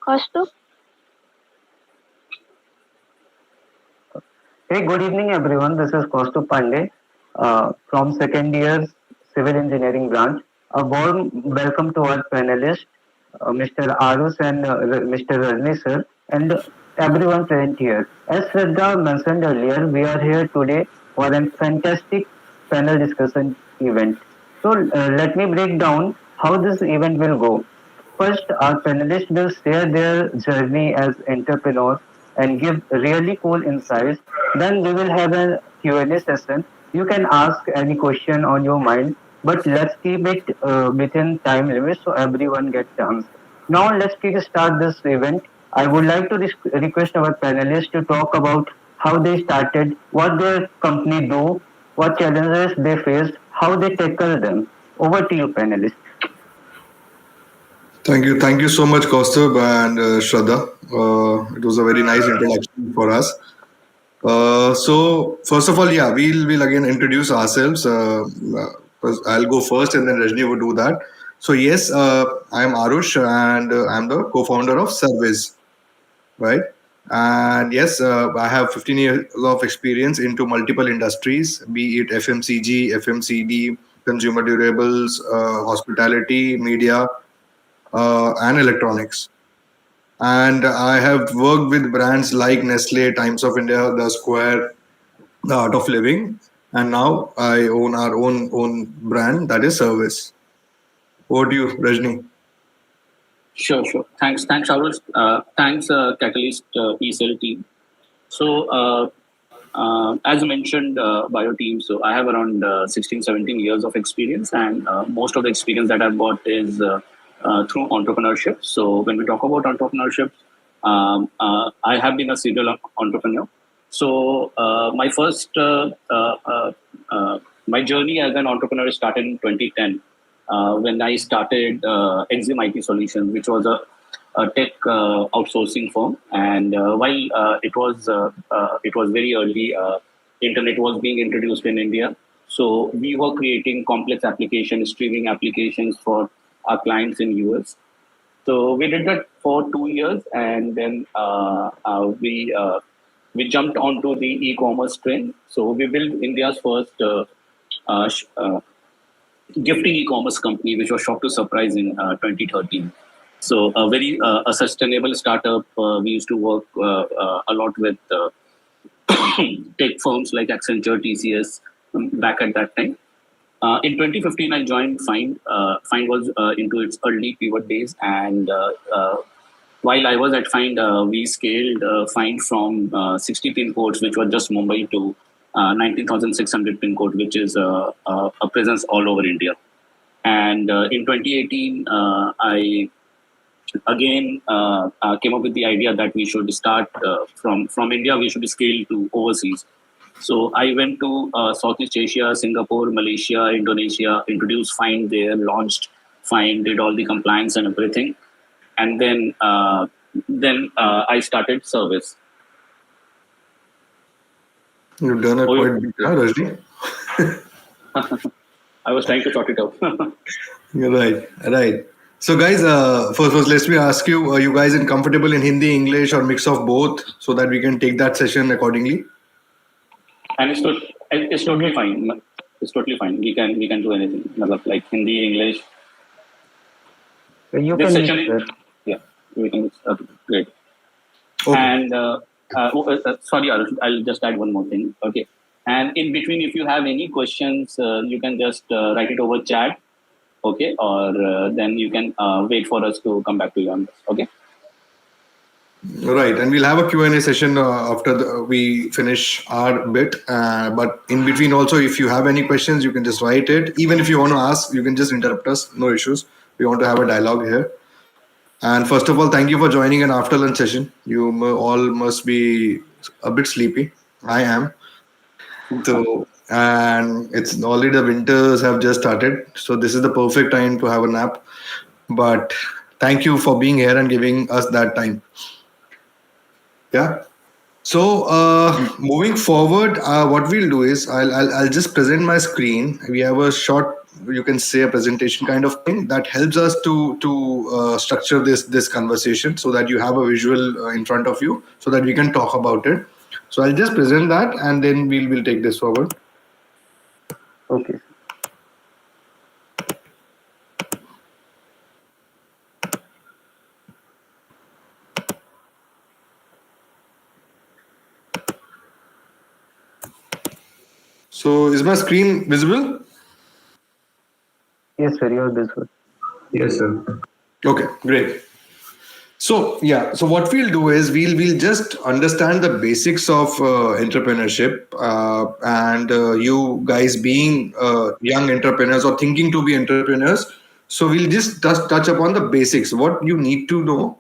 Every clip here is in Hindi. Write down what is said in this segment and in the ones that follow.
Kaustup? Hey, good evening, everyone. This is Kaustup Pandey from second year civil engineering branch. A warm welcome to our panelists, Mr. Arus and Mr. Rajni sir, and everyone present here. As Shraddha mentioned earlier, we are here today for a fantastic panel discussion event. So let me break down how this event will go. First, our panelists will share their journey as entrepreneurs and give really cool insights. Then we will have a Q&A session. You can ask any question on your mind, but let's keep it within time limits so everyone gets chance. Now let's start this event. I would like to request our panelists to talk about how they started, what their company do, what challenges they faced, how they tackle them. Over to you, panelists. Thank you so much, Kaustubh and Shraddha. It was a very nice introduction for us. So first of all, yeah, we'll again introduce ourselves. I'll go first, and then Rajni will do that. So yes, I am Arush, and I'm the co-founder of SERVIZ, right? And yes, I have 15 years of experience into multiple industries, be it FMCG, FMCD, consumer durables, hospitality, media, and electronics. And I have worked with brands like Nestle, Times of India, The Square, The Art of Living, and now I own our own brand that is Service. Over to you, Rajni. Sure. Thanks, Arush. Thanks, Catalyst ESL team. So, as mentioned by your team, so I have around 16, 17 years of experience, and most of the experience that I've got is through entrepreneurship. So, when we talk about entrepreneurship, I have been a serial entrepreneur. So, my journey as an entrepreneur started in 2010 when I started Exim IT Solutions, which was a tech outsourcing firm. And while it was very early, internet was being introduced in India. So we were creating complex applications, streaming applications for our clients in US. So we did that for 2 years, and then we jumped onto the e-commerce trend. So we built India's first gifting e-commerce company, which was Shop to Surprise in 2013. So a sustainable startup. We used to work a lot with tech firms like Accenture, TCS back at that time. In 2015, I joined Find. Find was into its early pivot days, and while I was at Find, we scaled Find from 60 pin codes, which was just Mumbai, to 19,600 pin code, which is a presence all over India. And in 2018, I again came up with the idea that we should start from India, we should scale to overseas. So I went to Southeast Asia, Singapore, Malaysia, Indonesia, introduced Find there, launched Find, did all the compliance and everything. And then I started Service. You've done it quite big, huh, Rajni? I was trying to sort it out. You're right. So, guys, first, let me ask you: are you guys comfortable in Hindi, English, or mix of both, so that we can take that session accordingly? And it's totally fine. It's totally fine. We can do anything. Like Hindi, English. You This can session, yeah, we can. Great. Okay. And sorry, Arush, I'll just add one more thing. Okay. And in between, if you have any questions, you can just write it over chat. Okay. Or then you can wait for us to come back to you on this. Okay. Right, and we'll have a Q&A session after we finish our bit. But in between also, if you have any questions, you can just write it. Even if you want to ask, you can just interrupt us. No issues. We want to have a dialogue here. And first of all, thank you for joining an after lunch session. You all must be a bit sleepy. I am. So, and it's already the winters have just started. So this is the perfect time to have a nap. But thank you for being here and giving us that time. Yeah. So moving forward, what we'll do is I'll just present my screen. We have a short you can say a presentation kind of thing that helps us to structure this conversation so that you have a visual in front of you so that we can talk about it. So I'll just present that and then we'll take this forward. Okay. So is my screen visible? Yes, sir. You are this one. Yes, sir. Okay, great. So yeah, so what we'll do is we'll just understand the basics of entrepreneurship, and you guys being young entrepreneurs or thinking to be entrepreneurs. So we'll just touch upon the basics, what you need to know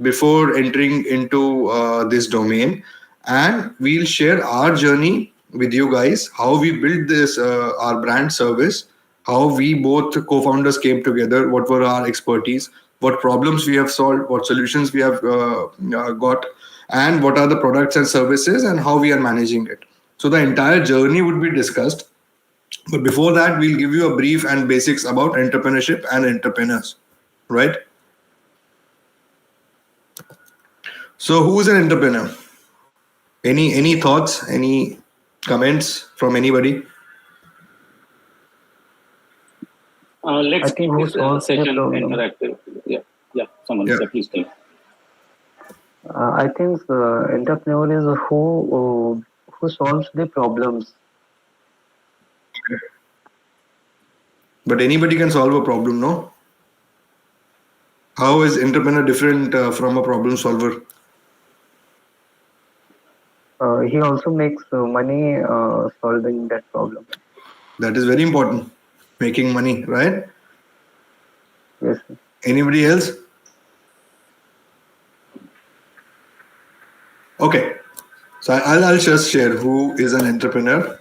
before entering into this domain, and we'll share our journey with you guys, how we built this our brand service, how we both co-founders came together, what were our expertise, what problems we have solved, what solutions we have got, and what are the products and services and how we are managing it. So the entire journey would be discussed. But before that, we'll give you a brief and basics about entrepreneurship and entrepreneurs, right? So who is an entrepreneur? Any thoughts, any comments from anybody? Let's I think keep who this solves the session problem? interactive. Yeah. Someone, Yeah. please tell. I think entrepreneur is who solves the problems. But anybody can solve a problem, no? How is entrepreneur different from a problem solver? He also makes money solving that problem. That is very important. Making money, right? Yes, sir. Anybody else? Okay. So I'll just share who is an entrepreneur.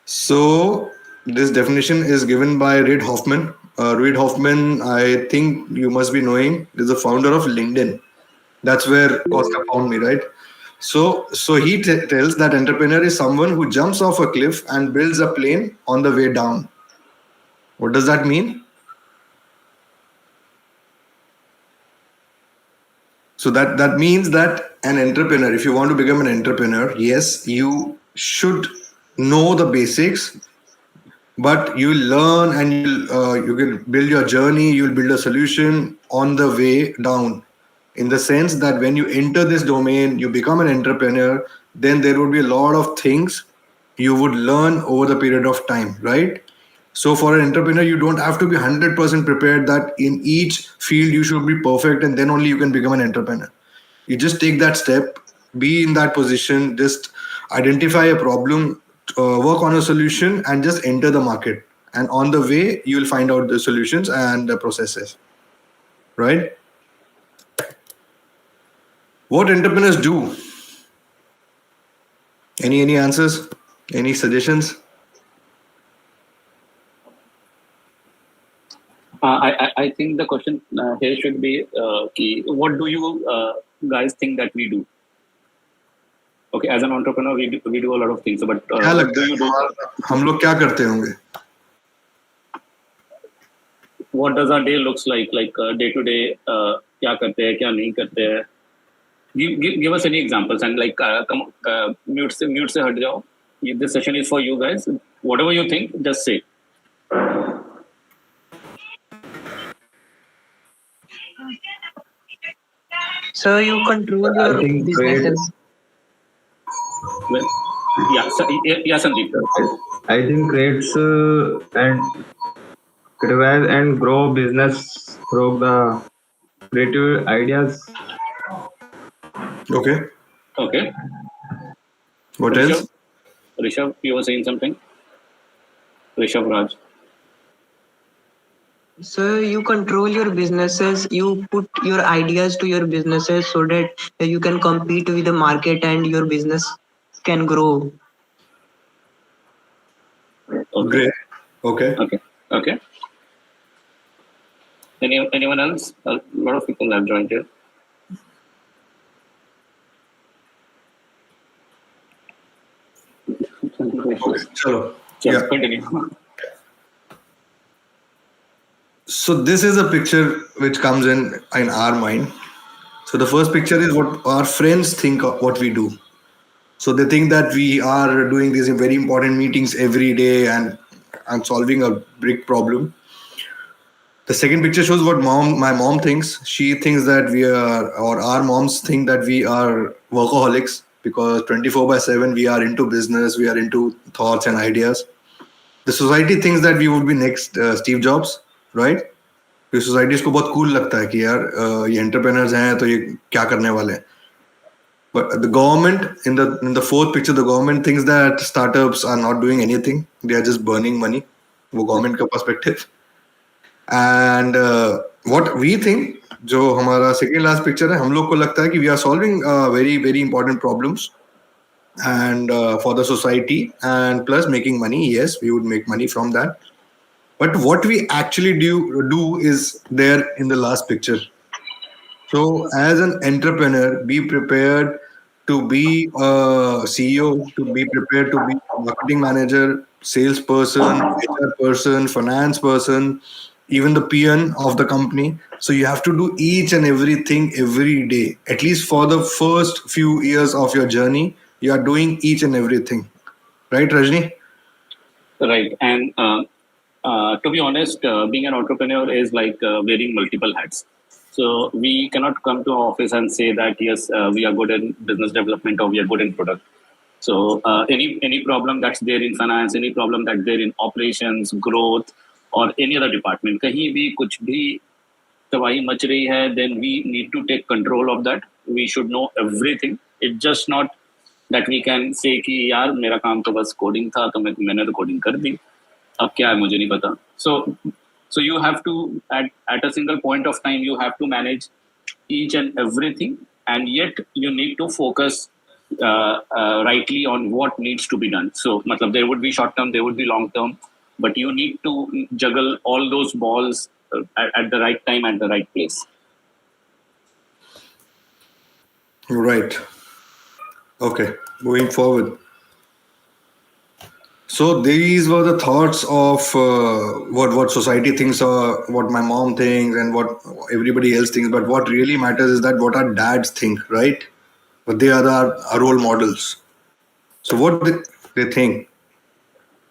So this definition is given by Reid Hoffman. Reid Hoffman, I think you must be knowing, is the founder of LinkedIn. That's where Costa found me, right? So he tells that entrepreneur is someone who jumps off a cliff and builds a plane on the way down. What does that mean? So that means that an entrepreneur, if you want to become an entrepreneur, yes, you should know the basics, but you learn and you can build your journey. You'll build a solution on the way down. In the sense that when you enter this domain, you become an entrepreneur, then there would be a lot of things you would learn over the period of time, right? So for an entrepreneur, you don't have to be 100% prepared that in each field you should be perfect and then only you can become an entrepreneur. You just take that step, be in that position, just identify a problem, work on a solution, and just enter the market. And on the way, you'll find out the solutions and the processes, right? What entrepreneurs do? Any answers? Any suggestions? I think the question here should be, what do you guys think that we do? Okay, as an entrepreneur, we do a lot of things. But क्या what लगता do है you do? हम लोग क्या करते होंगे? What does our day looks like? Like day to day, क्या करते हैं, क्या नहीं करते हैं? Give us any examples and like come mute से हट जाओ. This session is for you guys. Whatever you think, just say. So you control I your think businesses. Well, yeah, Sandeep. I think creates and revise and grow business through the creative ideas. Okay. Okay. What else? Rishabh, you were saying something? Rishabh Raj. So you control your businesses. You put your ideas to your businesses so that you can compete with the market and your business can grow. Okay. Great. Okay. Okay. Anyone else? A lot of people have joined here. Chalo. Yes, Yeah. continue. So this is a picture which comes in our mind. So the first picture is what our friends think of what we do. So they think that we are doing these very important meetings every day and solving a big problem. The second picture shows what my mom thinks. She thinks that we are, or our moms think that we are workaholics because 24/7 we are into business, we are into thoughts and ideas. The society thinks that we would be next Steve Jobs, right? क्योंकि सोसाइटी इसको बहुत कूल लगता है कि यार ये एंटरप्रेनर्स हैं तो ये क्या करने वाले हैं. But the government, in the fourth picture, the government thinks that startups are not doing anything. They are just burning money. वो government का perspective. And what we think, जो हमारा second last picture है, हम लोग को लगता है कि we are solving very very important problems and for the society and plus making money. Yes, we would make money from that. But what we actually do is there in the last picture. So, as an entrepreneur, be prepared to be a CEO, to be prepared to be a marketing manager, salesperson, HR person, finance person, even the peon of the company. So, you have to do each and everything every day. At least for the first few years of your journey, you are doing each and everything. Right, Rajni? Right. And to be honest, being an entrepreneur is like wearing multiple hats. So we cannot come to our office and say that yes, we are good in business development or we are good in product. So any problem that's there in finance, any problem that's there in operations, growth, or any other department, कहीं भी कुछ भी तबाही मच रही है, then we need to take control of that. We should know everything. It's just not that we can say कि यार मेरा काम तो बस कोडिंग था तो मैंने तो कोडिंग कर दी, अब क्या है मुझे नहीं पता. So you have to at a single point of time you have to manage each and everything, and yet you need to focus rightly on what needs to be done. So matlab, there would be short term, there would be long term, but you need to juggle all those balls at the right time at the right place. Right. Okay. Moving forward. So these were the thoughts of what society thinks or what my mom thinks and what everybody else thinks. But what really matters is that what our dads think, right? But they are our role models. So what they think.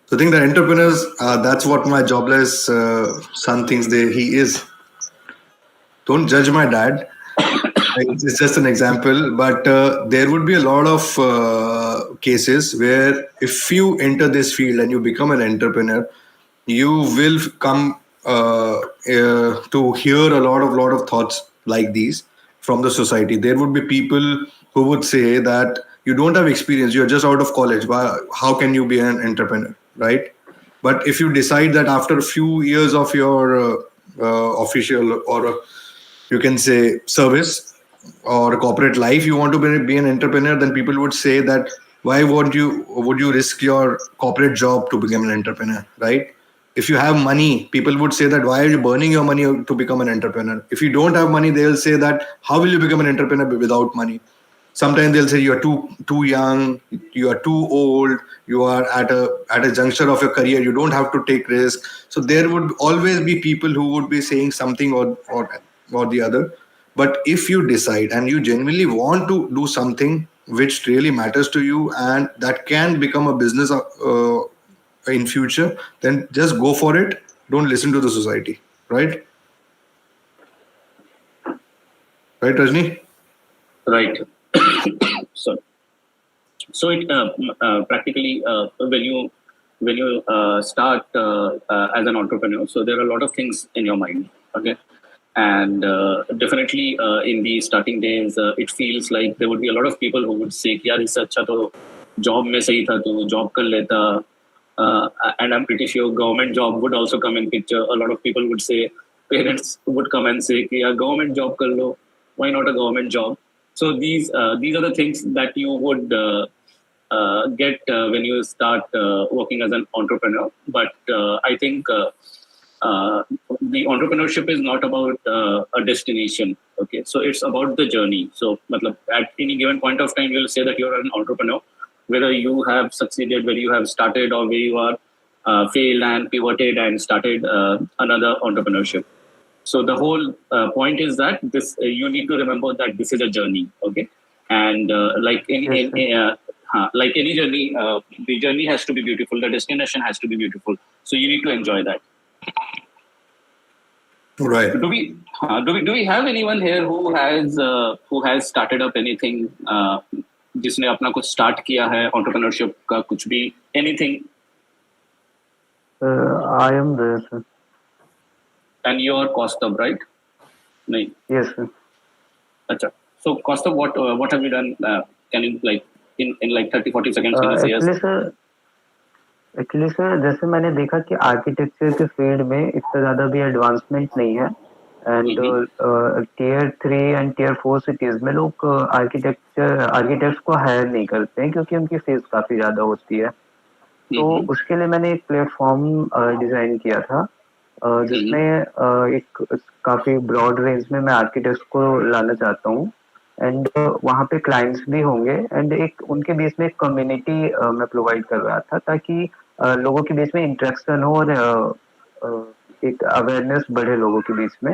So I think that entrepreneurs, that's what my jobless son thinks he is. Don't judge my dad. It's just an example, but there would be a lot of cases where if you enter this field and you become an entrepreneur, you will come to hear a lot of thoughts like these from the society. There would be people who would say that you don't have experience, you're just out of college. How can you be an entrepreneur, right? But if you decide that after a few years of your official or you can say service or a corporate life, you want to be an entrepreneur, then people would say that why would you risk your corporate job to become an entrepreneur, right? If you have money, people would say that why are you burning your money to become an entrepreneur? If you don't have money, they'll say that how will you become an entrepreneur without money? Sometimes they'll say you're too young, you are too old, you are at a juncture of your career, you don't have to take risks. So there would always be people who would be saying something or the other. But if you decide and you genuinely want to do something which really matters to you and that can become a business in future, then just go for it. Don't listen to the society, right? Right, Rajni? Right. So it practically when you start as an entrepreneur, so there are a lot of things in your mind, okay, and definitely in the starting days it feels like there would be a lot of people who would say कि यार इससे अच्छा तो job में सही था तो job कर लेता. And I'm pretty sure government job would also come in picture. A lot of people would say, parents would come and say कि यार government job कर लो, why not a government job? So these are the things that you would get when you start working as an entrepreneur. But I think the entrepreneurship is not about a destination. Okay, so it's about the journey. So matlab, at any given point of time, you'll say that you're an entrepreneur, whether you have succeeded, where you have started, or where you are failed and pivoted and started another entrepreneurship. So the whole point is that this you need to remember that this is a journey, okay? And Yes, sir. like any journey, the journey has to be beautiful. The destination has to be beautiful. So you need to enjoy that. Right. Do we have anyone here who has started up anything? जिसने अपना कुछ start किया है entrepreneurship का कुछ भी anything, I am there, sir. and your cost up, right? नहीं. Yes, sir. अच्छा. So cost up, what have you done? Can you like in like 30-40 seconds can you say us? Actually sir जैसे मैंने देखा कि आर्किटेक्चर के फील्ड में इतना ज़्यादा भी एडवांसमेंट नहीं है and tier 3 and tier 4 cities में लोग आर्किटेक्ट्स को हायर नहीं करते हैं क्योंकि उनकी फीस काफ़ी ज़्यादा होती है। तो उसके लिए मैंने एक प्लेटफॉर्म डिज़ाइन किया था जिसमें एक काफ़ी ब्रॉड रेंज में मैं आर्किटेक्ट्स को लाना चाहता हूँ एंड वहाँ पे क्लाइंट्स भी होंगे एंड एक उनके बीच में एक कम्युनिटी मैं प्रोवाइड कर रहा था ताकि लोगों के बीच में इंटरेक्शन हो और एक अवेयरनेस बढ़े लोगों के बीच में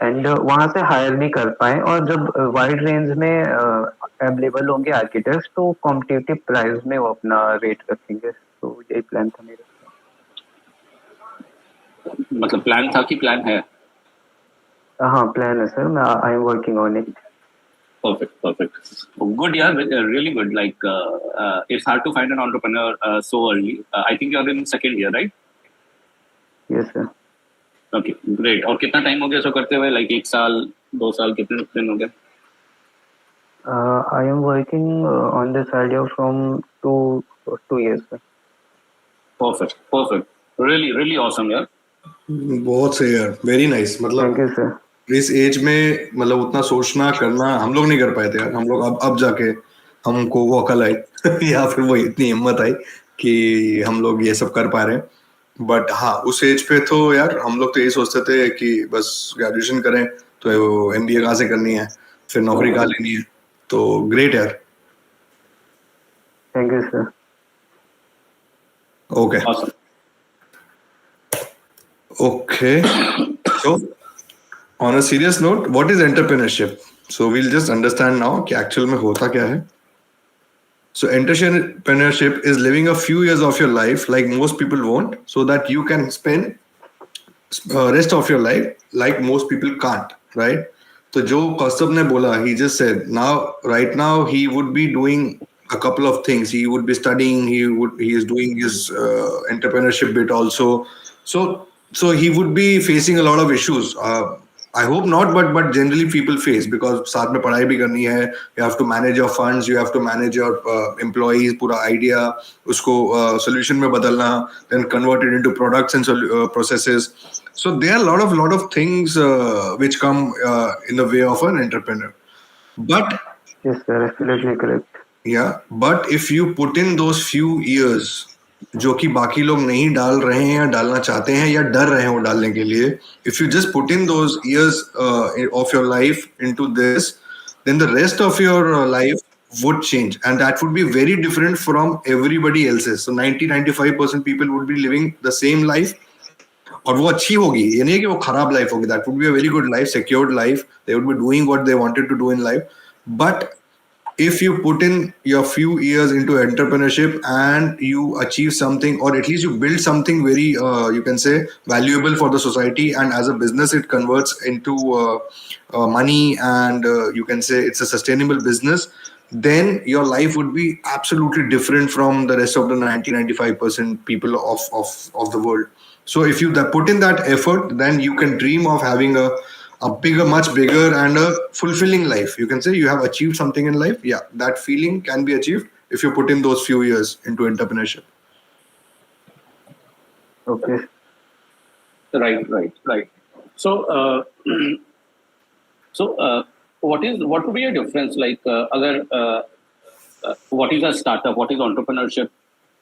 एंड वहाँ से हायर भी कर पाए और जब वाइड रेंज में अवेलेबल होंगे आर्किटेक्ट्स तो कॉम्पिटिटिव प्राइस में वो अपना रेट रखेंगे। तो यही प्लान था मेरा। मतलब प्लान था कि प्लान है? हाँ प्लान है सर, मैं I am working on it. Perfect. Good, yeah, really good. Like, it's hard to find an entrepreneur so early. I think you're in second year, right? Yes, sir. Okay, great. और कितना टाइम हो गया इसको करते हुए? Like 1 साल, 2 साल, कितने दिन हो गए? I am working on this idea from 2 years, sir. Perfect. Really awesome, यार. बहुत सही यार, वेरी नाइस। मतलब Thank you, sir. इस एज में मतलब उतना सोचना करना हम लोग नहीं कर पाए थे यार। हम लोग अब जाके हमको वो अकल आई या फिर वो इतनी हिम्मत आई कि हम लोग ये सब कर पा रहे हैं। बट हाँ उस एज पे तो यार हम लोग तो यही सोचते थे कि बस ग्रेजुएशन करें तो MBA कहाँ से करनी है, फिर नौकरी कहाँ लेनी है। तो ग्रेट यार। Thank you, sir. Okay Awesome. Okay so on a serious note, what is entrepreneurship? So we'll just understand now कि actual में होता क्या है। So entrepreneurship is living a few years of your life like most people won't, so that you can spend rest of your life like most people can't, right? तो जो कौस्तभ ने बोला, he just said right now he would be doing a couple of things. He would be studying. He is doing his entrepreneurship bit also. So he would be facing a lot of issues. I hope not, but generally people face because साथ में पढ़ाई भी करनी है. You have to manage your funds. You have to manage your employees. पूरा idea उसको solution में बदलना, then convert it into products and processes. So there are a lot of things which come in the way of an entrepreneur. But Yes, sir. Absolutely correct. yeah, but if you put in those few years जो कि बाकी लोग नहीं डाल रहे हैं या डालना चाहते हैं या डर रहे हैं वो डालने के लिए, if you just put in those years of your life into this, then the rest of your life would change and that would be very different from everybody else's. So 90-95% people would be living the same life और वो अच्छी होगी, ये नहीं कि वो खराब लाइफ होगी. That would be a very good life, secured life. They would be doing what they wanted to do in life. But if you put in your few years into entrepreneurship and you achieve something or at least you build something very you can say valuable for the society and as a business it converts into money and you can say it's a sustainable business, then your life would be absolutely different from the rest of the 90-95% people of the world. So if you put in that effort, then you can dream of having a much bigger and a fulfilling life. You can say you have achieved something in life. Yeah, that feeling can be achieved if you put in those few years into entrepreneurship. Okay. Right. So, what would be a difference? Like, what is a startup? What is entrepreneurship?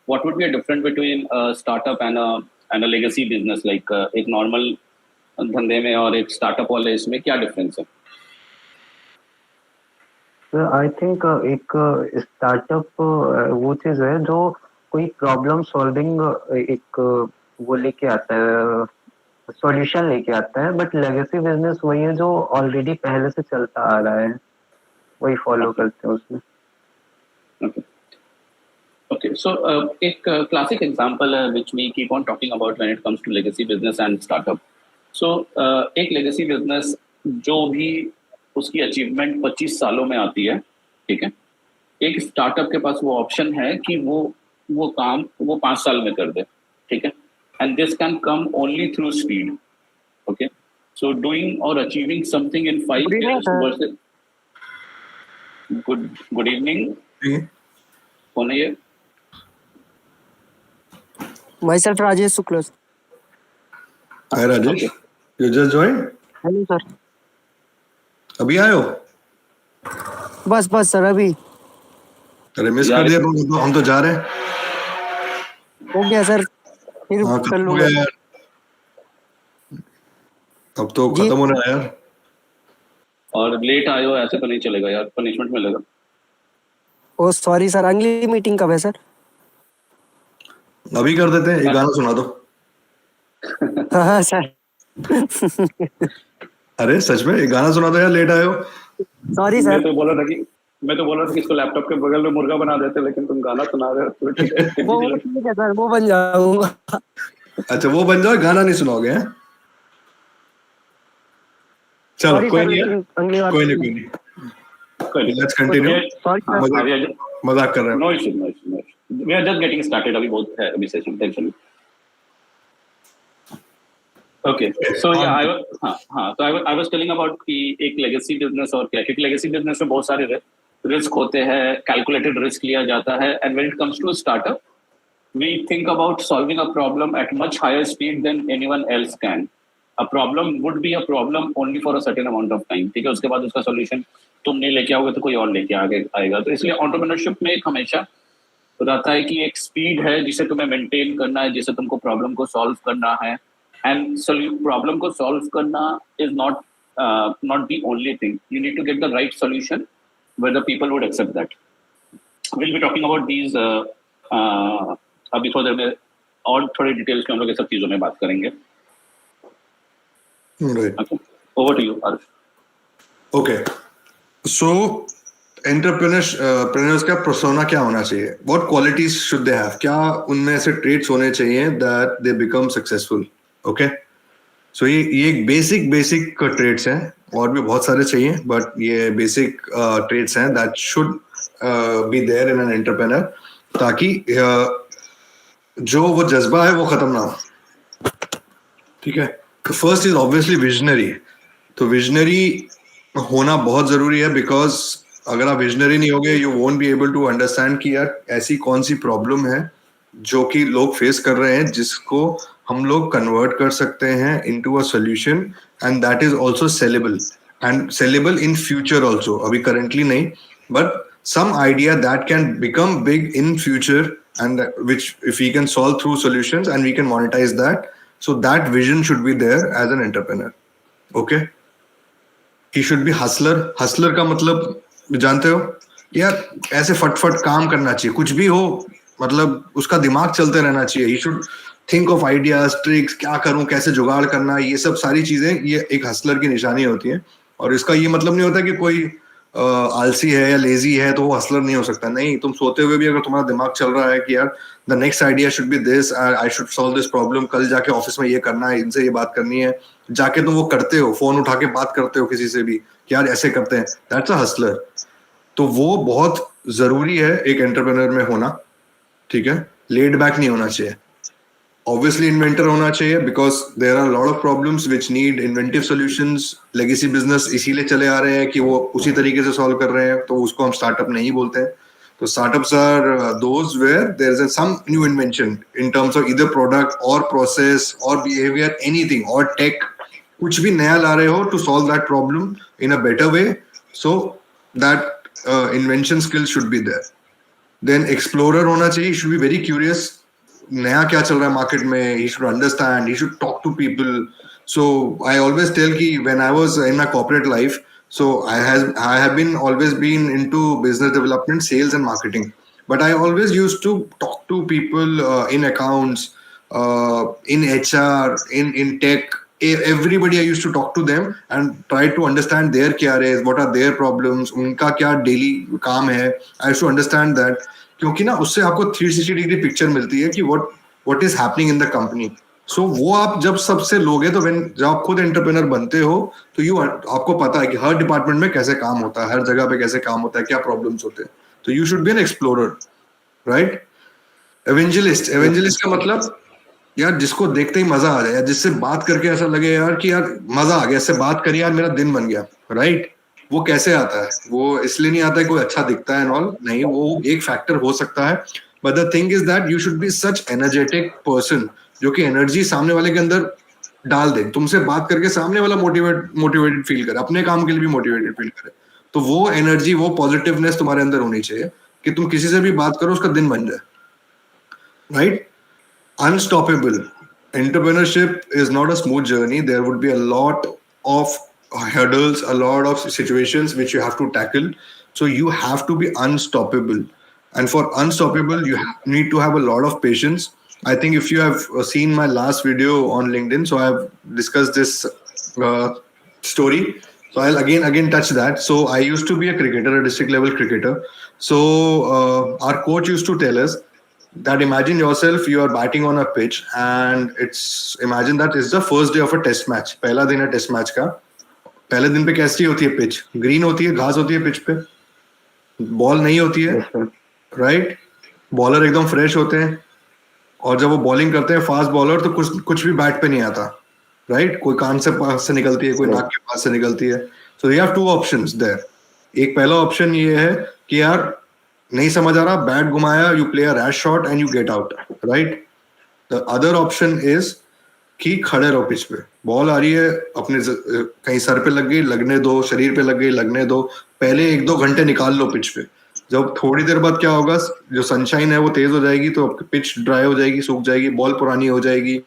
What would be a difference between a startup and a legacy business? Like, एक normal धंधे में और एक स्टार्टअप वाले इसमें क्या डिफरेंस है? आई थिंक एक स्टार्टअप वो चीज़ है जो कोई प्रॉब्लम सॉल्विंग एक वो लेके आता है, सॉल्यूशन लेके आता है, बट लेगेसी बिजनेस वही है जो ऑलरेडी पहले से चलता आ रहा है, वही फॉलो Okay. करते हैं उसमें। Okay. Okay. So, a classic example which we keep on talking about when it comes to legacy business and startup. So, एक legacy business जो भी उसकी अचीवमेंट 25 सालों में आती है, ठीक है, एक स्टार्टअप के पास वो ऑप्शन है कि वो काम वो 5 साल में कर दे, ठीक है, and this can come only through speed. Okay, so doing or achieving something in 5 Good evening, years sir. Versus. Good evening. कौन है ये? Myself Rajesh Suklas. Hi Rajesh, you just joined? Hello, sir. अभी आए हो? बस सर अभी अरे मिस यार- कर दिया तुम, हम तो जा रहे हैं. हो गया सर, फिर हाँ कर खत्म हो लूंगा। गया यार, अब तो जी। खत्म होने आया यार. और लेट आए हो ऐसे तो नहीं चलेगा यार, पनिशमेंट मिलेगा. ओ सॉरी सर, अगली मीटिंग कब है सर? अभी कर देते हैं, एक गाना सुना दो. हाँ सर, अरे सच में एक गाना सुना दो यार, लेट आए हो. सॉरी मैं सर। तो बोला था कि इसको लैपटॉप के बगल में मुर्गा बना देते, लेकिन तुम गाना सुना रहे हो तो ठीक है. वो ठीक है सर, वो बन जाऊंगा। अच्छा वो बन जाओ, गाना नहीं सुनाओगे हैं? चलो सॉरी कोई सर, नहीं है, लेकिन अगली बार कोई नहीं. Let's continue. Sorry sir. मजाक कर रहे हैं. No issue. We are just getting started. अभी बहुत है अभी सेशन, टेंशन. ओके, सो या आई वाज टेलिंग अबाउट कि एक लेगेसी बिजनेस और क्या, क्योंकि लेगेसी बिजनेस में बहुत सारे रिस्क होते हैं, कैलकुलेटेड रिस्क लिया जाता है, and when it comes to startup we think about solving a problem at much higher speed than anyone else can. A problem would be a problem only for a certain amount of time, ठीक है, उसके बाद उसका सॉल्यूशन तुम नहीं लेके आओगे तो कोई और लेके आएगा. तो इसलिए एंटरप्रेन्योरशिप में एक हमेशा रहता है कि एक स्पीड है जिसे तुम्हें मेंटेन करना है, जिसे तुमको प्रॉब्लम को सॉल्व करना है, एंड प्रॉब्लम को सॉल्व करना is not the only thing. You need to get the right solution where the people would accept that. Will be talking about these अभी थोड़ी देर में, और थोड़ी डिटेल्स में हम लोग ये सब चीजों में बात करेंगे. Right. Over to you Aarush. Okay. So entrepreneurs का पर्सोना क्या होना चाहिए? What qualities should they have? क्या उनमें ऐसे ट्रेट्स होने चाहिए that they become successful? Okay. So ये एक बेसिक ट्रेट्स हैं, और भी बहुत सारे चाहिए, बट ये बेसिक ट्रेट्स हैं that should be there in an entrepreneur, ताकि जो वो जज्बा है वो खत्म ना हो. ठीक है. तो फर्स्ट इज ऑब्वियसली विजनरी. तो विजनरी होना बहुत जरूरी है, बिकॉज अगर आप विजनरी नहीं होगे, you won't be able to understand कि यार ऐसी कौन सी प्रॉब्लम है जो कि लोग फेस कर रहे हैं, जिसको हम लोग कन्वर्ट कर सकते हैं into a solution, and that is also saleable, and saleable in future also. अभी करंटली नहीं, but some idea that can become big in future, and which if we can solve through solutions and we can monetize that. So that vision should be there as an entrepreneur. Okay. He should be hustler का मतलब जानते हो यार, ऐसे फटफट काम करना चाहिए, कुछ भी हो, मतलब उसका दिमाग चलते रहना चाहिए. he should think of ideas, tricks, क्या करूं, कैसे जुगाड़ करना, ये सब सारी चीजें, ये एक हसलर की निशानी होती है. और इसका ये मतलब नहीं होता कि कोई आलसी है या लेजी है तो वो हसलर नहीं हो सकता. नहीं, तुम सोते हुए भी अगर तुम्हारा दिमाग चल रहा है कि यार the next idea should be this, I should solve this problem, कल जाके ऑफिस में ये करना है, इनसे ये बात करनी है, जाके तुम वो करते हो, फोन उठा के बात करते हो किसी से भी कि यार ऐसे करते हैं, दैट्स अ हसलर. तो वो बहुत जरूरी है एक एंटरप्रेन्योर में होना. ठीक है. लेड बैक नहीं होना चाहिए. Obviously इन्वेंटर होना चाहिए, because there are a lot of problems which need inventive solutions. Legacy business इसीलिए चले आ रहे हैं कि वो उसी तरीके से सॉल्व कर रहे हैं, तो उसको हम स्टार्टअप नहीं बोलते हैं. तो startups are those where there is some new invention in terms of either product or process or behavior, anything, or tech, कुछ भी नया ला रहे हो to solve that problem in a better way. So that invention skill should be there. Then explorer होना चाहिए. He should be very curious. नया क्या चल रहा है मार्केट में, he should understand, he should talk to people. So I always tell कि when I was in my corporate life, so I have been always been into business development, sales and marketing. But I always used to talk to people in accounts, in HR, in tech. Everybody I used to talk to them and try to understand their क्या है, what are their problems, उनका क्या daily काम है. I used to understand that क्योंकि ना उससे आपको 360 डिग्री पिक्चर मिलती है कि what is happening in the company. सो वो आप जब सबसे लोगे तो जब आप खुद एंटरप्रेनर बनते हो तो आपको पता है कि हर डिपार्टमेंट में कैसे काम होता है, हर जगह पे कैसे काम होता है, क्या प्रॉब्लम्स होते हैं. तो you should be an explorer, right. Evangelist का मतलब यार जिसको देखते ही मजा आ जाए, यार जिससे बात करके ऐसा लगे यार कि यार मजा आ गया, इससे बात करी यार मेरा दिन बन गया, राइट. वो कैसे आता है? वो इसलिए नहीं आता है कोई अच्छा दिखता है ऑल, नहीं, वो एक फैक्टर हो सकता है. But the thing is that you should B such energetic person जो कि एनर्जी सामने वाले के अंदर डाल दे, तुमसे बात करके सामने वाला मोटिवेटेड फील करे, अपने काम के लिए भी मोटिवेटेड फील करे. तो वो एनर्जी, वो पॉजिटिवनेस तुम्हारे अंदर होनी चाहिए कि तुम किसी से भी बात करो उसका दिन बन जाए, right. Unstoppable. Entrepreneurship is not a smooth journey. There would be a lot of hurdles, a lot of situations which you have to tackle. So you have to be unstoppable. And for unstoppable, need to have a lot of patience. I think if you have seen my last video on LinkedIn, so I have discussed this story. So I'll again touch that. So I used to be a cricketer, a district level cricketer. So our coach used to tell us that imagine yourself you are batting on a pitch and imagine that it's the first day of a test match. पहला दिन है टेस्ट मैच का. पहले दिन पे कैसी होती है पिच? ग्रीन होती है, घास होती है पिच पे, बॉल नहीं होती है, राइट. बॉलर एकदम फ्रेश होते हैं और जब वो बॉलिंग करते हैं फास्ट बॉलर तो कुछ भी बैट पे नहीं आता, राइट. कोई कान से पास से निकलती है, कोई नाक के पास से निकलती है. So you have two options there. एक पहला ऑप्शन ये है कि यार नहीं समझ आ रहा, बैट घुमाया, you play a rash shot and you get out, right. The other option is कि खड़े रहो पिच पे, बॉल आ रही है, अपने कहीं सर पे लग गई लगने दो, शरीर पे लग गई लगने दो, पहले 1-2 घंटे निकाल लो पिच पे. जब थोड़ी देर बाद क्या होगा, जो सनशाइन है वो तेज हो जाएगी तो पिच ड्राई हो जाएगी, सूख जाएगी, बॉल पुरानी हो जाएगी,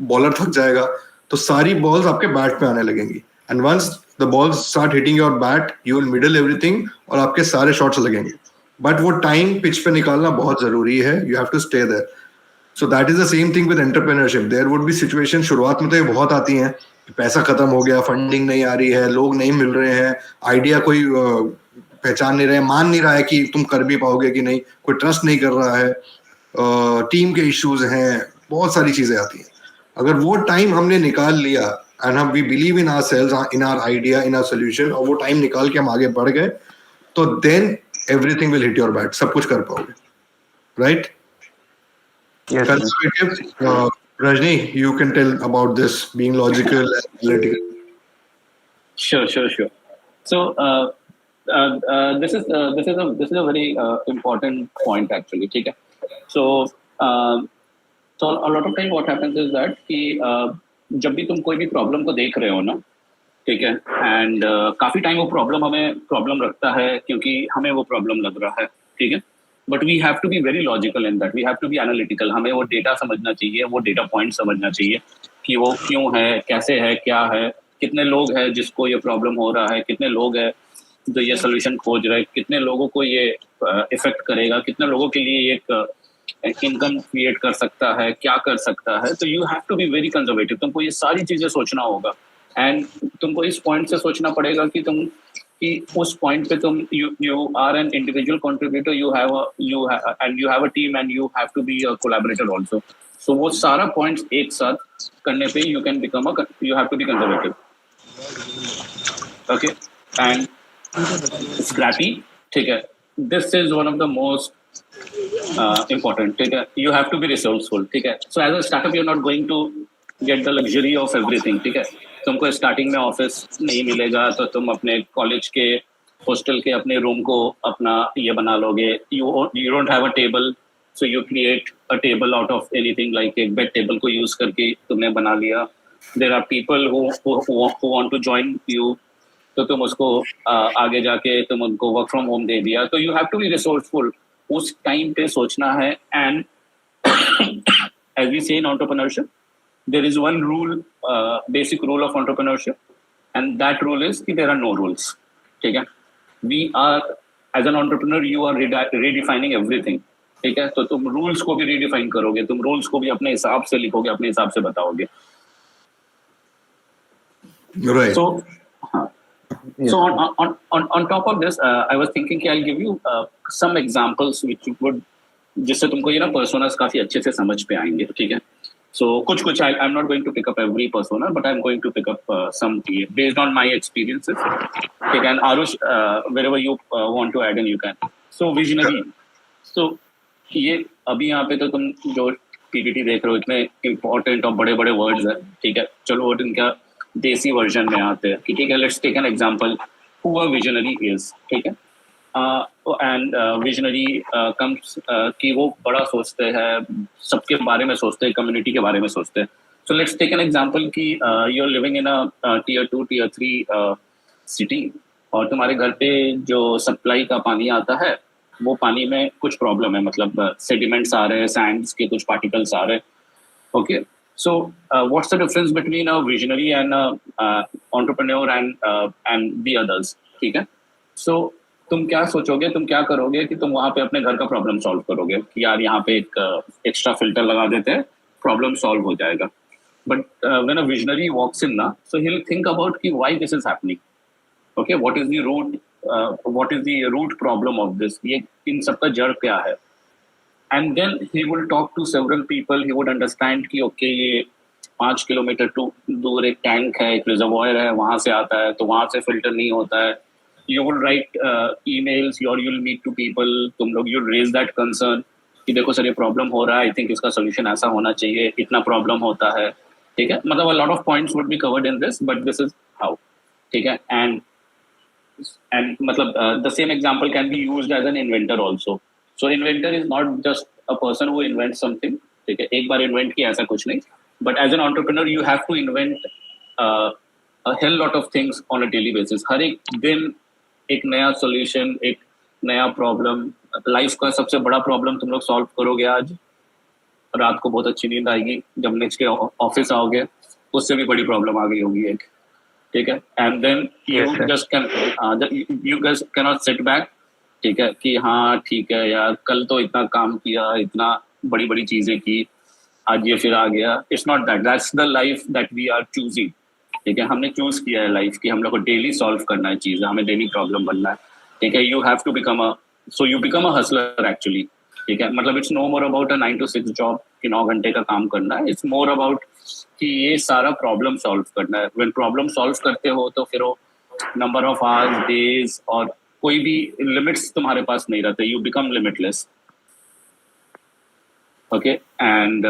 बॉलर थक जाएगा, तो सारी बॉल्स आपके बैट पे आने लगेंगी. And once the balls start hitting your bat, you will middle everything और आपके सारे शॉट्स लगेंगे. बट वो टाइम पिच पे निकालना बहुत जरूरी है. You have to stay there. So that is the same thing with entrepreneurship. There would be situation, शुरुआत में तो ये बहुत आती हैं, पैसा खत्म हो गया, फंडिंग नहीं आ रही है, लोग नहीं मिल रहे हैं, आइडिया कोई पहचान नहीं रहे, मान नहीं रहा है कि तुम कर भी पाओगे कि नहीं, कोई ट्रस्ट नहीं कर रहा है, टीम के इश्यूज हैं, बहुत सारी चीजें आती हैं. अगर वो टाइम हमने निकाल लिया एंड हम we believe in ourselves, in our idea, in our solution, और वो टाइम निकाल के हम आगे बढ़ गए, तो then everything will hit your bat. सब कुछ कर पाओगे, right? Yes, sir. Conservative. Rajni, you can tell about this being logical and analytical. Sure. So this is a very important point actually. ठीक है. So a lot of time what happens is that कि जब भी तुम कोई भी प्रॉब्लम को देख रहे हो ना, ठीक है, एंड काफी टाइम वो प्रॉब्लम हमें प्रॉब्लम रखता है क्योंकि हमें वो प्रॉब्लम लग रहा है, ठीक है. But we have to be very logical in that, we have to be analytical. हमें वो डेटा समझना चाहिए, वो डेटा पॉइंट समझना चाहिए कि वो क्यों है, कैसे है, क्या है, कितने लोग हैं जिसको ये प्रॉब्लम हो रहा है, कितने लोग हैं जो ये सोल्यूशन खोज रहे हैं, कितने लोगों को ये इफेक्ट करेगा, कितने लोगों के लिए एक इनकम क्रिएट कर सकता है, क्या कर सकता है. तो you have to be very conservative. तुमको ये सारी चीजें सोचना होगा एंड तुमको इस पॉइंट से सोचना पड़ेगा कि उस पॉइंट पे तुम you are an individual contributor, you have a team and you have to be a collaborator also. So वो सारा पॉइंट्स एक साथ करने पे you have to be conservative, okay, and scrappy, ठीक है. This is one of the most important, ठीक है. You have to be resourceful, ठीक है. So as a startup you're not going to get the luxury of everything, ठीक है. तुमको स्टार्टिंग में ऑफिस नहीं मिलेगा तो तुम अपने कॉलेज के हॉस्टल के अपने रूम को अपना ये बना लोगे. You don't have a table, so you create a table out of anything, like एक बेड टेबल को यूज करके तुमने बना लिया. There are people who want to join you, तो तुम उसको आगे जाके तुम उनको वर्क फ्रॉम होम दे दिया. तो you have to be resourceful. उस टाइम पे सोचना है. And as we say in entrepreneurship, there is one rule, basic rule of entrepreneurship, and that rule is कि there are no rules, ठीक है. We are as an entrepreneur you are redefining everything, ठीक है? तो तुम रूल्स को भी रीडिफाइन करोगे, तुम रूल्स को भी अपने हिसाब से लिखोगे, अपने हिसाब से बताओगे. Right. So, so on top of this, I was thinking कि I'll give you some examples which would, जिससे तुमको ये ना पर्सोनास काफी अच्छे से समझ पे आएंगे, ठीक है? So कुछ I'm not going to pick up every persona, but I'm going to pick up some based on my experiences. ठीक है? And Arush, wherever you want to add in, you can. So visionary. So ये अभी यहाँ पे तो तुम जो पीपीटी देख रहे हो इतने इम्पोर्टेंट और बड़े बड़े वर्ड्स है, ठीक है? चलो वो इनका देसी वर्जन में आते हैं कि ठीक है, let's take an example who a visionary is, ठीक है? एंड विजनरी कम्स कि वो बड़ा सोचते हैं, सबके बारे में सोचते हैं, कम्युनिटी के बारे में सोचते हैं. So let's take an example कि you are living in a tier 2 tier 3 city, और तुम्हारे घर पे जो सप्लाई का पानी आता है वो पानी में कुछ प्रॉब्लम है, मतलब सेडिमेंट्स आ रहे हैं, सैंड्स के कुछ पार्टिकल्स आ रहे हैं. Okay, so what's the difference between a visionary and a entrepreneur and the others, ठीक है? So तुम क्या सोचोगे, तुम क्या करोगे कि तुम वहां पे अपने घर का प्रॉब्लम सॉल्व करोगे कि यार यहाँ पे एक एक्स्ट्रा फिल्टर लगा देते हैं, प्रॉब्लम सॉल्व हो जाएगा. But when a visionary walks in ना, so he will think about कि why this is happening, okay, what is the root problem of this, ये इन सबका जड़ क्या है. And then he will talk to several people. He would understand कि okay ये 5 किलोमीटर दूर एक टैंक है, एक रिजर्वॉयर है, वहां से आता है, तो वहां से फिल्टर नहीं होता है. You will write emails or you'll meet to people. तुम लोग you'll raise that concern कि देखो सर ये प्रॉब्लम हो रहा है, आई थिंक इसका सोल्यूशन ऐसा होना चाहिए, इतना प्रॉब्लम होता है, ठीक है? मतलब a lot of points would be covered in this, but this is how, ठीक है? And मतलब the same example can be used as an inventor also. So inventor is not just a person who invents something, ठीक है? एक बार इन्वेंट किया ऐसा कुछ नहीं, but as an entrepreneur you have to invent a hell lot of things on a daily basis. हर एक दिन एक नया solution, एक नया प्रॉब्लम. लाइफ का सबसे बड़ा प्रॉब्लम तुम लोग सॉल्व करोगे आज, रात को बहुत अच्छी नींद आएगी, जब नेक्स्ट डे ऑफिस आओगे उससे भी बड़ी प्रॉब्लम आ गई होगी एक, ठीक है? And then you just cannot sit back, ठीक है, कि हाँ ठीक है यार, कल तो इतना काम किया, इतना बड़ी बड़ी चीजें की, आज ये फिर आ गया. It's not that, that's the life that we are choosing, ठीक है? हमने चूज किया है लाइफ कि हम लोग को डेली सॉल्व करना है चीजें, हमें डेली प्रॉब्लम बनना है, ठीक है? You have to become a hustler actually, ठीक है? मतलब it's no more about a 9 to 6 job कि 9 घंटे का काम करना है. इट्स मोर अबाउट कि ये सारा प्रॉब्लम सॉल्व करना है. व्हेन प्रॉब्लम सॉल्व करते हो तो फिर वो नंबर ऑफ आवर्स, डेज और कोई भी लिमिट्स तुम्हारे पास नहीं रहते, you become limitless. Okay, and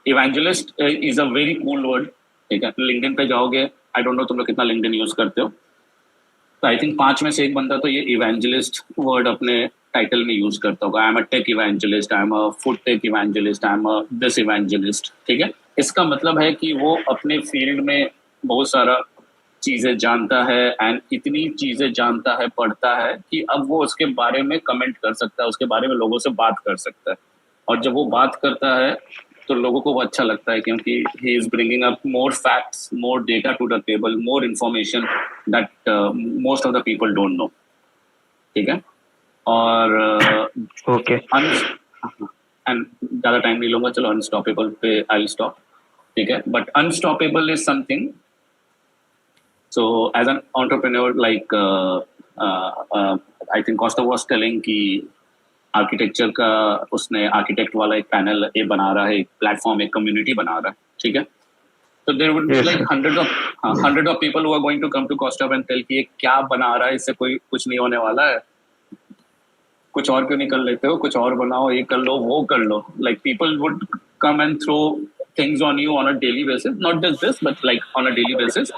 evangelist is a very cool word, ठीक है? लिंक्डइन पे जाओगे, आई डोंट नो तुम लोग कितना लिंक्डइन यूज करते हो, तो आई थिंक 5 में से एक बंदा तो ये इवेंजलिस्ट वर्ड अपने टाइटल में यूज करता होगा. I am a tech evangelist, I am a food tech evangelist, I am a this evangelist, ठीक है? इसका मतलब है कि वो अपने फील्ड में बहुत सारा चीजें जानता है एंड इतनी चीजें जानता है, पढ़ता है कि अब वो उसके बारे में कमेंट कर सकता है, उसके बारे में लोगों से बात कर सकता है. और जब वो बात करता है तो लोगों को वो अच्छा लगता है क्योंकि he is bringing up more facts, more data to the table, more information that most of the people don't know, ठीक है? और ओके, एंड ज्यादा टाइम नहीं लूंगा, चलो अनस्टॉपेबल पे आई विल स्टॉप, ठीक है? But unstoppable is something. So as an entrepreneur, like I think Costa was telling कि आर्किटेक्चर का उसने आर्किटेक्ट वाला एक पैनल ये बना रहा है, एक प्लेटफॉर्म, एक कम्युनिटी बना रहा है, ठीक है? तो there would be like hundred of people who are going to come to Costa and tell कि ये क्या बना रहा है, इससे कोई कुछ नहीं होने वाला है, कुछ और क्यों नहीं कर लेते हो, कुछ और बनाओ, ये कर लो, वो कर लो. Like people would come and throw things on you on a daily basis, not just this but like on a daily basis.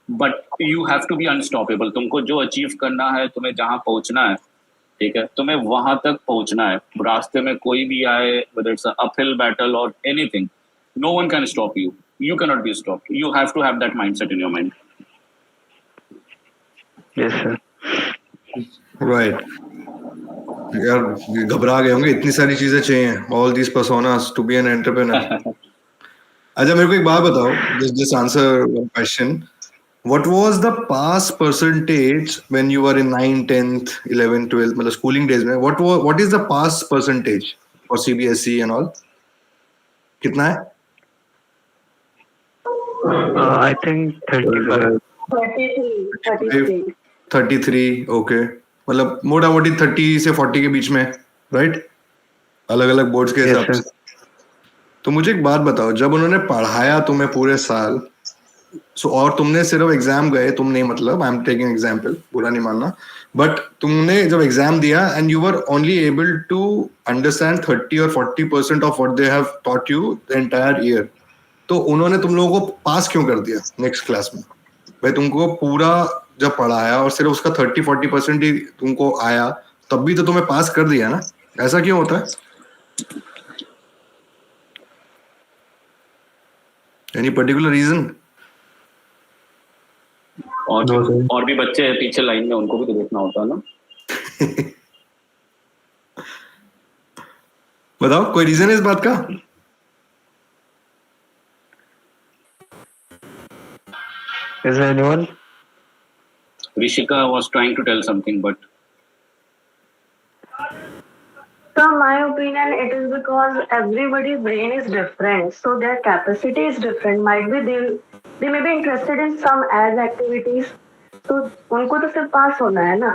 But you have to be unstoppable. तुमको जो अचीव करना है, तुम्हें जहां पहुंचना है, ठीक है, तुम्हें वहां तक पहुंचना है. रास्ते में कोई भी आए, whether it's an uphill battle or anything, no one can stop you. You cannot be stopped. You have to have that mindset in your mind. Yes sir. Right. यार घबरा गए होंगे, इतनी सारी चीजें चाहिए, all these personas to be an entrepreneur. अच्छा मेरे को एक बात बताओ, just answer one question. What was the pass percentage when you were in 9, 10th, 11th, 12th, मतलब schooling days में? What is the pass percentage for CBSE and all? कितना है? I think 35. 33. 33, okay. मतलब मोटा मोटी 30 से 40 के बीच में, right? अलग अलग बोर्ड्स के Yes, हिसाब sir. से. तो मुझे एक बात बताओ, जब उन्होंने पढ़ाया तुम्हें पूरे साल, और तुमने सिर्फ एग्जाम गए, तुम नहीं, मतलब आई एम टेकिंग एग्जाम्पल, बुरा नहीं मानना, बट तुमने जब एग्जाम दिया and you were only able to understand 30 और 40% of what they have taught you the entire year, तो उन्होंने तुम लोगों को पास क्यों कर दिया नेक्स्ट क्लास में? भाई तुमको पूरा जब पढ़ाया और सिर्फ उसका 30-40% ही तुमको आया, तब भी तो तुम्हें पास कर दिया ना? ऐसा क्यों होता है? Any particular reason? और भी बच्चे हैं पीछे लाइन में, उनको भी तो देखना होता है ना. बताओ, कोई रीजन है इस बात का? Is there anyone? Rishika was trying to tell something, but So, in my opinion, it is because everybody's brain is different, so their capacity is different. Might be they may be interested in some as activities, तो उनको तो सिर्फ पास होना है ना,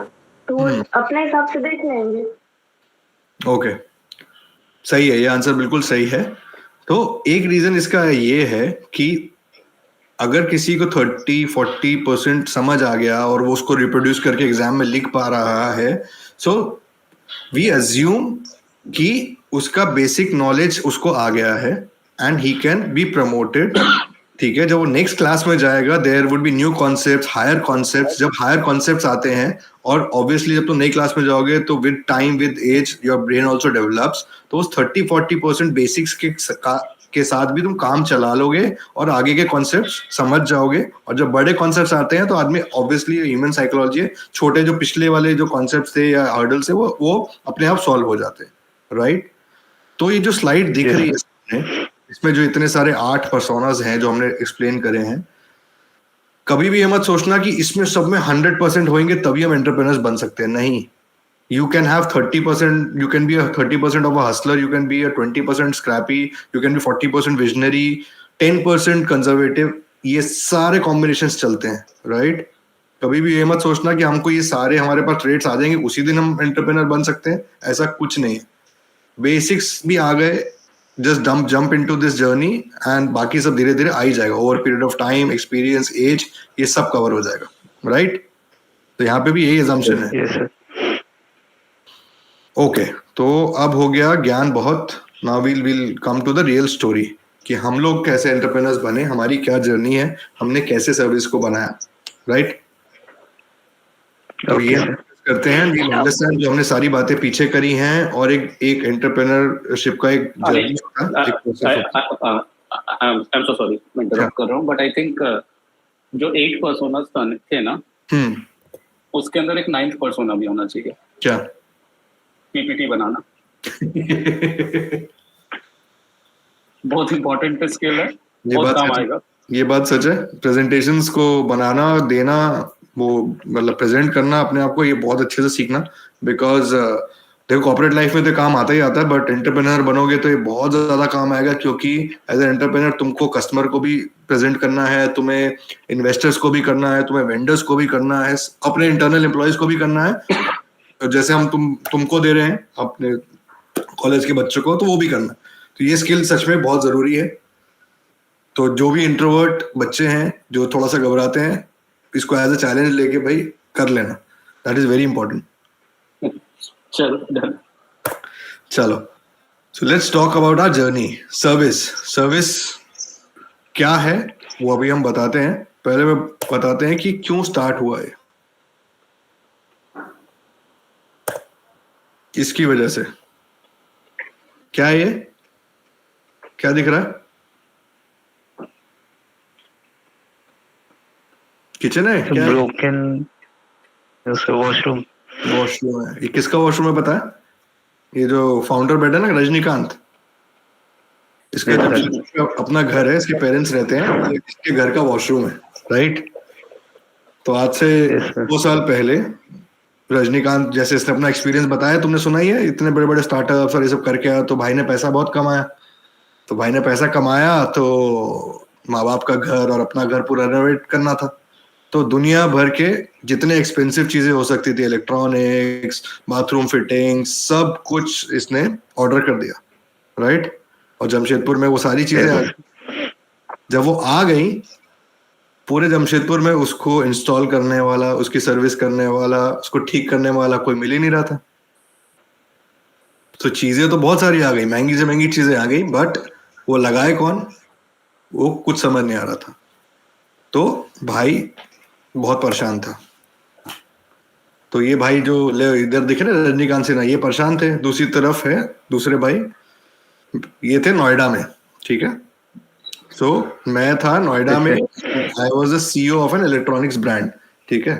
तो वो अपने हिसाब से देख लेंगे. ओके, सही है, ये आंसर बिल्कुल सही है. तो एक रीजन इसका ये है कि अगर किसी को 30-40% समझ आ गया और वो उसको रिप्रोड्यूस करके एग्जाम में लिख पा रहा है, सो वी अज्यूम कि उसका बेसिक नॉलेज उसको आ गया है and he can be promoted. ठीक है, जब वो नेक्स्ट क्लास में जाएगा, there would be new concepts, higher concepts. जब हायर कॉन्सेप्ट्स आते हैं, और ऑब्वियसली जब तुम नई क्लास में जाओगे तो with time, with age, your brain also develops. तो उस 30-40% बेसिक्स के साथ भी तुम काम चला लोगे और आगे के कॉन्सेप्ट्स समझ जाओगे. और जब बड़े कॉन्सेप्ट्स आते हैं तो आदमी, ऑब्वियसली ह्यूमन साइकोलॉजी है, छोटे जो पिछले वाले जो कॉन्सेप्ट्स थे या हर्डल्स थे वो अपने आप सॉल्व हो जाते हैं, राइट? तो ये जो स्लाइड दिख रही है इसमें जो इतने सारे 8 पर्सोनास हैं जो हमने एक्सप्लेन करे हैं, कभी भी ये मत सोचना कि इसमें सब में 100% होंगे तभी हम एंटरप्रेन्योर्स बन सकते हैं. नहीं, you can have 30%, you can be a 30% of a hustler, you can be a 20% scrappy, you can be 40% visionary, 10% conservative. ये सारे कॉम्बिनेशंस चलते हैं, राइट? कभी भी ये मत सोचना कि हमको ये सारे हमारे पास ट्रेड्स आ जाएंगे उसी दिन हम एंटरप्रेन्योर बन सकते हैं. ऐसा कुछ नहीं है. बेसिक्स भी आ गए, just jump into this journey and बाकी सब धीरे धीरे आ ही जाएगा. Over period of time, experience, age, ये सब कवर हो जाएगा, राइट? तो यहाँ पे भी यही assumption है. Yes, sir. ओके, तो अब हो गया ज्ञान बहुत. Now will come to the real story कि हम लोग कैसे एंटरप्रेन्योर्स बने, हमारी क्या जर्नी है, हमने कैसे सर्विस को बनाया, राइट? तो ये Okay, sir. करते हैं, वी अंडरस्टैंड जो हमने सारी बातें पीछे करी हैं, और एक एंटरप्रेन्योरशिप का एक जर्नी होता है, एक process. I am so sorry, मैं इंटरप्ट कर रहा हूँ, बट आई थिंक जो 8 पर्सोनास थे ना, उसके अंदर एक 9th पर्सोना भी होना चाहिए. क्या? पीपीटी बनाना. बहुत इंपॉर्टेंट स्किल है, बहुत काम आएगा. ये बात सच है. प्रेजेंटेशंस को बनाना, देना, वो मतलब प्रेजेंट करना अपने आप को, ये बहुत अच्छे से सीखना. बिकॉज देखो, कॉर्पोरेट लाइफ में तो काम आता ही आता है, बट एंटरप्रेन्योर बनोगे तो ये बहुत ज्यादा काम आएगा. क्योंकि एज ए एंटरप्रेन्योर तुमको कस्टमर को भी प्रेजेंट करना है, तुम्हें इन्वेस्टर्स को भी करना है, तुम्हें वेंडर्स को भी करना है, अपने इंटरनल एम्प्लॉयज को भी करना है. जैसे हम तुमको दे रहे हैं अपने कॉलेज के बच्चों को, तो वो भी करना. तो ये स्किल सच में बहुत जरूरी है. तो जो भी इंट्रोवर्ट बच्चे हैं जो थोड़ा सा घबराते हैं, इसको एज अ चैलेंज लेके भाई कर लेना. That is very important. चलो, so let's talk about our journey. Service क्या है वो अभी हम बताते हैं. पहले मैं बताते हैं कि क्यों स्टार्ट हुआ है. इसकी वजह से क्या है, ये क्या दिख रहा है? किचन है क्या? Broken. Yes, sir. Washroom. Washroom है. ये किसका वॉशरूम है पता है? ये जो फाउंडर बैठा है ना, रजनीकांत, इसका Yes, जब अपना घर है, इसके पेरेंट्स रहते हैं, इसके घर का वॉशरूम है, राइट? तो आज से Yes, sir. 2 साल पहले रजनीकांत, जैसे इसने अपना एक्सपीरियंस बताया, तुमने सुना ही है, इतने बड़े बड़े स्टार्टअप्स और ये सब करके आया, तो भाई ने पैसा बहुत कमाया। तो भाई ने पैसा कमाया तो माँ बाप का घर और अपना घर पूरा रेनोवेट करना था। तो दुनिया भर के जितने एक्सपेंसिव चीजें हो सकती थी, इलेक्ट्रॉनिक्स, बाथरूम फिटिंग, सब कुछ इसने ऑर्डर कर दिया, राइट। और जमशेदपुर में वो सारी चीजें आ Yes. गई। जब वो आ गई, पूरे जमशेदपुर में उसको इंस्टॉल करने वाला, उसकी सर्विस करने वाला, उसको ठीक करने वाला कोई मिल ही नहीं रहा था। तो चीजें तो बहुत सारी आ गई, महंगी से महंगी चीजें आ गई, बट वो लगाए कौन, वो कुछ समझ नहीं आ रहा था। तो भाई बहुत परेशान था। तो ये भाई जो ले इधर दिखे ना, रजनीकांत सिन्हा, ये परेशान थे। दूसरी तरफ है दूसरे भाई, ये थे नोएडा में, ठीक है। सो मैं था नोएडा Yes, में, sir. I was the CEO of an electronics brand, ठीक है।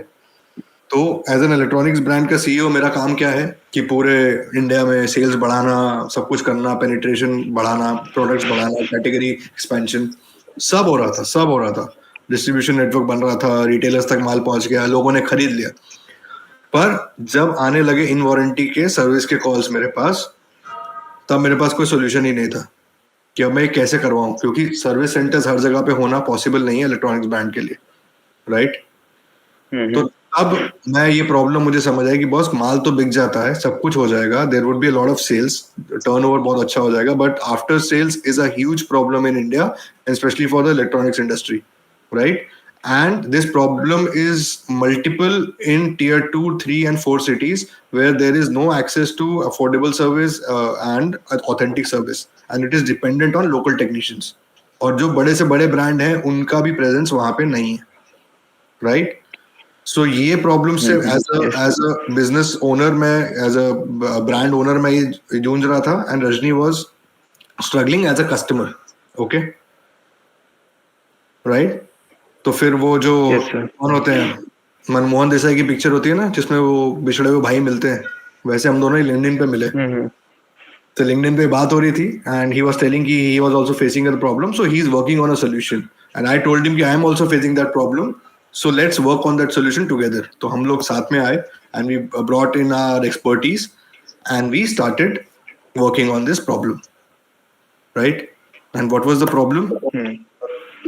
तो एज एन इलेक्ट्रॉनिक्स ब्रांड का सीईओ मेरा काम क्या है कि पूरे इंडिया में सेल्स बढ़ाना, सब कुछ करना, पेनिट्रेशन बढ़ाना, प्रोडक्ट्स बढ़ाना, कैटेगरी एक्सपेंशन, सब हो रहा था, सब हो रहा था। डिस्ट्रीब्यूशन नेटवर्क बन रहा था, रिटेलर्स तक माल पहुंच गया, लोगों ने खरीद लिया। पर जब आने लगे इन वारंटी के सर्विस के कॉल्स मेरे पास, तब मेरे पास कोई सोल्यूशन ही नहीं था कि अब मैं ये कैसे करवाऊं, क्योंकि सर्विस सेंटर्स हर जगह पे होना पॉसिबल नहीं है इलेक्ट्रॉनिक्स ब्रांड के लिए, राइट। तो अब मैं ये प्रॉब्लम मुझे समझ आई कि बॉस, माल तो बिक जाता है, सब कुछ हो जाएगा, there would be a lot of sales, turnover बहुत अच्छा हो जाएगा, but after sales is a huge problem in India and specially for the electronics industry, right. And this problem is multiple in tier 2, 3 and 4 cities where there is no access to affordable service and authentic service, and it is dependent on local technicians. और जो बड़े से बड़े ब्रांड हैं उनका भी प्रेजेंस वहां पे नहीं है, राइट। सो ये प्रॉब्लम से एज अ बिजनेस ओनर, मैं एज अ ब्रांड ओनर मैं ये जूझ रहा था, and Rajni was struggling as a customer, okay, right. तो फिर वो जो Yes, sir. कौन होते हैं, मनमोहन देसाई की पिक्चर होती है ना, जिसमें वो बिछड़े हुए भाई मिलते हैं, वैसे हम दोनों ही लिंक्डइन पे मिले। Mm-hmm. तो लिंक्डइन पे बात हो रही थी एंड ही वाज टेलिंग कि he was also facing a problem, so he is working on a solution, and I told him कि I am also facing that problem, so let's work on that solution together. तो हम लोग साथ में आए and we brought in our expertise and we started working on this problem, right. And what was the problem?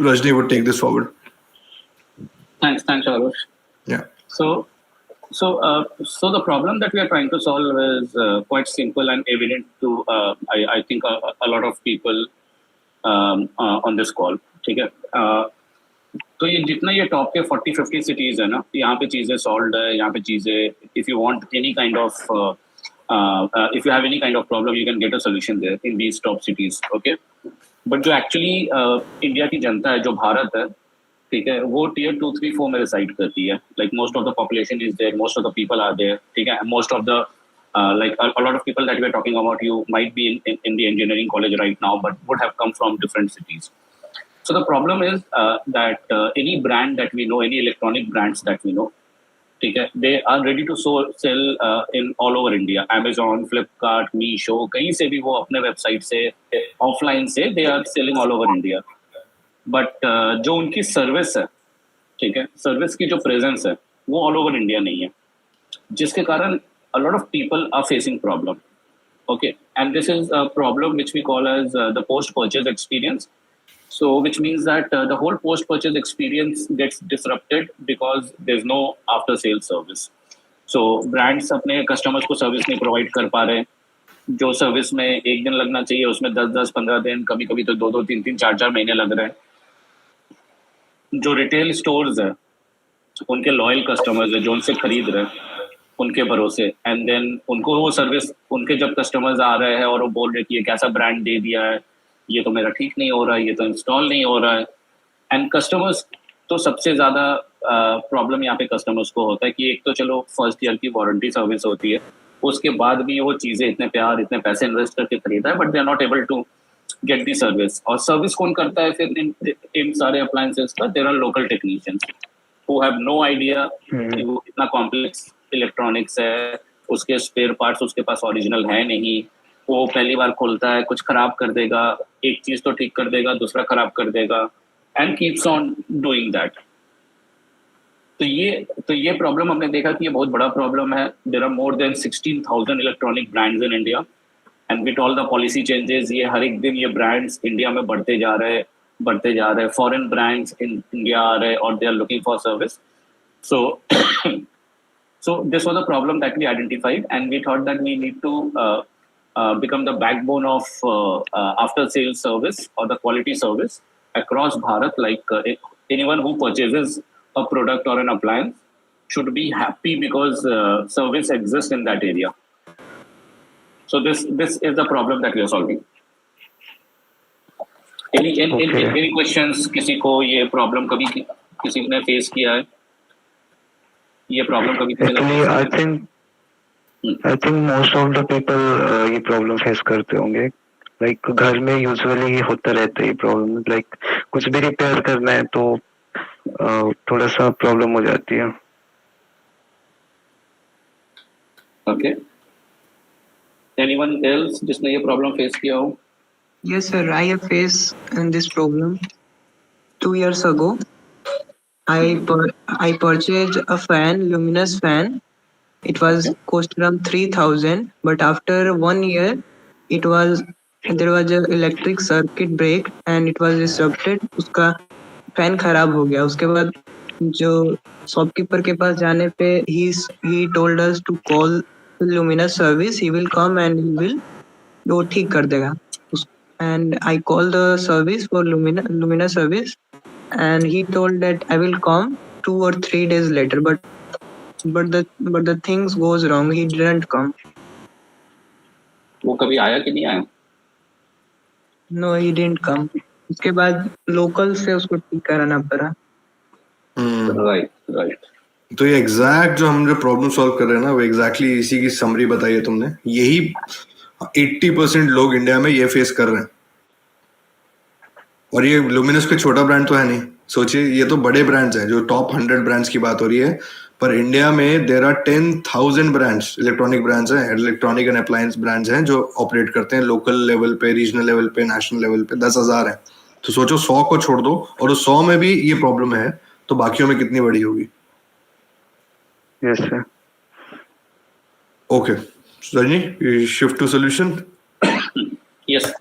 Rajni would take this forward. Thanks, Arush. Yeah. So the problem that we are trying to solve is quite simple and evident to I think a lot of people on this call. ठीक है, तो ये जितना ये टॉप के 40-50 सिटीज है ना, यहाँ पे चीजें सॉल्व है, यहाँ पे चीजें, if you want any kind of if you have any kind of problem, you can get a solution there in these top cities. Okay, but जो एक्चुअली इंडिया की जनता है, जो भारत है, ठीक है, वो टियर 2, 3, 4 में रिसाइड करती है। Like most of the population is there, most of the people are there, ठीक है, most of the like a lot of people that we are talking about, you might be in the engineering college right now, but would have come from different cities. So the problem is that any brand that we know, any electronic brands that we know, ठीक है, they are ready to sell in all over India. Amazon, Flipkart, Meesho, कहीं से भी वो अपने वेबसाइट से, ऑफलाइन से, they are selling all over India. But जो उनकी सर्विस है, ठीक है, सर्विस की जो प्रेजेंस है वो ऑल ओवर इंडिया नहीं है, जिसके कारण a lot of people are facing problem. Okay, and this is a problem which we call as the post purchase experience. So which means that the whole post purchase experience gets disrupted because there's no after sales service. So brands अपने customers को सर्विस नहीं प्रोवाइड कर पा रहे, जो सर्विस में 1 दिन लगना चाहिए उसमें 10-10, 15 दिन, कभी कभी तो 2-2, 3-3, 4-4 महीने लग रहे हैं। जो रिटेल स्टोर्स है, उनके लॉयल कस्टमर्स है जो उनसे खरीद रहे हैं उनके भरोसे, एंड देन उनको वो सर्विस, उनके जब कस्टमर्स आ रहे हैं और वो बोल रहे कि ये कैसा ब्रांड दे दिया है, ये तो मेरा ठीक नहीं हो रहा है, ये तो इंस्टॉल नहीं हो रहा है, एंड कस्टमर्स तो सबसे ज़्यादा प्रॉब्लम यहाँ पे कस्टमर्स को होता है कि एक तो चलो फर्स्ट ईयर की वारंटी सर्विस होती है, उसके बाद भी वो चीज़ें इतने प्यार, इतने पैसे इन्वेस्ट करके खरीदा है, but they are not able to get the service. और सर्विस कौन करता है फिर इन सारे अप्लायंसेस का? There are local technicians who have no idea कि वो इतना कॉम्प्लेक्स इलेक्ट्रॉनिक्स है, उसके स्पेयर पार्ट्स उसके पास ओरिजिनल है नहीं, वो पहली बार खोलता है, कुछ खराब कर देगा, एक चीज तो ठीक कर देगा, दूसरा खराब कर देगा, and keeps on doing that. तो ये प्रॉब्लम हमने देखा कि ये बहुत बड़ा प्रॉब्लम है. There are more than 16,000 electronic brands in India, and with all the policy changes ये हर एक दिन ये ब्रांड्स इंडिया में बढ़ते जा रहे हैं. फॉरेन ब्रांड्स इन इंडिया आ रहे हैं और they are looking for service. So so this was a problem that we identified, and we thought that we need to become the backbone of after sales service or the quality service across Bharat. Like anyone who purchases a product or an appliance should be happy because service exists in that area. So this is the problem that we are solving. Any questions? किसी को ये problem कभी किसी ने face किया है? ये प्रॉब्लम कभी Actually, I think most of the people ये प्रॉब्लम फेस करते होंगे. लाइक घर में यूजुअली होता रहता है ये प्रॉब्लम. लाइक कुछ भी रिपेयर करना है तो थोड़ा सा प्रॉब्लम हो जाती है. ओके, एनीवन एल्स जिसने ये प्रॉब्लम फेस किया हो? Yes, sir. I have faced this problem 2 years ago. I purchased a fan, luminous fan. It was cost around 3,000, but after 1 year, there was an electric circuit break and it was disrupted. उसका फैन खराब हो गया. उसके बाद जो शॉपकीपर के पास जाने पे he told us to call luminous service. He will come and he will वो ठीक कर देगा. And I called the service for luminous service, and he told that I will come 2 or 3 days later, but the things goes wrong. He didn't come. वो कभी आया कि नहीं आया? No, he didn't come. उसके बाद लोकल से उसको ठीक कराना पड़ा. राइट. तो ये एग्जैक्ट जो प्रॉब्लम सॉल्व कर रहे हैं ना, वो एग्जैक्टली इसी की समरी बताई है तुमने. यही 80% लोग इंडिया में ये फेस कर रहे हैं. और ये लुमिनस कोई छोटा ब्रांड तो है नहीं. सोचिए, ये तो बड़े ब्रांड्स हैं, जो टॉप 100 ब्रांड्स की बात हो रही है. पर इंडिया में there are 10,000 brands, electronic brands हैं, इलेक्ट्रॉनिक एंड अप्लायंस ब्रांड्स हैं जो ऑपरेट करते हैं लोकल लेवल पे, रीजनल लेवल पे, नेशनल लेवल पे. 10,000 है. तो सोचो 100 को छोड़ दो और उस 100 में भी ये प्रॉब्लम है, तो बाकियों में कितनी बड़ी होगी. Yes sir. Okay Rajni, shift to solution. Yes.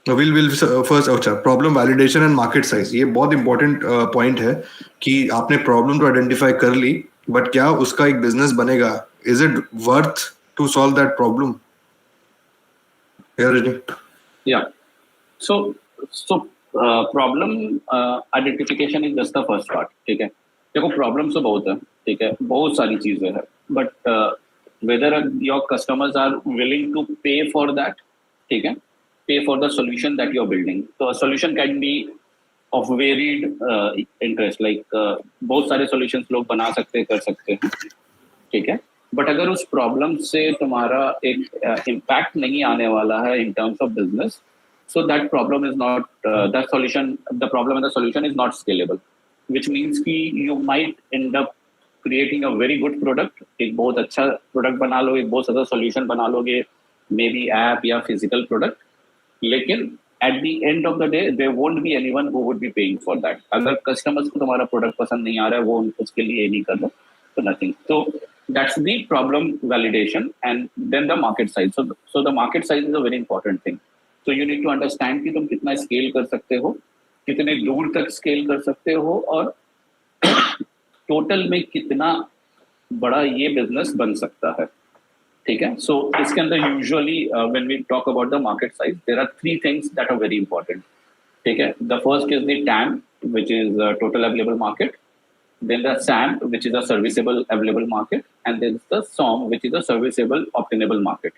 Will first. अच्छा, problem validation and market size. ये बहुत इंपॉर्टेंट पॉइंट है कि आपने प्रॉब्लम तो आइडेंटिफाई कर ली, बट क्या उसका एक बिजनेस बनेगा? Is it worth to solve that problem? या so problem identification is just the first part. ठीक है, देखो प्रॉब्लम्स तो बहुत है. ठीक है, बहुत सारी चीजें हैं, but whether your customers are willing to pay for that, ठीक है, pay for the solution that you're building. So a solution can be of varied interest, like बहुत सारे solutions लोग बना सकते कर सकते हैं. ठीक है, बट अगर उस प्रॉब्लम से तुम्हारा एक इम्पैक्ट नहीं आने वाला है in terms of business, so that problem is not that solution, the problem and the solution is not scalable, which means कि you might end up creating a very good product. एक बहुत अच्छा प्रोडक्ट बना लो, एक बहुत अच्छा सोल्यूशन बना लोगे, मे बी ऐप या फिजिकल प्रोडक्ट, लेकिन at the end of the day there won't be anyone who would be paying for that. अगर कस्टमर्स को तुम्हारा प्रोडक्ट पसंद नहीं आ रहा है, वो उसके लिए नहीं कर रहे, तो नथिंग. तो that's the problem validation and then the market size. So the market size is a very important thing. So you need to understand कि तुम कितना स्केल कर सकते हो, कितने दूर तक स्केल कर सकते हो, और टोटल में कितना बड़ा ये बिजनेस बन सकता है. ठीक है, सो इसके अंदर usually when we talk about the market size, there are 3 things that are very important. ठीक है, the first is the TAM, which is total available market. Then the SAM, which is a serviceable available market, and then the SOM, which is a serviceable obtainable market.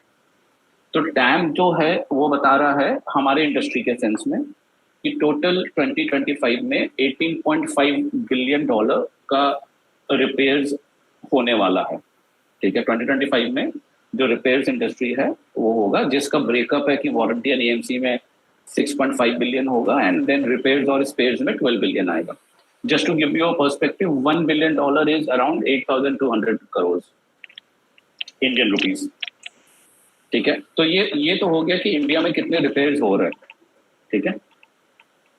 तो टैम जो है वो बता रहा है हमारे इंडस्ट्री के सेंस में कि टोटल 2025 में $18.5 बिलियन का रिपेयर्स होने वाला है. ठीक है, 2025 में जो रिपेयर्स इंडस्ट्री है वो होगा, जिसका ब्रेकअप है कि वारंटी एंड एएमसी में 6.5 बिलियन होगा, एंड देन रिपेयर्स और स्पेयर्स में 12 बिलियन आएगा. Just to give you a perspective, $1 billion is around 8,200 crore Indian rupees. ठीक है, तो ये तो हो गया कि इंडिया में कितने रिपेयर्स हो रहे हैं. ठीक है,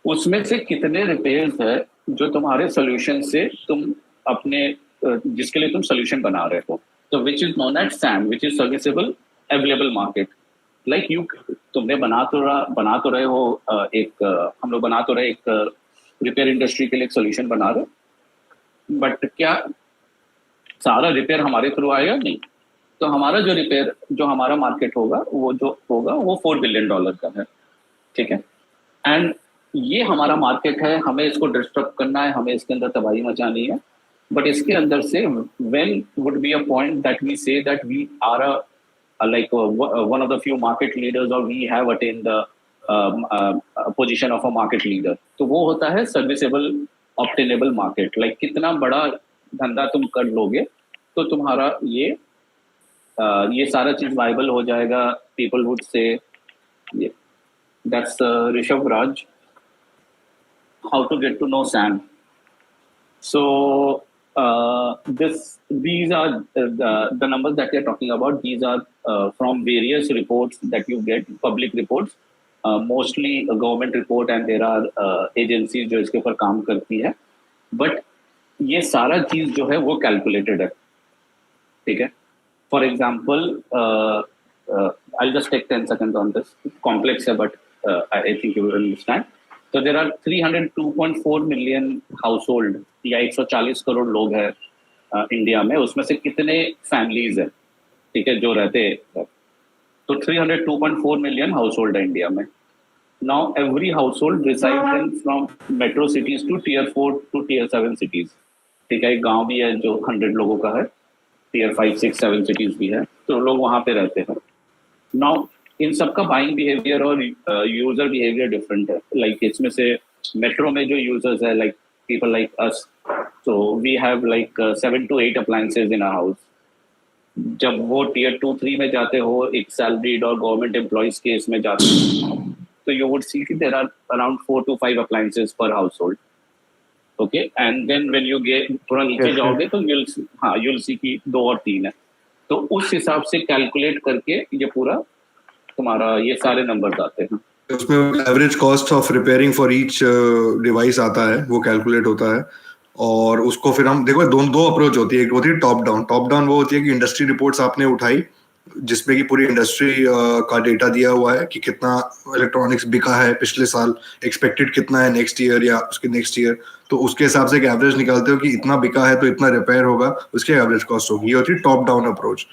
उसमें से कितने रिपेयर्स है जो तुम्हारे सोल्यूशन से तुम अपने जिसके लिए तुम सोल्यूशन बना रहे हो, तो which is known at Sam, which is serviceable available market. Like you, तुमने बना तो रहे हो हम लोग बना तो रहे एक रिपेयर इंडस्ट्री के लिए एक सोल्यूशन बना रहे, बट क्या सारा रिपेयर हमारे थ्रू आएगा? नहीं। तो हमारा जो हमारा मार्केट होगा वो $4 बिलियन का है, ठीक है। एंड ये हमारा मार्केट है, हमें इसको डिस्टर्ब करना है, हमें इसके अंदर तबाही मचानी है, बट इसके अंदर से when would be a point that we say that we are like one of the few market leaders, or we have attained the position of a market leader, तो वो होता है सर्विसेबल ऑब्टेनेबल मार्केट। लाइक कितना बड़ा धंधा तुम कर लोगे तो तुम्हारा ये सारा चीज वाइबल हो जाएगा। People would say that's Rishabh Raj, how to get to know Sam. So these are the numbers that we are talking about. These are from various reports that you get, public reports, mostly a government report, and there are agencies जो इसके ऊपर काम करती है। But ये सारा चीज जो है वो calculated है, ठीक है। For example, I'll just take 10 seconds on this. Complex है, but I think you will understand. So there are 302.4 million household, या 140 करोड़ लोग हैं इंडिया में। उसमें से कितने फैमिलीज है, ठीक है, जो रहते हैं? तो 302.4 मिलियन हाउस होल्ड है इंडिया में। Now every household reside in from metro cities to tier 4 to tier 7 cities, ठीक है। एक गांव भी है जो 100 लोगों का है, टियर 5, 6, 7 सिटीज भी है, तो लोग वहां पे रहते हैं। नाउ इन सबका बाइंग बिहेवियर और यूजर बिहेवियर डिफरेंट है। लाइक इसमें से मेट्रो में जो यूजर्स है, like people like us, so we have like 7 to 8 appliances in our house. जब वो टियर 2, 3 में जाते हो, एक सैलरीड और गवर्नमेंट एम्प्लॉइज के इसमें जाते हो, तो you would see that there are around 4 to 5 appliances per household, okay, and then when you get थोड़ा नीचे जाओगे तो you'll see कि 2 और 3 है। तो उस हिसाब से कैलकुलेट करके ये पूरा तुम्हारा ये सारे नंबर्स आते हैं। उसमें average cost of repairing for each device आता है, वो कैलकुलेट होता है। और उसको फिर हम देखो, दो अप्रोच होती है। एक होती है टॉप डाउन वो होती है कि इंडस्ट्री रिपोर्ट्स आपने उठाई, जिसमें कि पूरी इंडस्ट्री का डेटा दिया हुआ है कि कितना इलेक्ट्रॉनिक्स बिका है पिछले साल, एक्सपेक्टेड कितना है नेक्स्ट ईयर या उसके नेक्स्ट ईयर, तो उसके हिसाब से एक एवरेज निकालते हो कि इतना बिका है तो इतना रिपेयर होगा, उसकी एवरेज कॉस्ट होगी। ये होती है टॉप डाउन अप्रोच।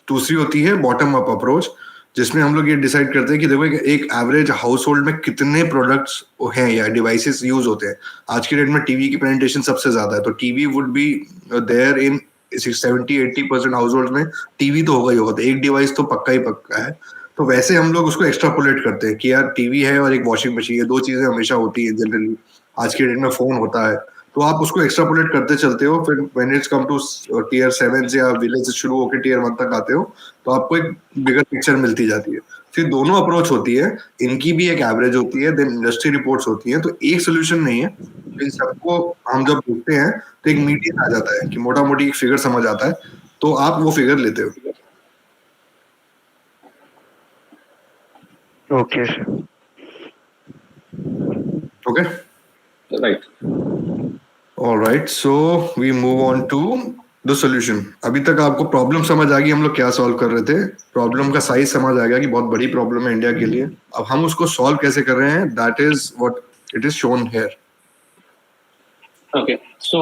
दूसरी होती है बॉटम अप अप्रोच, जिसमें हम लोग ये डिसाइड करते हैं कि देखो एक एवरेज हाउस होल्ड में कितने प्रोडक्ट्स हैं या डिवाइसेस यूज होते हैं। आज के डेट में टीवी की पेनिट्रेशन सबसे ज्यादा है, तो TV would be there in 70-80% household में टीवी तो होगा ही होगा, तो एक डिवाइस तो पक्का ही पक्का है। तो वैसे हम लोग उसको एक्स्ट्रापोलेट करते हैं कि यार टीवी है और एक वॉशिंग मशीन है, 2 चीजें हमेशा होती है जनरली। आज के डेट में फोन होता है, तो आप उसको एक्स्ट्रापोलेट करते चलते हो। फिर when it's come to tier 7 या विलेज से शुरू होकर टियर 1 तक आते हो, तो आपको एक बिगर पिक्चर मिलती जाती है। फिर दोनों अप्रोच होती है, इनकी भी एक एवरेज होती है, देन इंडस्ट्री रिपोर्ट्स होती हैं। तो एक सोल्यूशन नहीं है, इन सबको हम जब देखते हैं तो एक मीडियन आ जाता है कि मोटा मोटी एक फिगर समझ आता है, तो आप वो फिगर लेते हो। Okay okay, right. Alright, so we move on to the solution. अभी तक आपको प्रॉब्लम समझ आ गई, हम लोग क्या सॉल्व कर रहे थे, प्रॉब्लम का साइज समझ आ गया कि बहुत बड़ी प्रॉब्लम है इंडिया के लिए। अब हम उसको सॉल्व कैसे कर रहे हैं, that is what it is shown here. Okay, so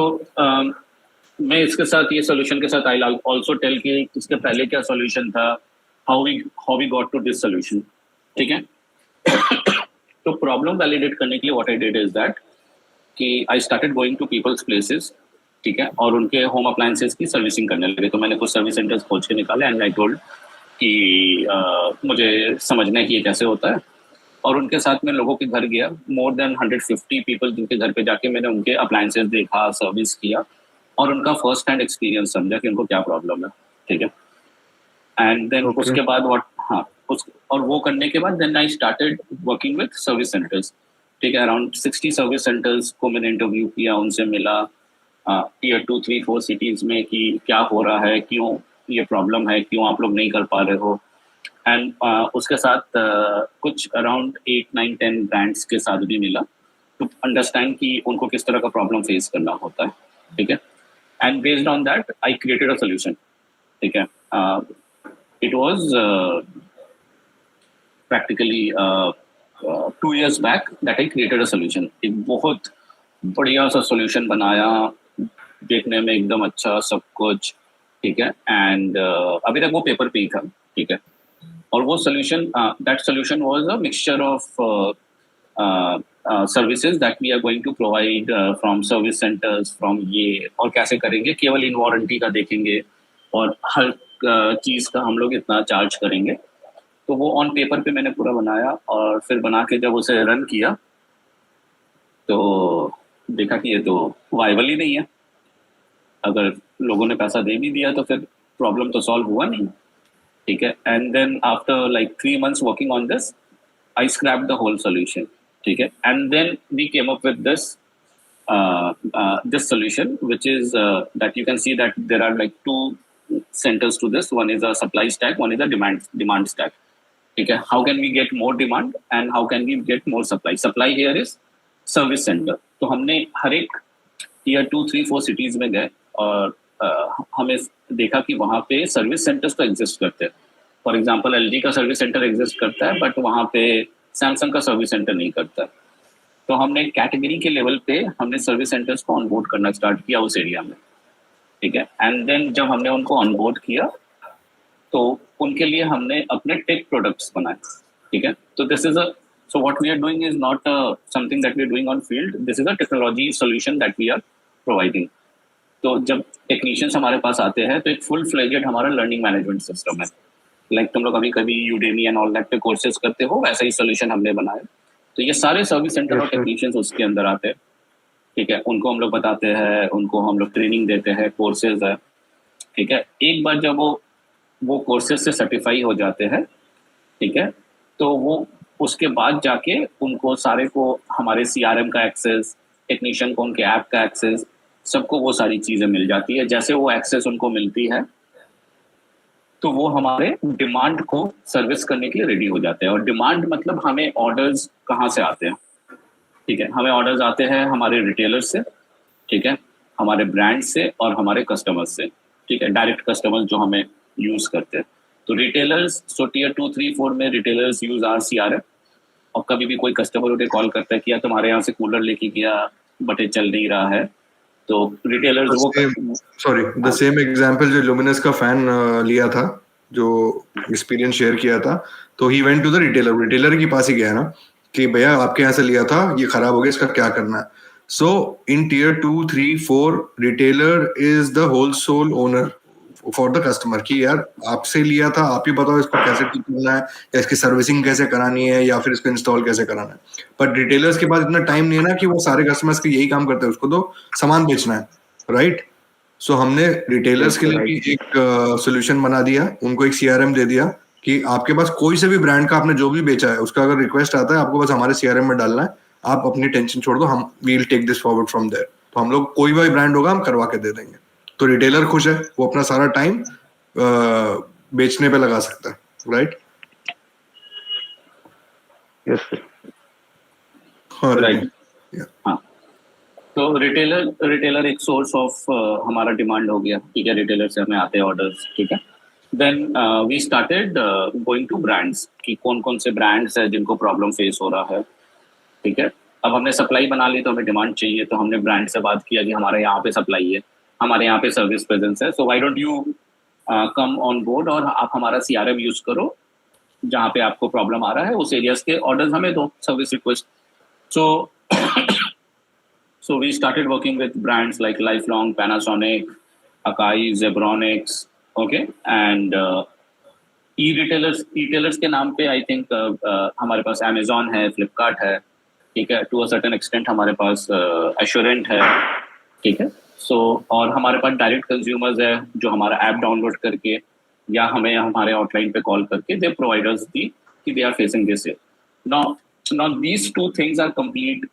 मैं इसके साथ ये सॉल्यूशन के साथ आई आल्सो टेल कि इसके पहले क्या सॉल्यूशन था, how we got to this solution, ठीक है। तो प्रॉब्लम वैलिडेट करने के लिए what I did is that कि I started going to peoples places, ठीक है, और उनके होम अप्लायंसेस की सर्विसिंग करने लगे। तो मैंने कुछ सर्विस सेंटर्स खोज के निकाले एंड आई टोल्ड कि मुझे समझना है कि ये कैसे होता है। और उनके साथ में लोगों के घर गया, मोर देन 150 पीपल जिनके घर पे जाके मैंने उनके अप्लायंसेस देखा, सर्विस किया और उनका फर्स्ट हैंड एक्सपीरियंस समझा कि उनको क्या प्रॉब्लम है, ठीक है। एंड देन उसके बाद और वो करने के बाद then I started working with service centres, ठीक है। अराउंड 60 सर्विस सेंटर्स को मैंने इंटरव्यू किया, उनसे मिला टियर 2, 3, 4 सिटीज में कि क्या हो रहा है, क्यों ये प्रॉब्लम है, क्यों आप लोग नहीं कर पा रहे हो। एंड उसके साथ कुछ अराउंड 8, 9, 10 ब्रांड्स के साथ भी मिला टू अंडरस्टैंड कि उनको किस तरह का प्रॉब्लम फेस करना होता है, ठीक है। and based on that I created a solution. Okay. It was practically 2 years back that I created a solution. एक बहुत बढ़िया सा solution बनाया, देखने में एकदम अच्छा सब कुछ, ठीक है. एंड अभी तक वो पेपर पे ही था, ठीक है. और वो solution, that solution was a mixture of services that we are going to provide from service centers, from ये, और कैसे करेंगे, केवल इन वारंटी का देखेंगे और हर चीज का हम लोग इतना चार्ज करेंगे. तो वो ऑन पेपर पे मैंने पूरा बनाया, और फिर बना के जब उसे रन किया तो देखा कि ये तो वाइबल ही नहीं है. अगर लोगों ने पैसा दे भी दिया तो फिर प्रॉब्लम तो सॉल्व हुआ नहीं, ठीक है. And then after like 3 months working on this, I scrapped the whole solution, ठीक है. And then we came up with this solution, which is that you can see that there are like 2 centers to this. One is a supply stack, one is a demand stack, ठीक है. How can we get more demand and how can we get more supply? Supply here is service center. तो हमने हर एक tier 2, 3, 4 cities में गए और हमें देखा कि वहाँ पे सर्विस सेंटर्स तो एग्जिस्ट करते हैं. फॉर एग्जाम्पल LG का सर्विस सेंटर एग्जिस्ट करता है, बट वहाँ पे सैमसंग का सर्विस सेंटर नहीं करता. तो हमने कैटेगरी के लेवल पे हमने सर्विस सेंटर्स को ऑनबोर्ड करना स्टार्ट किया उस एरिया में, ठीक है. एंड देन जब हमने उनको ऑनबोर्ड किया तो उनके लिए हमने अपने टेक प्रोडक्ट्स बनाए, ठीक है. तो this is so what we are doing is not something that we are doing on field. This is a technology solution that we are providing. तो जब टेक्नीशियंस हमारे पास आते हैं तो एक फुल फ्लेजेड हमारा लर्निंग मैनेजमेंट सिस्टम है. लाइक तुम लोग अभी कभी यूडेमी एंड ऑल दैट पे कोर्सेज करते हो, वैसा ही सोल्यूशन हमने बनाया. तो ये सारे सर्विस सेंटर और टेक्नीशियंस उसके अंदर आते हैं, ठीक है. उनको हम लोग बताते हैं, उनको हम लोग ट्रेनिंग देते हैं, कोर्सेज है, ठीक है. एक बार जब वो कोर्सेज से सर्टिफाई हो जाते हैं, ठीक है, तो वो उसके बाद जाके उनको सारे को हमारे CRM का एक्सेस, टेक्नीशियन को उनके ऐप का एक्सेस, सबको वो सारी चीजें मिल जाती है. जैसे वो एक्सेस उनको मिलती है तो वो हमारे डिमांड को सर्विस करने के लिए रेडी हो जाते हैं. और डिमांड मतलब हमें ऑर्डर्स कहाँ से आते हैं, ठीक है. हमें ऑर्डर्स आते हैं हमारे रिटेलर्स से, ठीक है, हमारे ब्रांड से और हमारे कस्टमर्स से, ठीक है. डायरेक्ट कस्टमर्स जो हमें यूज करते हैं. तो रिटेलर्स, सो tier 2, 3, 4 में रिटेलर्स यूज आर CRM. और कभी भी कोई कस्टमर उन्हें कॉल करता है कि यार तुम्हारे यहाँ से कूलर लेके गया बट ये चल नहीं रहा है, तो रिटेलर्स वो द सेम एग्जांपल जो लुमिनस का फैन लिया था, जो एक्सपीरियंस शेयर किया था, तो he went to the retailer के पास ही गया ना कि भैया आपके यहाँ से लिया था, ये खराब हो गया, इसका क्या करना है. So in tier 2, 3, 4 retailer is the whole sole owner for the customer कि यार आपसे लिया था, आप ही बताओ इसको कैसे ठीक करना है, या इसकी सर्विसिंग कैसे करानी है, या फिर इसको इंस्टॉल कैसे कराना है. बट रिटेलर्स के पास इतना टाइम नहीं है ना कि वो सारे कस्टमर्स के यही काम करते हैं, उसको तो सामान बेचना है, राइट. सो हमने रिटेलर्स के लिए भी एक सोल्यूशन बना दिया, उनको एक CRM दे दिया कि आपके पास कोई से भी ब्रांड का आपने जो भी बेचा है उसका अगर रिक्वेस्ट आता है, आपको बस हमारे CRM में डालना है, आप अपनी टेंशन छोड़ दो, हम will take this forward from there. तो हम लोग कोई भी ब्रांड होगा हम करवा के दे देंगे. तो रिटेलर खुश है, वो अपना सारा टाइम बेचने पे लगा सकता है, राइट. Yes sir. राइट. हाँ, तो रिटेलर एक सोर्स ऑफ हमारा डिमांड हो गया, ठीक है. रिटेलर से हमें आते हैं ऑर्डर्स, ठीक है. Then we started going to brands कि कौन कौन से ब्रांड्स है जिनको प्रॉब्लम फेस हो रहा है, ठीक है. अब हमने सप्लाई बना ली तो हमें डिमांड चाहिए, तो हमने ब्रांड से बात किया कि हमारे यहाँ पे सप्लाई है, हमारे यहाँ पे सर्विस प्रेजेंस है, so why don't you come on board और आप हमारा CRM यूज करो, जहाँ पे आपको प्रॉब्लम आ रहा है उस एरियाज के ऑर्डर्स हमें दो, service request. So we started working with brands like Lifelong, Panasonic, Akai, Zebronics, okay, and e-retailers के नाम पे आई थिंक हमारे पास Amazon है, Flipkart है, ठीक है. टू अ सर्टेन एक्सटेंट हमारे पास Assurant है, ठीक है. सो और हमारे पास डायरेक्ट कंज्यूमर्स है जो हमारा ऐप डाउनलोड करके या हमें हमारे आउटलाइन पे कॉल करके दे प्रोवाइडर्स दी कि they are facing this. Now these two things are complete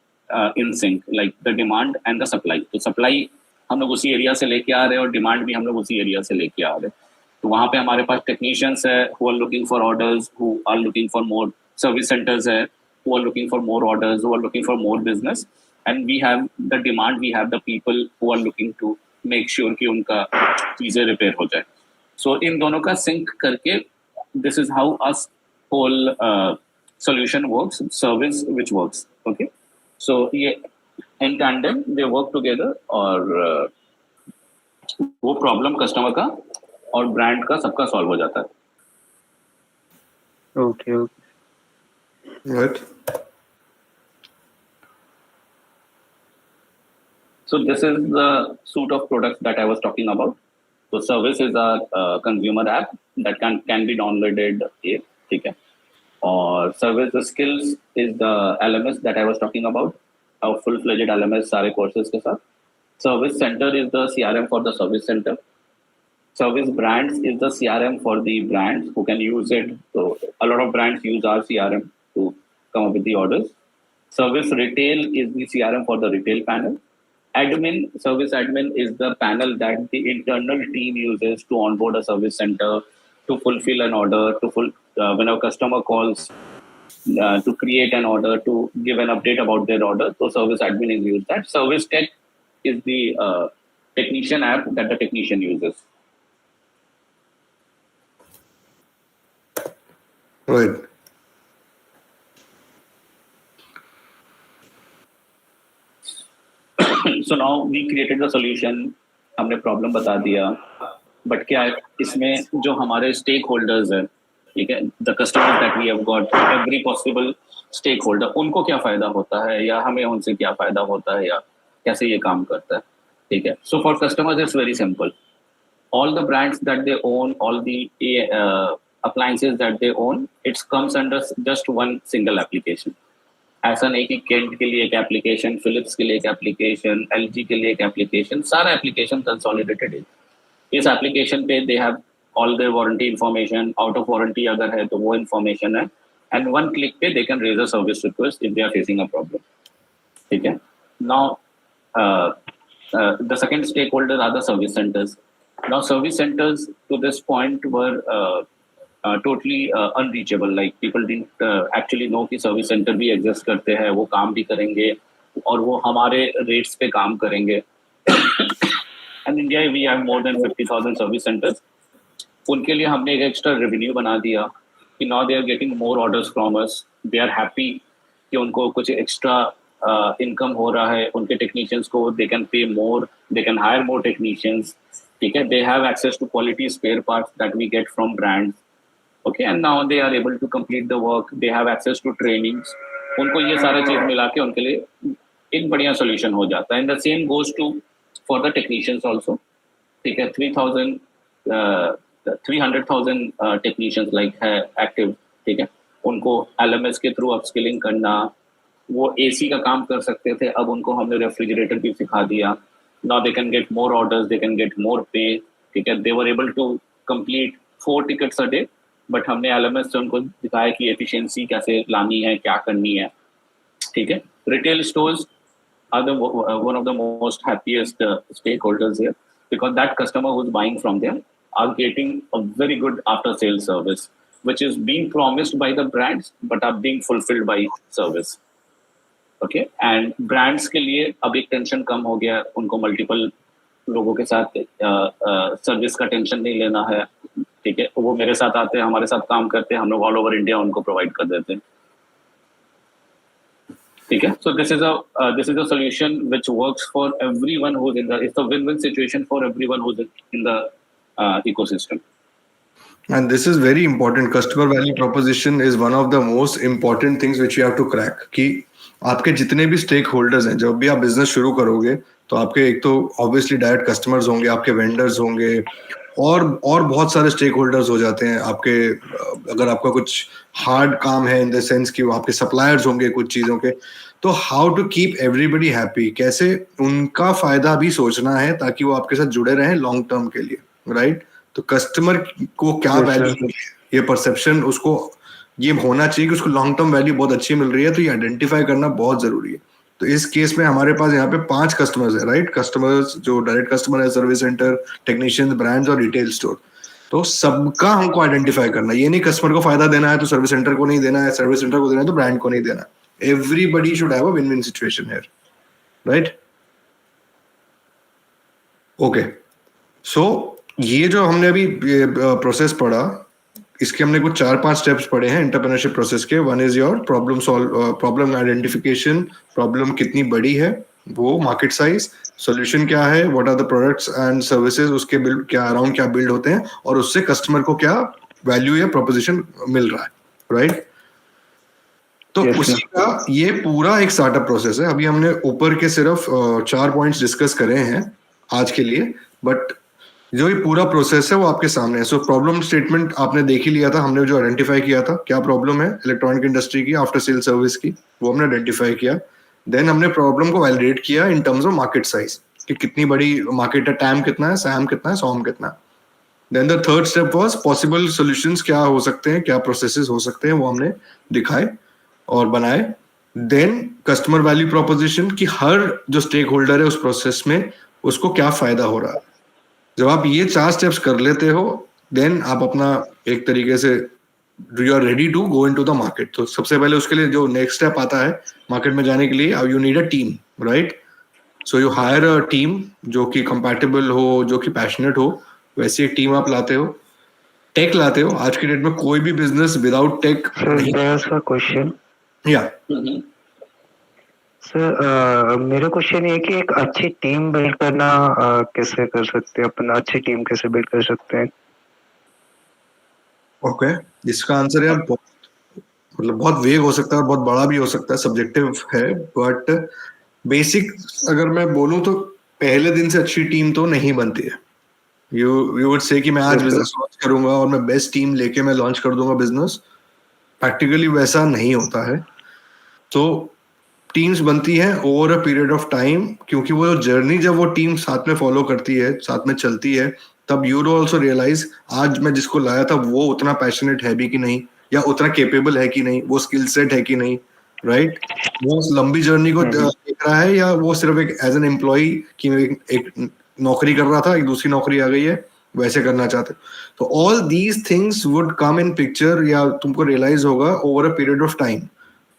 in sync, like the demand and the supply. तो सप्लाई हम लोग उसी एरिया से लेके आ रहे हैं और डिमांड भी हम लोग उसी एरिया से लेके आ रहे हैं. तो वहाँ पे हमारे पास टेक्नीशियंस है who are looking for orders, who are looking for more, service centres है who are looking for more orders, who are looking for more business, and we have the demand, we have the people who are looking to make sure कि उनका चीजें रिपेयर हो जाए. सो इन दोनों का सिंक करके this is how us whole solution works, service which works. Okay, so ये in tandem they work together और वो प्रॉब्लम कस्टमर का और ब्रांड का सबका सॉल्व हो जाता है. Okay. Right. So this is the suite of products that I was talking about. So service is a consumer app that can be downloaded here. ठीक है. और service skills is the LMS that I was talking about. A full-fledged LMS सारे courses के साथ. Service center is the CRM for the service center. Service brands is the CRM for the brands who can use it. So a lot of brands use our CRM to come up with the orders. Service retail is the CRM for the retail panel. Admin, service admin is the panel that the internal team uses to onboard a service center, to fulfill an order, when a customer calls to create an order, to give an update about their order. So service admin is used. That service tech is the technician app that the technician uses. Right. So now we created the solution. हमने प्रॉब्लम बता दिया, बट क्या है इसमें जो हमारे स्टेक होल्डर्स है, ठीक है, the customers that we have got, every possible stakeholder, उनको क्या फायदा होता है या हमें उनसे क्या फायदा होता है या कैसे ये काम करता है. ठीक है. So for customers it's very simple. All the brands that they own, all the appliances that they own, it comes under just one single application. ऐसा नहीं कि केंट के लिए एक एप्लीकेशन, फिलिप्स के लिए एक एप्लीकेशन, एलजी के लिए एक एप्लीकेशन, सारा एप्लीकेशन कंसोलिडेटेड है. इस एप्लीकेशन पे they have all their warranty information, out of warranty अगर है तो वो इंफॉर्मेशन है, एंड वन क्लिक पे they can raise a service request if they are facing a problem. ठीक है. Now the second stakeholder are the service centres. Now service centers to this point were totally unreachable. Like people didn't actually know कि service center भी exist करते हैं, वो काम भी करेंगे और वो हमारे rates पे काम करेंगे. And in India we have more than 50,000 service centers. उनके लिए हमने एक extra revenue बना दिया कि now they are getting more orders from us. They are happy कि उनको कुछ extra income हो रहा है. उनके technicians को they can pay more, they can hire more technicians. ठीक है. They have access to quality spare parts that we get from brands. Okay, and now they are able to complete the work. They have access to trainings. उनको ये सारा चीज मिला के उनके लिए एक बढ़िया solution हो जाता है. And the same goes to for the technicians also. ठीक है. 300,000 technicians like है active. ठीक है. उनको LMS के थ्रू upskilling करना. वो AC का काम कर सकते थे, अब उनको हमने रेफ्रिजरेटर भी सिखा दिया. Now they can get more orders, they can get more pay. ठीक है. They were able to complete 4 tickets a day, but हमने LMS से उनको दिखाया कि efficiency कैसे लानी है, क्या करनी है. ठीक है. Retail stores are one of the most happiest stakeholders here, because that customer who's buying from them are getting a very good after sales service, which is being promised by the brands but are being fulfilled by service. Okay. And brands के लिए अब एक टेंशन कम हो गया, उनको मल्टीपल लोगों के साथ सर्विस का टेंशन नहीं लेना है. ठीक है. वो मेरे साथ आते हैं, हमारे साथ काम करते हैं, हम लोग ऑल ओवर इंडिया उनको प्रोवाइड कर देते हैं. ठीक है. So this is a solution which works for everyone who is in the, it's a win-win situation for everyone who is in the ecosystem. And this is very important. Customer value proposition is one of the most important things which you have to crack. कि आपके जितने भी स्टेक होल्डर्स हैं, जब भी आप बिजनेस शुरू करोगे तो आपके एक तो ऑब्वियसली डायरेक्ट कस्टमर्स होंगे, आपके वेंडर्स होंगे और बहुत सारे स्टेक होल्डर्स हो जाते हैं आपके. अगर आपका कुछ हार्ड काम है इन द सेंस कि आपके सप्लायर्स होंगे कुछ चीज़ों के, तो how to keep everybody happy, कैसे उनका फायदा भी सोचना है ताकि वो आपके साथ जुड़े रहें लॉन्ग टर्म के लिए. राइट. तो कस्टमर को क्या वैल्यू, ये परसेप्शन उसको ये होना चाहिए कि उसको लॉन्ग टर्म वैल्यू बहुत अच्छी मिल रही है, तो ये आइडेंटिफाई करना बहुत जरूरी है. तो इस केस में हमारे पास यहाँ पे 5 कस्टमर्स है. राइट. कस्टमर्स जो डायरेक्ट कस्टमर है, सर्विस सेंटर, टेक्नीशियंस, ब्रांड्स और रिटेल स्टोर. तो सबका हमको आइडेंटिफाई करना. ये नहीं कस्टमर को फायदा देना है तो सर्विस सेंटर को नहीं देना है, सर्विस सेंटर को देना है तो ब्रांड को नहीं देना. Everybody should have a win-win situation here. Right. Okay, so ये जो हमने अभी प्रोसेस पढ़ा, इसके हमने कुछ 4-5 स्टेप्स पढ़े हैं एंटरप्रेन्योरशिप प्रोसेस के. One is your problem identification, problem कितनी बड़ी है, वो मार्केट साइज, सॉल्यूशन क्या है, what are the products and services उसके बिल्ड क्या अराउंड क्या बिल्ड होते हैं, और उससे कस्टमर को क्या वैल्यू या प्रोपोजिशन मिल रहा है, राइट? तो Yes, उसी का ये पूरा एक स्टार्टअप प्रोसेस है. अभी हमने ऊपर के सिर्फ 4 पॉइंट्स डिस्कस करे हैं आज के लिए, बट जो ये पूरा प्रोसेस है वो आपके सामने है. सो प्रॉब्लम स्टेटमेंट आपने देख ही लिया था, हमने जो आइडेंटिफाई किया था क्या प्रॉब्लम है इलेक्ट्रॉनिक इंडस्ट्री की आफ्टर सेल सर्विस की, वो हमने आइडेंटिफाई किया. देन हमने प्रॉब्लम को वैलिडेट किया in terms of market size, कि कितनी बड़ी मार्केट है, टैम कितना है, सैम कितना है, सॉम कितना है. Then the third step was possible solutions क्या हो सकते हैं, क्या प्रोसेसेस हो सकते हैं, वो हमने दिखाए और बनाए. देन कस्टमर वैल्यू प्रोपोजिशन, कि हर जो स्टेक होल्डर है उस प्रोसेस में उसको क्या फायदा हो रहा है. जब आप ये 4 स्टेप्स कर लेते हो, देन आप अपना एक तरीके से you are ready to go into the market. तो सबसे पहले उसके लिए जो नेक्स्ट स्टेप आता है मार्केट में जाने के लिए, you need a team, right? So you hire a team जो कि कंपैटिबल हो, जो कि पैशनेट हो, वैसी एक टीम आप लाते हो. टेक लाते हो. आज की डेट में कोई भी बिजनेस विदाउट टेक sir. नहीं. There's a question. या सर मेरा क्वेश्चन ये है कि एक अच्छी टीम बिल्ड करना कैसे कर सकते हैं, अपना अच्छी टीम कैसे बिल्ड कर सकते हैं? ओके, इसका आंसर यार मतलब बहुत वेग हो सकता है और बहुत बड़ा भी हो सकता है, सब्जेक्टिव है. बट बेसिक अगर मैं बोलूं तो पहले दिन से अच्छी टीम तो नहीं बनती है. यू वुड से कि मैं आज Yes, sir. बिजनेस लॉन्च करूंगा और मैं बेस्ट टीम लेके मैं लॉन्च कर दूंगा बिजनेस. प्रैक्टिकली वैसा नहीं होता है. तो टीम्स बनती हैं over a period of time, क्योंकि वो जर्नी जब वो टीम साथ में फॉलो करती है, साथ में चलती है, तब यू ऑल्सो रियलाइज आज मैं जिसको लाया था वो उतना पैशनेट है भी कि नहीं, या उतना केपेबल है कि नहीं, वो स्किल सेट है कि नहीं, राइट? वो उस लंबी जर्नी को देख रहा है, या वो सिर्फ एक एज एन एम्प्लॉय की एक नौकरी कर रहा था, एक दूसरी नौकरी आ गई है, वैसे करना चाहते. तो all these things would come in picture, या तुमको रियलाइज होगा over a period of time.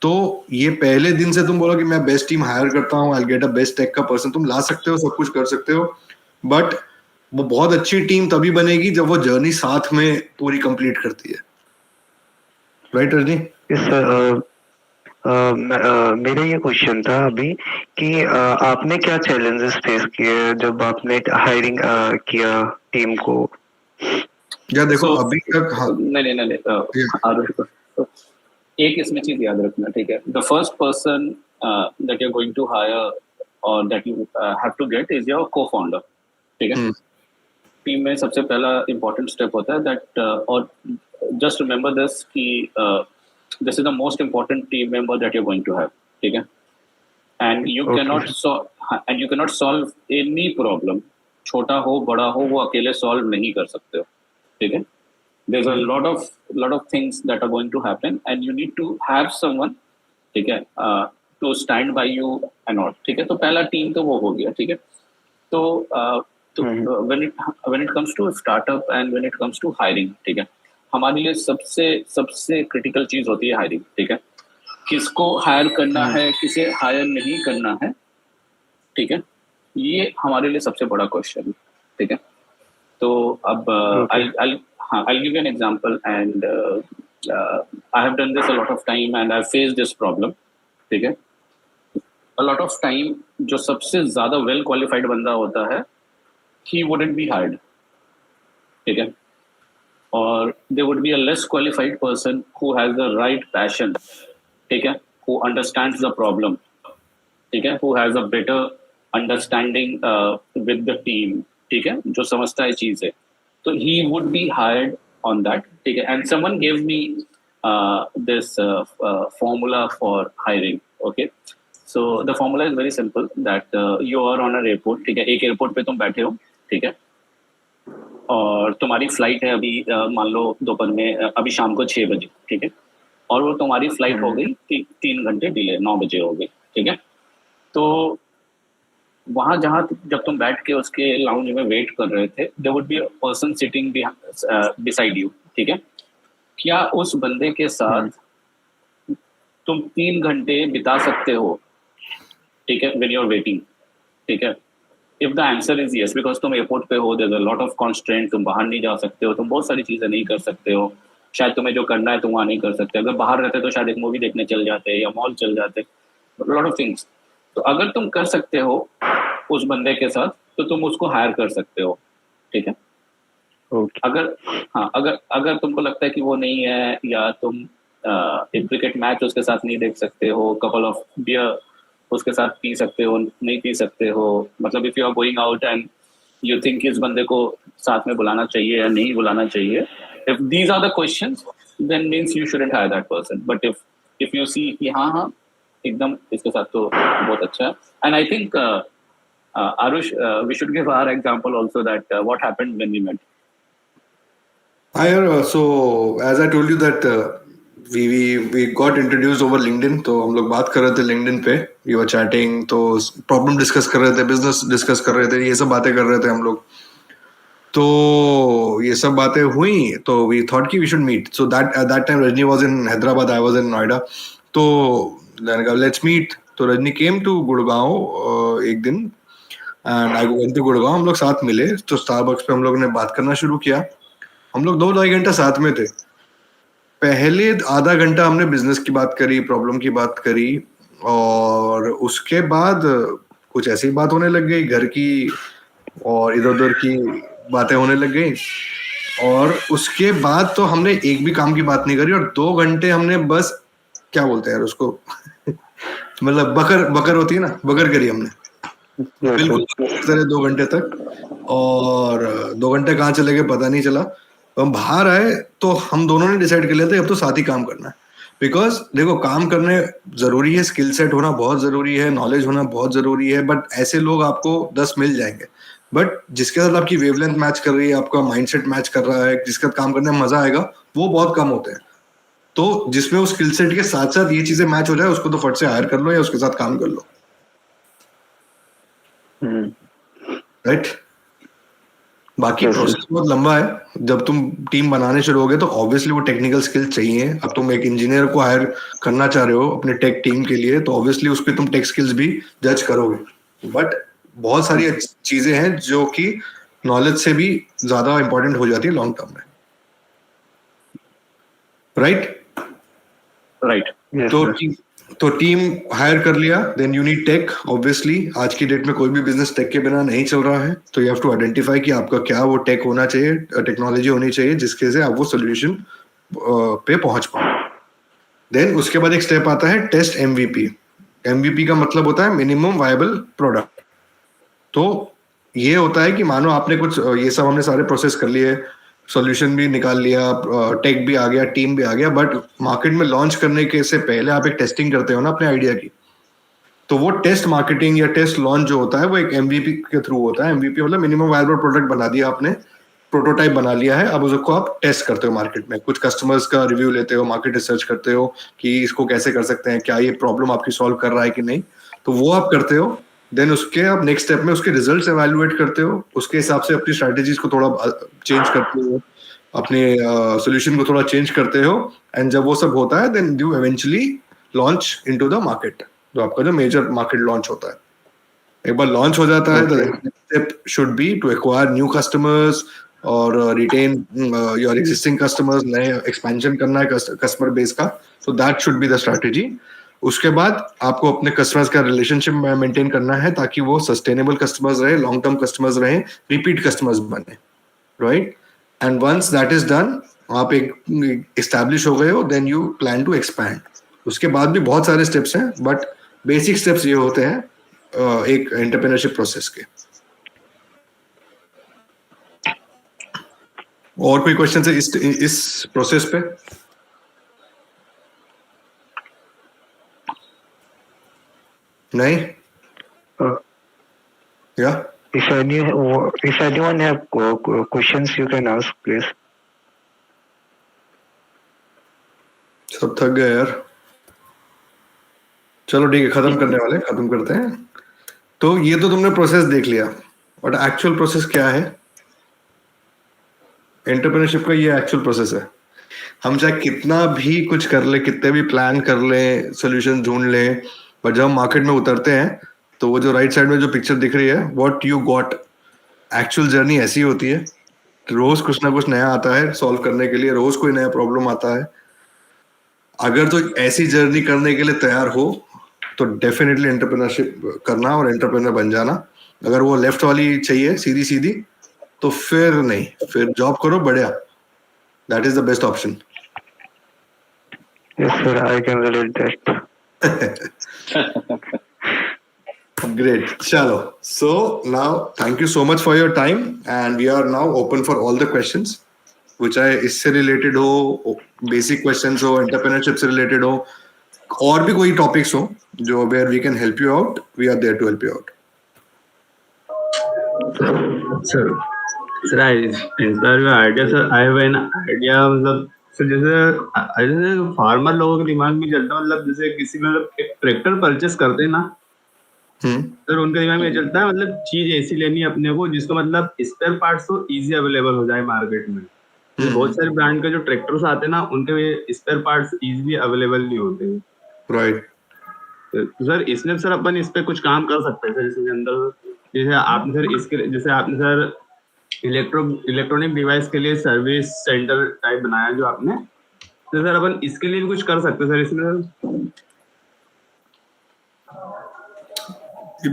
तो ये पहले दिन से तुम बोलो कि मैं बेस्ट टीम हायर करता हूँ, I get a best tech का पर्सन, तुम ला सकते हो, सब कुछ कर सकते हो, बट वो बहुत अच्छी टीम तभी बनेगी जब वो जर्नी साथ में पूरी कंप्लीट करती है, राइट रजनी? Yes, sir. मेरा ये क्वेश्चन था अभी कि आपने क्या चैलेंजेस फेस किए जब आपने हायरिंग किया टीम को? या देखो So, अभी तक, हाँ, नहीं, आरुष, एक इसमें चीज याद रखना, ठीक है? The first person that you are going to hire और that you have to get is your co-founder, ठीक है? टीम में सबसे पहला इंपॉर्टेंट स्टेप होता है दैट, और जस्ट रिमेंबर दिस कि this is the most important team member that you are going to have, ठीक है? And you cannot solve any problem, छोटा हो बड़ा हो, वो अकेले सॉल्व नहीं कर सकते हो, ठीक है? There's a lot of things that are going to happen and you need to have someone, ठीक है, to stand by you and all, ठीक है? तो पहला टीम तो वो हो गया, ठीक है? तो when it comes to startup and when it comes to hiring, ठीक है, हमारे लिए सबसे क्रिटिकल चीज होती है हायरिंग, ठीक है? किसको हायर करना है, किसे हायर नहीं करना है, ठीक है? ये हमारे लिए सबसे बड़ा क्वेश्चन है, ठीक है? तो अब I'll give you an example, and I have done this a lot of time and I've faced this problem, ठीक है? A lot of time जो सबसे ज्यादा वेल क्वालिफाइड बंदा होता है, he wouldn't be hired, ठीक है? और there would be a less qualified person who has the right passion, ठीक है? Who understands the problem, ठीक है? Who has a better understanding with the team, ठीक है? जो समझता है चीजें, so he would be hired on that, okay? And someone gave me this formula for hiring, okay? So the formula is very simple that you are on an airport, ठीक है? एक एयरपोर्ट पे तुम बैठे हो, ठीक है? और तुम्हारी फ्लाइट है अभी, मान लो दोपहर में, अभी शाम को 6 बजे, ठीक है? और वो तुम्हारी फ्लाइट हो गई 3 घंटे डिले, 9 बजे हो गई, ठीक है? तो वहां जहां जब तुम बैठ के उसके लाउंज में वेट कर रहे थे, there would be a person sitting beside you, ठीक है? क्या उस बंदे के साथ तुम 3 घंटे बिता सकते हो, ठीक है? व्हेन यू आर वेटिंग, ठीक है? If the answer is yes, because तुम एयरपोर्ट पे हो, there is a lot of constraint, तुम बाहर नहीं जा सकते हो, तुम बहुत सारी चीजें नहीं कर सकते हो, शायद तुम्हें जो करना है तुम वहाँ नहीं कर सकते, अगर बाहर रहते तो शायद एक मूवी देखने चल जाते या मॉल चल जाते, लॉट ऑफ थिंग्स। तो अगर तुम कर सकते हो उस बंदे के साथ तो तुम उसको हायर कर सकते हो, ठीक है। ओके। अगर हाँ, अगर अगर तुमको लगता है कि वो नहीं है, या तुम एक क्रिकेट मैच उसके साथ नहीं देख सकते हो, कपल ऑफ बियर उसके साथ पी सकते हो नहीं पी सकते हो, मतलब if you are going out and you think इस बंदे को साथ में बुलाना चाहिए या नहीं बुलाना चाहिए, if these are the questions then means you shouldn't hire that person. But if you see कि हाँ हाँ एकदम इसके साथ तो बहुत अच्छा है। And I think Arush, we should give our example also, that what happened when we met. So as I told you that we got introduced over LinkedIn, तो हम लोग बात कर रहे थे LinkedIn पे, we were chatting, तो प्रॉब्लम डिस्कस कर रहे थे, बिजनेस डिस्कस कर रहे थे, ये सब बातें कर रहे थे हम लोग। तो ये सब बातें हुई तो वी थॉट कि we should meet. So that at that time Rajni was in Hyderabad, I was in Noida. तो लेट्स मीट। तो रजनी केम टू गुड़गांव एक दिन and I went to Gurgaon. हम लोग साथ मिले, तो स्टारबक्स पे हम लोग ने बात करना शुरू किया। हम लोग 2-2.5 घंटा साथ में थे। पहले आधा घंटा हमने बिजनेस की बात करी, प्रॉब्लम की बात करी, और उसके बाद कुछ ऐसी बात होने लग गई घर की, और इधर उधर की बातें होने लग गई। और उसके बाद तो हमने एक भी काम की बात नहीं करी, और 2 घंटे हमने बस, क्या बोलते हैं यार उसको मतलब बकर बकर होती है ना, बकर करी हमने बिल्कुल तरह 2 घंटे तक। और 2 घंटे कहाँ चले गए पता नहीं चला। तो हम बाहर आए तो हम दोनों ने डिसाइड कर लिया था अब तो साथ ही काम करना है। बिकॉज देखो, काम करने जरूरी है, स्किल सेट होना बहुत जरूरी है, नॉलेज होना बहुत जरूरी है, बट ऐसे लोग आपको 10 मिल जाएंगे, बट जिसके साथ आपकी वेवलेंथ मैच कर रही है, आपका माइंडसेट मैच कर रहा है, जिसके साथ काम करने में मजा आएगा, वो बहुत कम होते हैं। तो जिसमें वो स्किल सेट के साथ साथ ये चीजें मैच हो जाए, उसको तो फट से हायर कर लो या उसके साथ काम कर लो, राइट। बाकी प्रोसेस बहुत लंबा है। जब तुम टीम बनाने शुरू होगे तो ऑब्वियसली वो टेक्निकल स्किल चाहिए। अब तुम एक इंजीनियर को हायर करना चाह रहे हो अपने टेक टीम के लिए, तो ऑब्वियसली उसके तुम टेक स्किल्स भी जज करोगे। बट बहुत सारी चीजें हैं जो कि नॉलेज से भी ज्यादा इंपॉर्टेंट हो जाती है लॉन्ग टर्म में, राइट। तो टीम हायर कर लिया, then you need tech. Obviously आज की डेट में कोई भी बिजनेस टेक के बिना नहीं चल रहा है, तो यू हैव टू आइडेंटिफाई कि आपका क्या वो टेक होना चाहिए, टेक्नोलॉजी होनी चाहिए जिसके से आप वो सोल्यूशन पे पहुंच पाओ। देन उसके बाद एक स्टेप आता है टेस्ट एमवीपी। एमवीपी का मतलब होता है मिनिमम वायबल प्रोडक्ट। तो ये होता है कि मानो आपने कुछ, ये सब हमने सारे प्रोसेस कर लिए, सॉल्यूशन भी निकाल लिया, टेक भी आ गया, टीम भी आ गया, बट मार्केट में लॉन्च करने के से पहले आप एक टेस्टिंग करते हो ना अपने आइडिया की। तो वो टेस्ट मार्केटिंग या टेस्ट लॉन्च जो होता है वो एक एमवीपी के थ्रू होता है। एमवीपी मतलब मिनिमम वायबल प्रोडक्ट बना दिया आपने, प्रोटोटाइप बना लिया है, अब उसको आप टेस्ट करते हो मार्केट में, कुछ कस्टमर्स का रिव्यू लेते हो, मार्केट रिसर्च करते हो कि इसको कैसे कर सकते हैं, क्या ये प्रॉब्लम आपकी सॉल्व कर रहा है कि नहीं, तो वो आप करते हो। देन उसके आप नेक्स्ट स्टेप में उसके रिजल्ट्स एवेल्युएट करते हो, उसके हिसाब से अपनी स्ट्रैटेजीज को थोड़ा चेंज करते हो, अपने सोल्यूशन को थोड़ा चेंज करते हो, एंड जब वो सब होता है then you eventually launch into the market, जो आपका जो मेजर मार्केट लॉन्च होता है। एक बार लॉन्च हो जाता है, the step should be to acquire new customers और रिटेन योर एग्जिस्टिंग कस्टमर्स, नए एक्सपेंशन करना है कस्टमर बेस का, तो that should be the strategy. उसके बाद आपको अपने कस्टमर्स का रिलेशनशिप मेंटेन करना है ताकि वो सस्टेनेबल कस्टमर्स रहे, लॉन्ग टर्म कस्टमर्स रहे, रिपीट कस्टमर्स बने, right. And once that is done, आप एक एस्टैब्लिश हो गए हो, then you plan to expand. उसके बाद भी बहुत सारे स्टेप्स हैं, बट बेसिक स्टेप्स ये होते हैं एक एंटरप्रेन्योरशिप प्रोसेस के। और कोई क्वेश्चन है इस प्रोसेस पे? नहीं? Yeah. If anyone have questions, you can ask, please. सब थक गए यार। चलो ठीक है, खत्म करते हैं। तो ये तो तुमने प्रोसेस देख लिया, बट एक्चुअल प्रोसेस क्या है? एंटरप्रेन्योरशिप का ये एक्चुअल प्रोसेस है। हम चाहे कितना भी कुछ कर ले, कितने भी प्लान कर ले, सोल्यूशन ढूंढ ले, बट जब हम मार्केट में उतरते हैं तो वो जो राइट साइड में जो पिक्चर दिख रही है, what you got, actual journey ऐसी होती है। रोज कुछ ना कुछ नया आता है सॉल्व करने के लिए, रोज कोई नया प्रॉब्लम आता है। अगर तो ऐसी जर्नी करने के लिए तैयार हो तो डेफिनेटली एंटरप्रेन्योरशिप करना और एंटरप्रेन्योर बन जाना। अगर वो लेफ्ट वाली चाहिए सीधी सीधी, तो फिर नहीं, फिर जॉब करो बढ़िया, that is the best option. Yes, sir, I can relate that. Great, chalo. So now thank you so much for your time and we are now open for all the questions which है इससे रिलेटेड हो, बेसिक क्वेश्चंस हो, एंटरप्रेन्योरशिप से रिलेटेड हो, और भी कोई टॉपिक्स हो जो where we can help you out, we are there to help you out. Sir sir I inspire your idea sir. I have an idea, मतलब सर जैसे फार्मर लोगों के दिमाग में चलता है, मतलब जैसे किसी मतलब एक ट्रैक्टर परचेस करते हैं ना सर, उनके दिमाग में चलता है मतलब चीज ऐसी लेनी है अपने को जिसका मतलब स्पेयर पार्ट्स तो इजी अवेलेबल हो जाए मार्केट में। तो बहुत सारे ब्रांड के जो ट्रैक्टर्स आते हैं ना, उनके स्पेयर पार्ट्स इजीली अवेलेबल नहीं होते। राइट। तो सर इसमें सर अपन इस पे कुछ काम कर सकते हैं सर, इसके अंदर जैसे आपने सर इसके जैसे आपने सर इलेक्ट्रॉनिक डिवाइस के लिए सर्विस सेंटर टाइप बनाया जो आपने, तो सर अपन इसके लिए भी कुछ कर सकते हैं सर इसमें।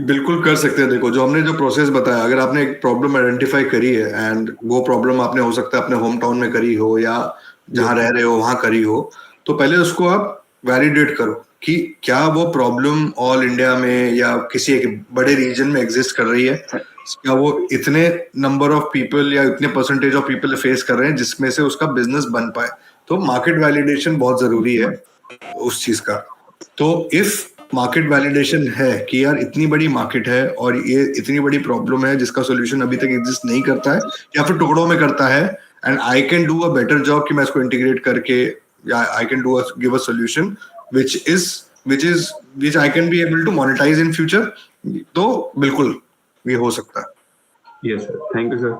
बिल्कुल कर सकते हैं। देखो, जो हमने जो प्रोसेस बताया, अगर आपने एक प्रॉब्लम आइडेंटिफाई करी है एंड वो प्रॉब्लम आपने हो सकता है अपने होम टाउन में करी हो या जहाँ रह रहे हो वहां करी हो, तो पहले उसको आप वैलिडेट करो कि क्या वो प्रॉब्लम ऑल इंडिया में या किसी एक बड़े रीजन में एग्जिस्ट कर रही है, क्या वो इतने नंबर ऑफ पीपल या इतने परसेंटेज ऑफ पीपल फेस कर रहे हैं जिसमें से उसका बिजनेस बन पाए। तो मार्केट वैलिडेशन बहुत जरूरी है उस चीज का। तो इफ मार्केट वैलिडेशन है कि यार इतनी बड़ी मार्केट है और ये इतनी बड़ी प्रॉब्लम है जिसका सॉल्यूशन अभी तक एग्जिस्ट नहीं करता है या फिर टुकड़ों में करता है, and I can do a better job कि मैं इसको इंटीग्रेट करके या I can do give a solution which I can be able to monetize in future, तो बिल्कुल ये हो सकता है। Yes sir, thank you sir.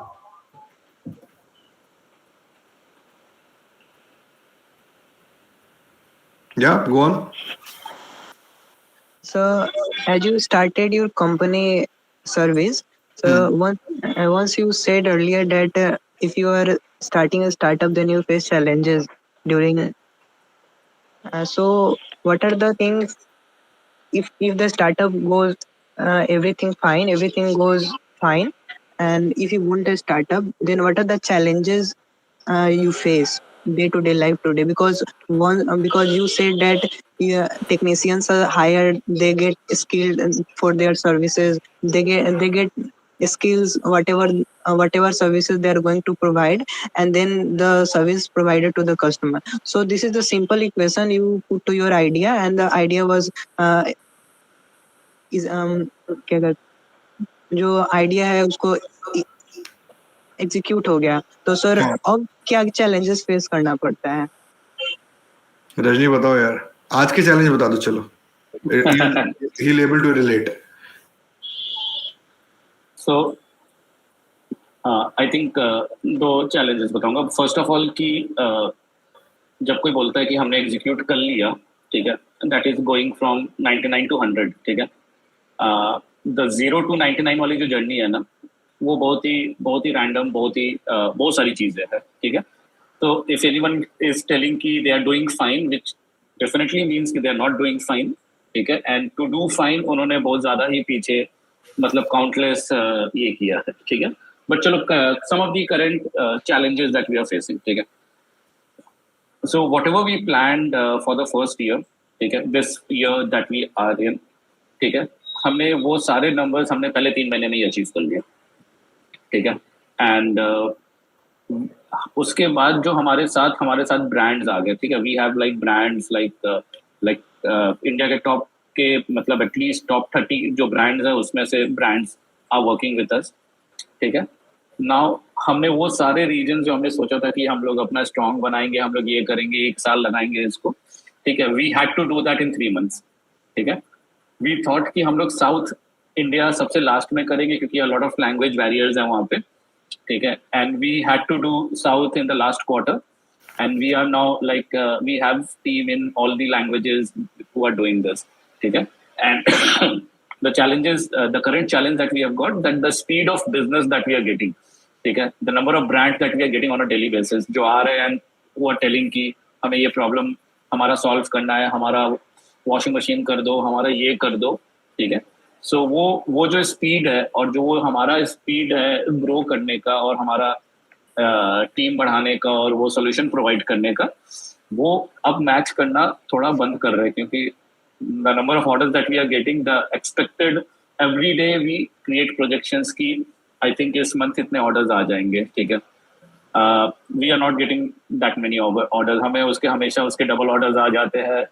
Yeah, go on. So, as you started your company SERVIZ, so once you said earlier that if you are starting a startup, then you face challenges during. So, what are the things if the startup goes everything goes fine, and if you want a startup, then what are the challenges you face day to day life today? Because you said that technicians are hired, they get skilled for their services, they get skills whatever services they are going to provide, and then the service provided to the customer. So this is the simple equation you put to your idea, and the idea was is क्या कहते, जो आइडिया है उसको एग्जीक्यूट हो गया, तो सर अब क्या चैलेंजेस फेस करना पड़ता है? रजनी बताओ यार, आज के चैलेंज बता दो चलो। He'll able to relate. So I think दो चैलेंजेस बताऊंगा। फर्स्ट ऑफ ऑल कि जब कोई बोलता है कि हमने एग्जीक्यूट कर लिया, ठीक है, that is going from 99 to 100, ठीक है। द 0 to 99 वाली जो जर्नी है ना, वो बहुत ही रैंडम, बहुत सारी चीजें है, ठीक है। तो इफ एनीवन इज टेलिंग कि they are doing fine, which definitely means कि they are not doing fine, ठीक है। एंड टू डू फाइन उन्होंने बहुत ज्यादा ही पीछे मतलब काउंटलेस ये किया है, ठीक है। बट चलो, some of the current challenges that we are facing, ठीक है। So whatever we planned for the first year, ठीक है, this year that we are in, ठीक है, हमने वो सारे नंबर्स हमने पहले 3 महीने में ही अचीव कर लिए, ठीक है। एंड उसके बाद जो हमारे साथ ब्रांड्स आ गए, ठीक है। We have like brands like India के टॉप के मतलब एटलीस्ट टॉप 30 जो ब्रांड्स है उसमें से brands are working with us, ठीक है। नाउ हमने वो सारे रीजन जो हमने सोचा था कि हम लोग अपना स्ट्रॉन्ग बनाएंगे, हम लोग ये करेंगे, 1 साल लगाएंगे इसको, ठीक है। We had to do that in 3 months, ठीक है। वी थॉट कि हम लोग साउथ इंडिया सबसे लास्ट में करेंगे क्योंकि लॉट ऑफ लैंग्वेज बैरियर्स हैं वहाँ पे, ठीक है। And we had to do south in the last quarter, and we are now like we have team in all the languages who are doing this, ठीक है। And the challenges, the current challenge that we have got, that the speed of business that we are getting, ठीक है, the number of brands that we are getting on a daily basis, जो आ रहे हैं and who are telling कि हमें ये problem हमारा solve करना है, हमारा washing machine कर दो, हमारा ये कर दो, ठीक है. So वो जो speed है और जो वो हमारा speed है grow करने का और हमारा टीम बढ़ाने का और वो solution provide करने का, वो अब मैच करना थोड़ा बंद कर रहे हैं, क्योंकि the number of orders that we are getting, the expected every day we create projections की I think इस month इतने orders आ जाएंगे, ठीक है. We are not getting that many orders, हमें उसके हमेशा उसके double orders आ जाते हैं.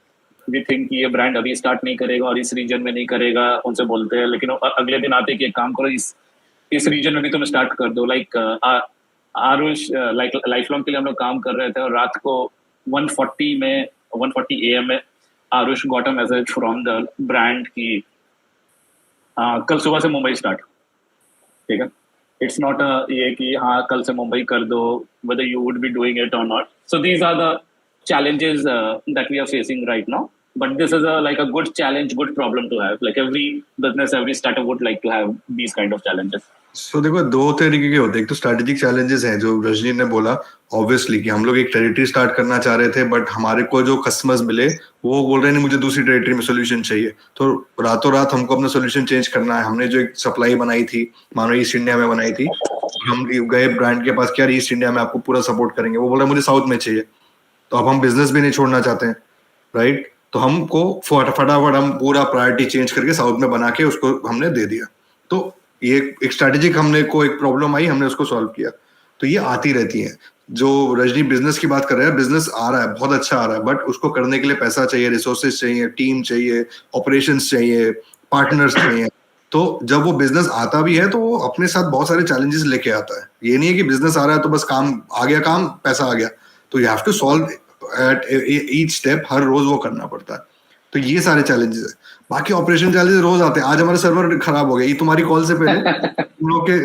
We think कि ये brand अभी start नहीं करेगा और इस region में नहीं करेगा, उनसे बोलते हैं, लेकिन अगले दिन आते कि एक काम करो, इस region में भी तुम start कर दो. Like आरुष like lifelong के लिए हम लोग काम कर रहे थे और रात को 1:40 AM में Aarush got a message from the brand कि कल सुबह से मुंबई स्टार्ट, ठीक है. It's not ये कि हाँ कल से मुंबई कर दो, whether you would be doing it or not. So these are the challenges that we are facing right now. But this is like a good challenge, good problem to have. Like every business, every startup would like to have these kind of challenges. So देखो दो तरीके के होते हैं. एक तो स्ट्रेटेजिक चैलेंजेस हैं जो रजनी ने बोला, ऑब्वियसली कि हम लोग एक टेरिटरी स्टार्ट करना चाह रहे थे, बट हमारे को जो कस्टमर्स मिले वो बोल रहे हैं मुझे दूसरी टेरिटरी में सोल्यूशन चाहिए, तो रातों रात हमको अपना सोल्यूशन चेंज करना है. हमने जो एक सप्लाई बनाई थी, मानो ईस्ट इंडिया में बनाई थी, हम गए ब्रांड के पास कि यार ईस्ट इंडिया में आपको पूरा सपोर्ट करेंगे, वो बोल रहा है मुझे साउथ में चाहिए. तो अब हम बिजनेस भी नहीं छोड़ना चाहते हैं, राइट. तो हमको फटाफट हम पूरा प्रायोरिटी चेंज करके साउथ में बना के उसको हमने दे दिया. तो ये एक स्ट्रेटेजिक हमने को एक प्रॉब्लम आई, हमने उसको सॉल्व किया. तो ये आती रहती है. जो रजनी बिजनेस की बात कर रहा है, बिजनेस आ रहा है, बहुत अच्छा आ रहा है, बट उसको करने के लिए पैसा चाहिए, रिसोर्सेज चाहिए, टीम चाहिए, ऑपरेशंस चाहिए, पार्टनर्स चाहिए. तो जब वो बिजनेस आता भी है तो वो अपने साथ बहुत सारे चैलेंजेस लेके आता है. ये नहीं है कि बिजनेस आ रहा है तो बस काम आ गया, काम पैसा आ गया. तो you have to solve at each step, हर रोज वो करना पड़ता है. तो ये सारे चैलेंजेस है. बाकी ऑपरेशन चैलेंजेस रोज आते हैं. आज हमारा सर्वर खराब हो गया, ये तुम्हारी कॉल से पहले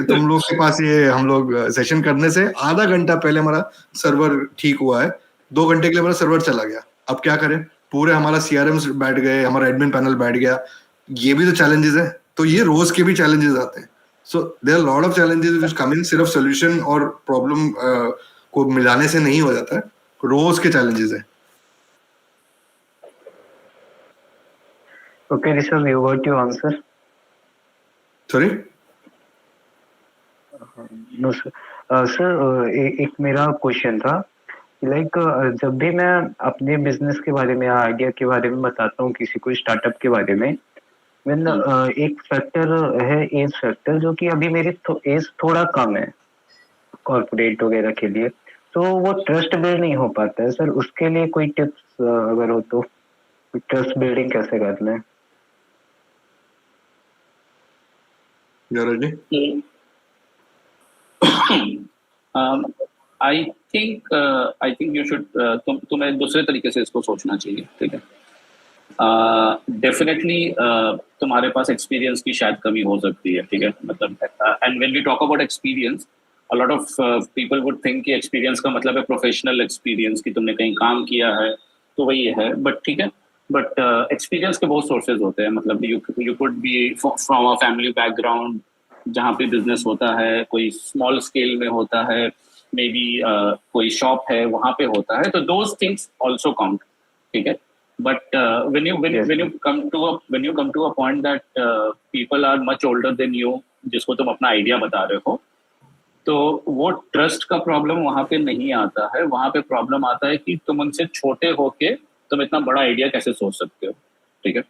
तुम लोग के पास ये हम लोग सेशन करने से आधा घंटा पहले हमारा सर्वर ठीक हुआ है. 2 घंटे के लिए हमारा सर्वर चला गया. अब क्या करें, पूरे हमारा CRM बैठ गए, हमारा एडमिन पैनल बैठ गया. ये भी तो चैलेंजेस है. तो ये रोज के भी चैलेंजेस आते हैं. So there are lot of challenges which come in. सिर्फ सोल्यूशन और प्रॉब्लम को मिलाने से नहीं हो जाता है, रोज के चैलेंजेस है. Okay, Rishabh, you got your answer. Sorry No, sir. एक मेरा क्वेश्चन था, लाइक जब भी मैं अपने बिजनेस के बारे में या आइडिया के बारे में बताता हूँ किसी को, स्टार्टअप के बारे में, when एक फैक्टर है एज फैक्टर, जो कि अभी मेरी एज थोड़ा कम है कॉर्पोरेट वगैरह के लिए, तो वो ट्रस्ट बिल्ड नहीं हो पाता है. सर उसके लिए कोई टिप्स अगर हो तो, ट्रस्ट बिल्डिंग कैसे करना है? Rajni. I think you should तुम्हें दूसरे तरीके से इसको सोचना चाहिए, ठीक है. डेफिनेटली तुम्हारे पास एक्सपीरियंस की शायद कमी हो सकती है, ठीक है. मतलब and when we talk about experience, a lot of people would think कि एक्सपीरियंस का मतलब है प्रोफेशनल एक्सपीरियंस, कि तुमने कहीं काम किया है तो वही है. बट ठीक है, बट एक्सपीरियंस के बहुत सोर्सेज होते हैं. मतलब you could be from a family background जहाँ पे बिजनेस होता है, कोई स्मॉल स्केल में होता है, मे बी कोई शॉप है वहाँ पे होता है, तो दोज थिंग्स ऑल्सो काउंट, ठीक है. But when you come to a point that people are much older than you, जिसको तुम अपना आइडिया बता रहे हो, तो वो ट्रस्ट का प्रॉब्लम वहाँ पे नहीं आता है. वहाँ पे प्रॉब्लम आता है कि तुम उनसे छोटे होके तुम इतना बड़ा आइडिया कैसे सोच सकते हो, ठीक है.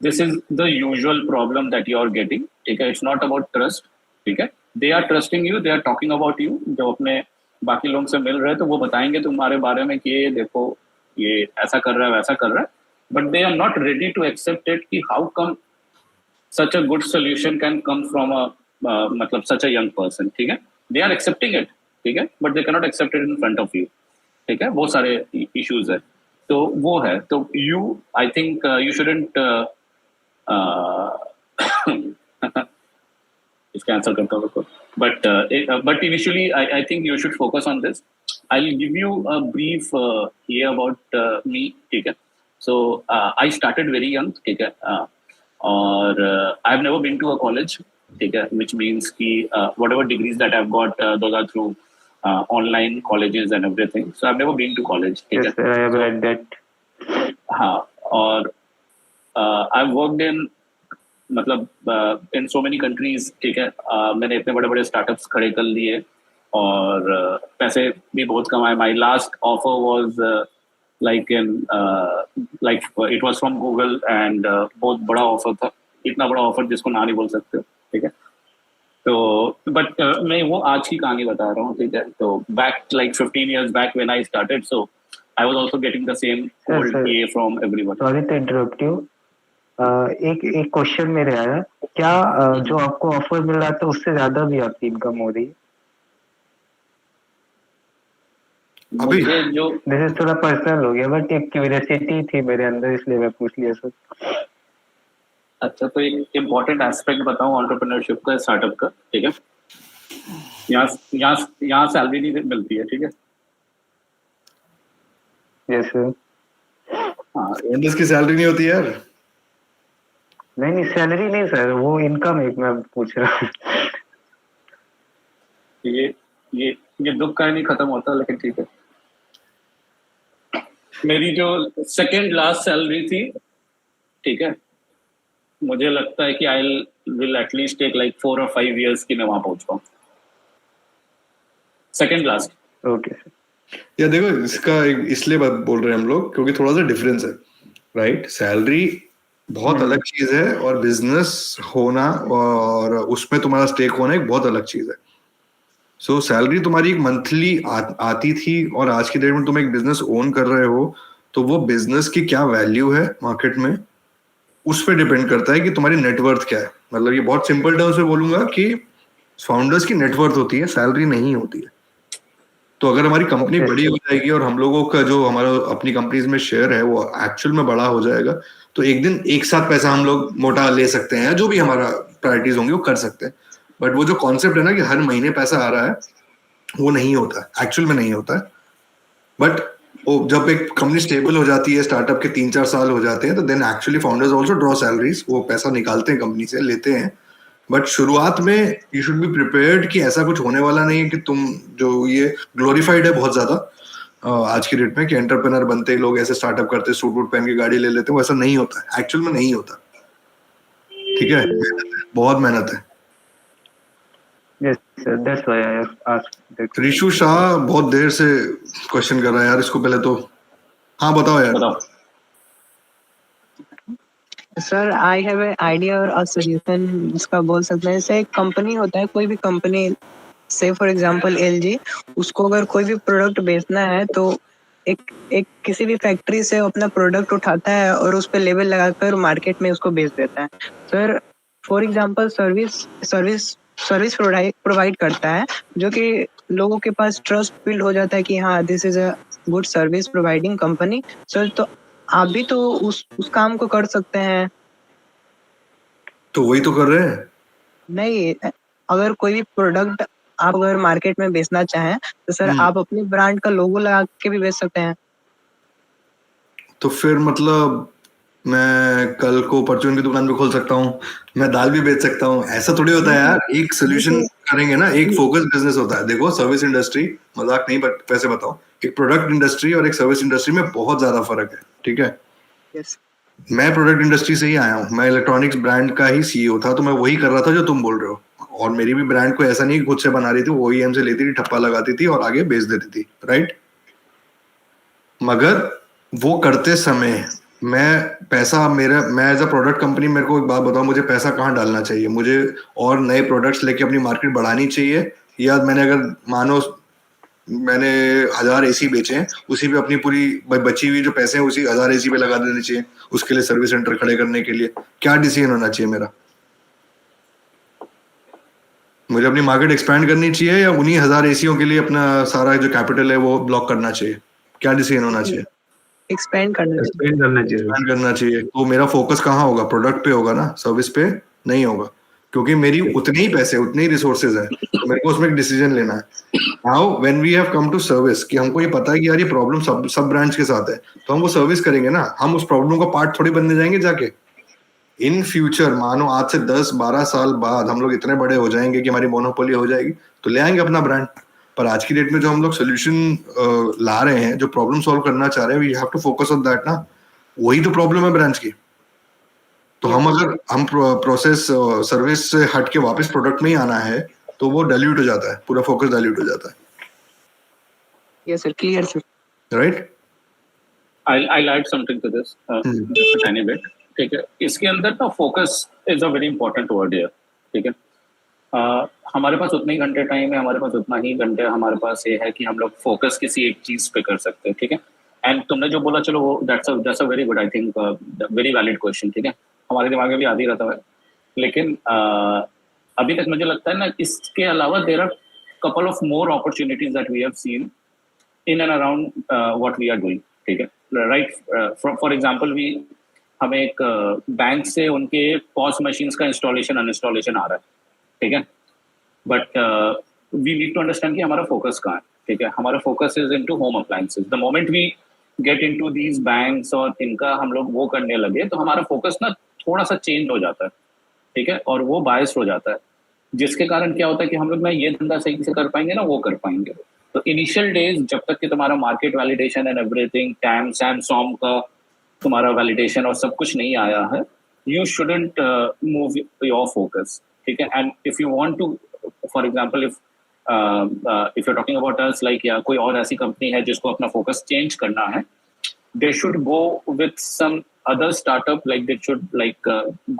This is the usual problem that you are getting, ठीक है. इट्स नॉट अबाउट ट्रस्ट, ठीक है. They are trusting you, they are talking about you. जब अपने बाकी लोगों से मिल रहे हैं तो वो बताएंगे तुम्हारे बारे में कि ये देखो ये ऐसा कर रहा है, वैसा कर रहा है, but they are not ready to accept it कि how come such a good solution can come from a मतलब सच अ यंग पर्सन, ठीक है. दे आर एक्सेप्टिंग इट, ठीक है, but they can not accept it in front of you, ठीक है. बहुत सारे इश्यूज है. तो वो है. तो you I think you shouldn't इसका आंसर करता हूँ, but initially I think you should focus on this. I'll give you a brief here about me, ठीक है. So I started very young, ठीक है, और I have never been to a college, ठीक है, which means कि whatever degrees that I've got, those are through online colleges and everything. So I've never been to college, ठीक Yes, है. I have So read that. हाँ, और I've worked in मतलब in so many countries, ठीक है. मैंने इतने बड़े बड़े स्टार्टअप्स खड़े कर लिए और पैसे भी बहुत कमाए. My last offer was like it was from Google and बहुत बड़ा ऑफर था, इतना बड़ा ऑफर जिसको ना नहीं बोल सकते, ठीक है. तो बट मैं वो आज की कहानी बता रहा हूँ, ठीक है. तो back like 15 years back when I started, so I was also getting the same cold sir. PA from everyone. Sorry to interrupt you. एक क्वेश्चन मेरे आया, क्या जो आपको ऑफर मिल रहा था उससे ज्यादा भी आपकी इनकम हो रही है? अभी मुझे जो दिस इज थोड़ा पर्सनल हो गया, बट एक क्यूरियोसिटी थी मेरे अंदर, इसलिए मैं पूछ लिया सर. अच्छा, तो एक इम्पोर्टेंट एस्पेक्ट बताऊं एंटरप्रेन्योरशिप का, स्टार्टअप का, ठीक है. यहाँ सैलरी नहीं मिलती है, ठीक है. Yes sir. हाँ, फाउंडर्स की सैलरी नहीं होती यार. नहीं सैलरी नहीं सर, वो इनकम एक मैं पूछ रहा हूँ. ये दुख का नहीं खत्म होता, लेकिन ठीक है. मेरी जो सेकेंड लास्ट सैलरी थी, ठीक है, मुझे लगता है कि I will at least take like 4 or 5 years कि मैं वहां पहुंच पाऊँ. Second last. Okay sir. या देखो, इसका इसलिए बात बोल रहे हैं हम लोग क्योंकि थोड़ा सा डिफरेंस है, राइट. सैलरी बहुत अलग चीज है और बिजनेस होना और उसमें तुम्हारा स्टेक होना एक बहुत अलग चीज है. सो सैलरी तुम्हारी एक मंथली आती थी और आज की डेट में तुम एक बिजनेस ओन कर रहे हो तो वो बिजनेस की क्या वैल्यू है मार्केट में उस पर डिपेंड करता है कि तुम्हारी नेटवर्थ क्या है. मतलब ये बहुत सिंपल टर्म्स में बोलूंगा कि फाउंडर्स की नेटवर्थ होती है, सैलरी नहीं होती है. तो अगर हमारी कंपनी बड़ी हो जाएगी और हम लोगों का जो हमारा अपनी कंपनीज में शेयर है वो एक्चुअल में बड़ा हो जाएगा तो एक दिन एक साथ पैसा हम लोग मोटा ले सकते हैं, जो भी हमारा प्रायोरिटीज होंगी वो कर सकते हैं. बट वो जो कॉन्सेप्ट है ना कि हर महीने पैसा आ रहा है, वो नहीं होता, एक्चुअल में नहीं होता है. बट जब एक कंपनी स्टेबल हो जाती है, स्टार्टअप के 3-4 साल हो जाते हैं, तो then actually founders also draw salaries, वो पैसा निकालते हैं कंपनी से, लेते हैं. बट शुरुआत में यू शुड बी प्रिपेयर्ड कि ऐसा कुछ होने वाला नहीं है कि तुम जो ये ग्लोरीफाइड है बहुत ज्यादा आज की डेट में कि एंटरप्रेन्योर बनते लोग ऐसे स्टार्टअप करते, सूट वूट पहन के गाड़ी ले लेते, वो ऐसा नहीं होता है, एक्चुअल में नहीं होता. ठीक है, बहुत मेहनत है. Yes sir, that's why I asked that. Rishu Shah बहुत देर से क्वेश्चन कर रहा है यार, इसको पहले तो हाँ बताओ यार. बताओ. Sir I have a idea और अ सजेशन, इसका बोल सकते हैं. जैसे एक कंपनी होता है, कोई भी कंपनी, से फॉर एग्जांपल LG, उसको अगर कोई भी प्रोडक्ट बेचना है तो एक किसी भी फैक्ट्री से अपना प्रोडक्ट उठाता है और उस पर लेबल लगाकर मार्केट में उसको बेच देता है. Sir for example service provide करता है, जो कि लोगों के पास ट्रस्ट बिल्ड हो जाता है कि हाँ this is a good service providing company. Sir तो आप भी तो उस काम को कर सकते हैं. तो वही तो कर रहे हैं. नहीं, अगर कोई भी प्रोडक्ट आप अगर मार्केट में बेचना चाहें तो सर आप अपने ब्रांड का लोगो लगा के भी बेच सकते हैं. तो फिर मतलब मैं कल को परचून की दुकान भी खोल सकता हूँ, मैं दाल भी बेच सकता हूँ, ऐसा थोड़ी होता है यार. एक सोल्यूशन करेंगे ना, एक फोकस बिजनेस होता है. देखो सर्विस इंडस्ट्री, मजाक नहीं बट वैसे बताओ, एक प्रोडक्ट इंडस्ट्री और एक सर्विस इंडस्ट्री में बहुत ज्यादा फर्क है. ठीक है, यस मैं प्रोडक्ट इंडस्ट्री से ही आया हूँ, मैं इलेक्ट्रॉनिक्स ब्रांड का ही CEO था, तो मैं वही कर रहा था जो तुम बोल रहे हो. और मेरी भी ब्रांड को ऐसा नहीं खुद से बना रही थी, वो OEM से लेती थी, ठप्पा लगाती थी और आगे बेच देती थी, राइट. मगर वो करते समय मैं एज अ प्रोडक्ट कंपनी, मेरे को एक बात बताओ, मुझे पैसा कहाँ डालना चाहिए? मुझे और नए प्रोडक्ट्स लेके अपनी मार्केट बढ़ानी चाहिए, या मैंने अगर मानो मैंने 1000 AC बेचे हैं, उसी पे अपनी पूरी बची हुई जो पैसे हैं उसी 1000 AC पे लगा देने चाहिए, उसके लिए सर्विस सेंटर खड़े करने के लिए क्या डिसीजन होना चाहिए मेरा? मुझे अपनी मार्केट एक्सपैंड करनी चाहिए या उन्हीं 1000 ACओं के लिए अपना सारा जो कैपिटल है वो ब्लॉक करना चाहिए? क्या डिसीजन होना चाहिए? एक्सपेंड करना चाहिए. एक्सप्लेन करना चाहिए. एक्सपैंड करना चाहिए. तो मेरा फोकस कहाँ होगा? प्रोडक्ट पे होगा ना, सर्विस पे नहीं होगा, क्योंकि मेरी उतने ही पैसे, उतने ही रिसोर्सेज है, तो मेरे को उसमें एक डिसीजन लेना है. Now when we have come to service, कि हमको ये पता है कि यार ये प्रॉब्लम सब ब्रांड्स के साथ है, तो हम वो सर्विस करेंगे ना, हम उस प्रॉब्लम का पार्ट थोड़ी बनने जाएंगे जाके. इन फ्यूचर मानो आज से 10-12 साल बाद हम लोग इतने बड़े हो जाएंगे कि हमारी मोनोपोली हो जाएगी, तो ले आएंगे अपना ब्रांड। पर आज की डेट में जो हम लोग सोल्यूशन ला रहे हैं, जो प्रॉब्लम सॉल्व करना चाह रहे हैं, we have to focus on that ना। वही तो प्रॉब्लम है ब्रांड्स की। तो हम अगर हम प्रोसेस सर्विस से हट के वापस प्रोडक्ट में ही आना है, तो वो डाइल्यूट हो जाता है, पूरा फोकस डाइल्यूट हो जाता है, Yes, sir. Clear, sir. Right? I'll add something to this, just a tiny bit. ठीक है, इसके अंदर ना focus is a very important word है। ठीक है, हमारे पास उतने ही घंटे टाइम है, हमारे पास उतना ही घंटे हमारे पास ये है कि हम लोग फोकस किसी एक चीज पे कर सकते हैं। ठीक है, एंड तुमने जो बोला, चलो वो that's a very good, I think very valid question. ठीक है, हमारे दिमाग में भी आती रहता है, लेकिन अभी तक मुझे लगता है ना, इसके अलावा there are couple of more opportunities that we have seen in and around what we are doing. ठीक है, राइट, फॉर एग्जांपल हमें एक बैंक से उनके पॉस मशीन्स का इंस्टॉलेशन अनइंस्टॉलेशन आ रहा है। ठीक है, but we need to understand कि हमारा फोकस कहाँ है। ठीक है, हमारा focus is into home appliances. The moment we get into these banks और इनका हम लोग वो करने लगे, तो हमारा फोकस ना थोड़ा सा चेंज हो जाता है। ठीक है, और वो बायस हो जाता है, जिसके कारण क्या होता है कि हम लोग ना ये धंधा सही से कर पाएंगे ना वो कर पाएंगे। तो इनिशियल डेज जब तक कि तुम्हारा market validation and everything, TAM SAM SOM का तुम्हारा वैलिडेशन और सब कुछ नहीं आया है, you shouldn't move your focus. ठीक है, and if you want to, for example if you talking about us, like या कोई और ऐसी कंपनी है जिसको अपना फोकस चेंज करना है, they should go with some other startup, like they should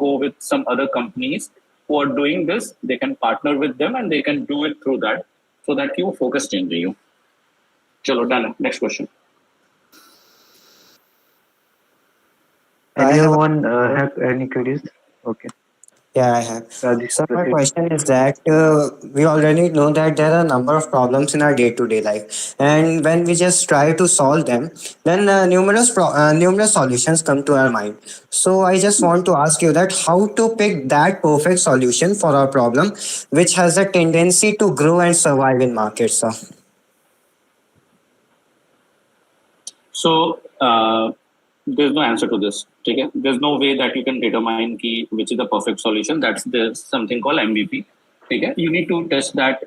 go with some other companies who are doing this. They can partner with them and they can do it through that, so that you focus change you. Chalo, done. Next question. Anyone have any queries? Okay. Yeah, I have. Rajesh, So my proceed. question is that we already know that there are a number of problems in our day-to-day life, and when we just try to solve them, then numerous solutions come to our mind. So I just want to ask you that how to pick that perfect solution for our problem, which has a tendency to grow and survive in markets. So. So there's no answer to this. Okay, there's no way that you can determine which is the perfect solution. There's something called MVP. Okay, you need to test that.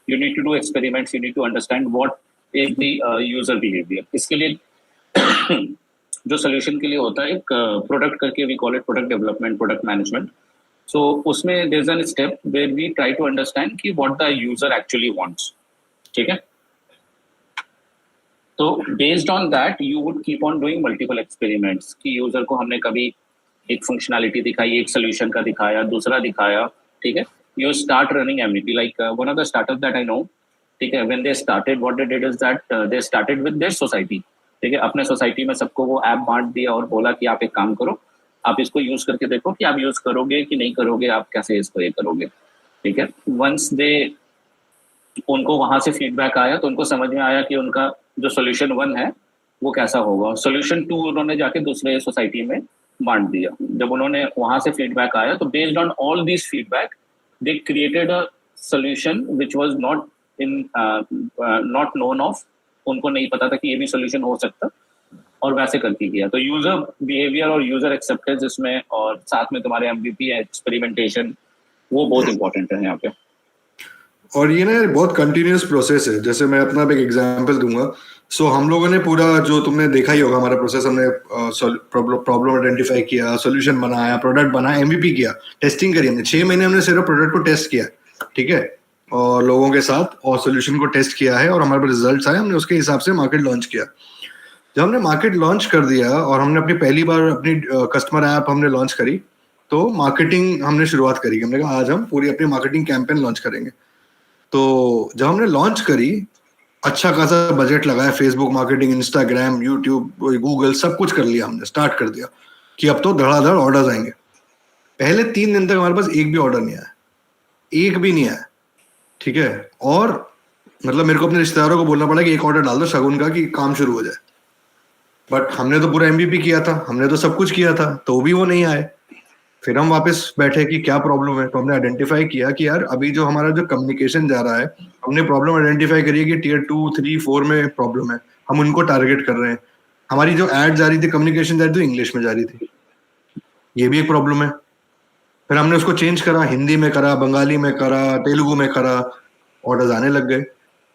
You need to do experiments. You need to understand what is the user behavior. इसके लिए जो solution के लिए होता है, एक product करके we call it product development, product management. So उसमें there's a step where we try to understand what the user actually wants. ठीक है, तो based on that you would keep on doing multiple experiments कि यूजर को हमने कभी एक फंक्शनैलिटी दिखाई, एक सोल्यूशन का दिखाया, दूसरा दिखाया। ठीक है, you start running MVP, like one of the startup that I know. ठीक है, when they started, what they did is that they started with their society. ठीक है, अपने सोसाइटी में सबको वो ऐप बांट दिया और बोला कि आप एक काम करो, आप इसको यूज करके देखो कि आप यूज करोगे कि नहीं करोगे, आप कैसे इसको ये करोगे। ठीक है, वंस उनको वहां से फीडबैक आया तो उनको समझ में आया कि उनका जो सोल्यूशन 1 है वो कैसा होगा। सोल्यूशन 2 उन्होंने जाके दूसरे सोसाइटी में बांट दिया। जब उन्होंने वहां से फीडबैक आया तो based on all this feedback they created a solution which was not known of, उनको नहीं पता था कि ये भी सोल्यूशन हो सकता, और वैसे करके किया। तो यूजर बिहेवियर और यूजर एक्सेप्टेंस इसमें, और साथ में तुम्हारे एमवीपी एक्सपेरिमेंटेशन, वो बहुत इंपॉर्टेंट है यहाँ पे। और ये ना बहुत कंटिन्यूस प्रोसेस है। जैसे मैं अपना एक एग्जांपल दूंगा। सो हम लोगों ने पूरा जो तुमने देखा ही होगा हमारा प्रोसेस, हमने प्रॉब्लम आइडेंटिफाई किया, सॉल्यूशन बनाया, प्रोडक्ट बनाया, एमवीपी किया, टेस्टिंग करी हमने 6 महीने हमने सिर्फ प्रोडक्ट को टेस्ट किया। ठीक है, और लोगों के साथ, और सॉल्यूशन को टेस्ट किया है, और हमारे पास रिजल्ट्स आए, हमने उसके हिसाब से मार्केट लॉन्च किया। जब हमने मार्केट लॉन्च कर दिया और हमने अपनी पहली बार अपनी कस्टमर ऐप हमने लॉन्च करी, तो मार्केटिंग हमने शुरुआत करी। हमने कहा आज हम पूरी अपनी मार्केटिंग कैंपेन लॉन्च करेंगे। तो जब हमने लॉन्च करी, अच्छा खासा बजट लगाया, Facebook marketing, Instagram, YouTube, Google, सब कुछ कर लिया हमने, स्टार्ट कर दिया कि अब तो धड़ाधड़ ऑर्डर्स आएंगे। पहले 3 दिन तक हमारे पास एक भी ऑर्डर नहीं आया, एक भी नहीं आया। ठीक है, और मतलब मेरे को अपने रिश्तेदारों को बोलना पड़ा कि एक ऑर्डर डाल दो शगुन का कि काम शुरू हो जाए। बट हमने तो पूरा एमवीपी किया था, हमने तो सब कुछ किया था, तो भी वो नहीं आए। फिर हम वापस बैठे कि क्या प्रॉब्लम है। तो हमने आइडेंटिफाई किया कि यार अभी जो हमारा जो कम्युनिकेशन जा रहा है, हमने प्रॉब्लम आइडेंटिफाई करी है कि टियर 2, 3, 4 में प्रॉब्लम है, हम उनको टारगेट कर रहे हैं। हमारी जो एड जा रही थी, कम्युनिकेशन जा रही थी, इंग्लिश में जा रही थी। ये भी एक प्रॉब्लम है। फिर हमने उसको चेंज करा, हिंदी में करा, बंगाली में करा, तेलुगु में करा, ऑर्डर्स आने लग गए।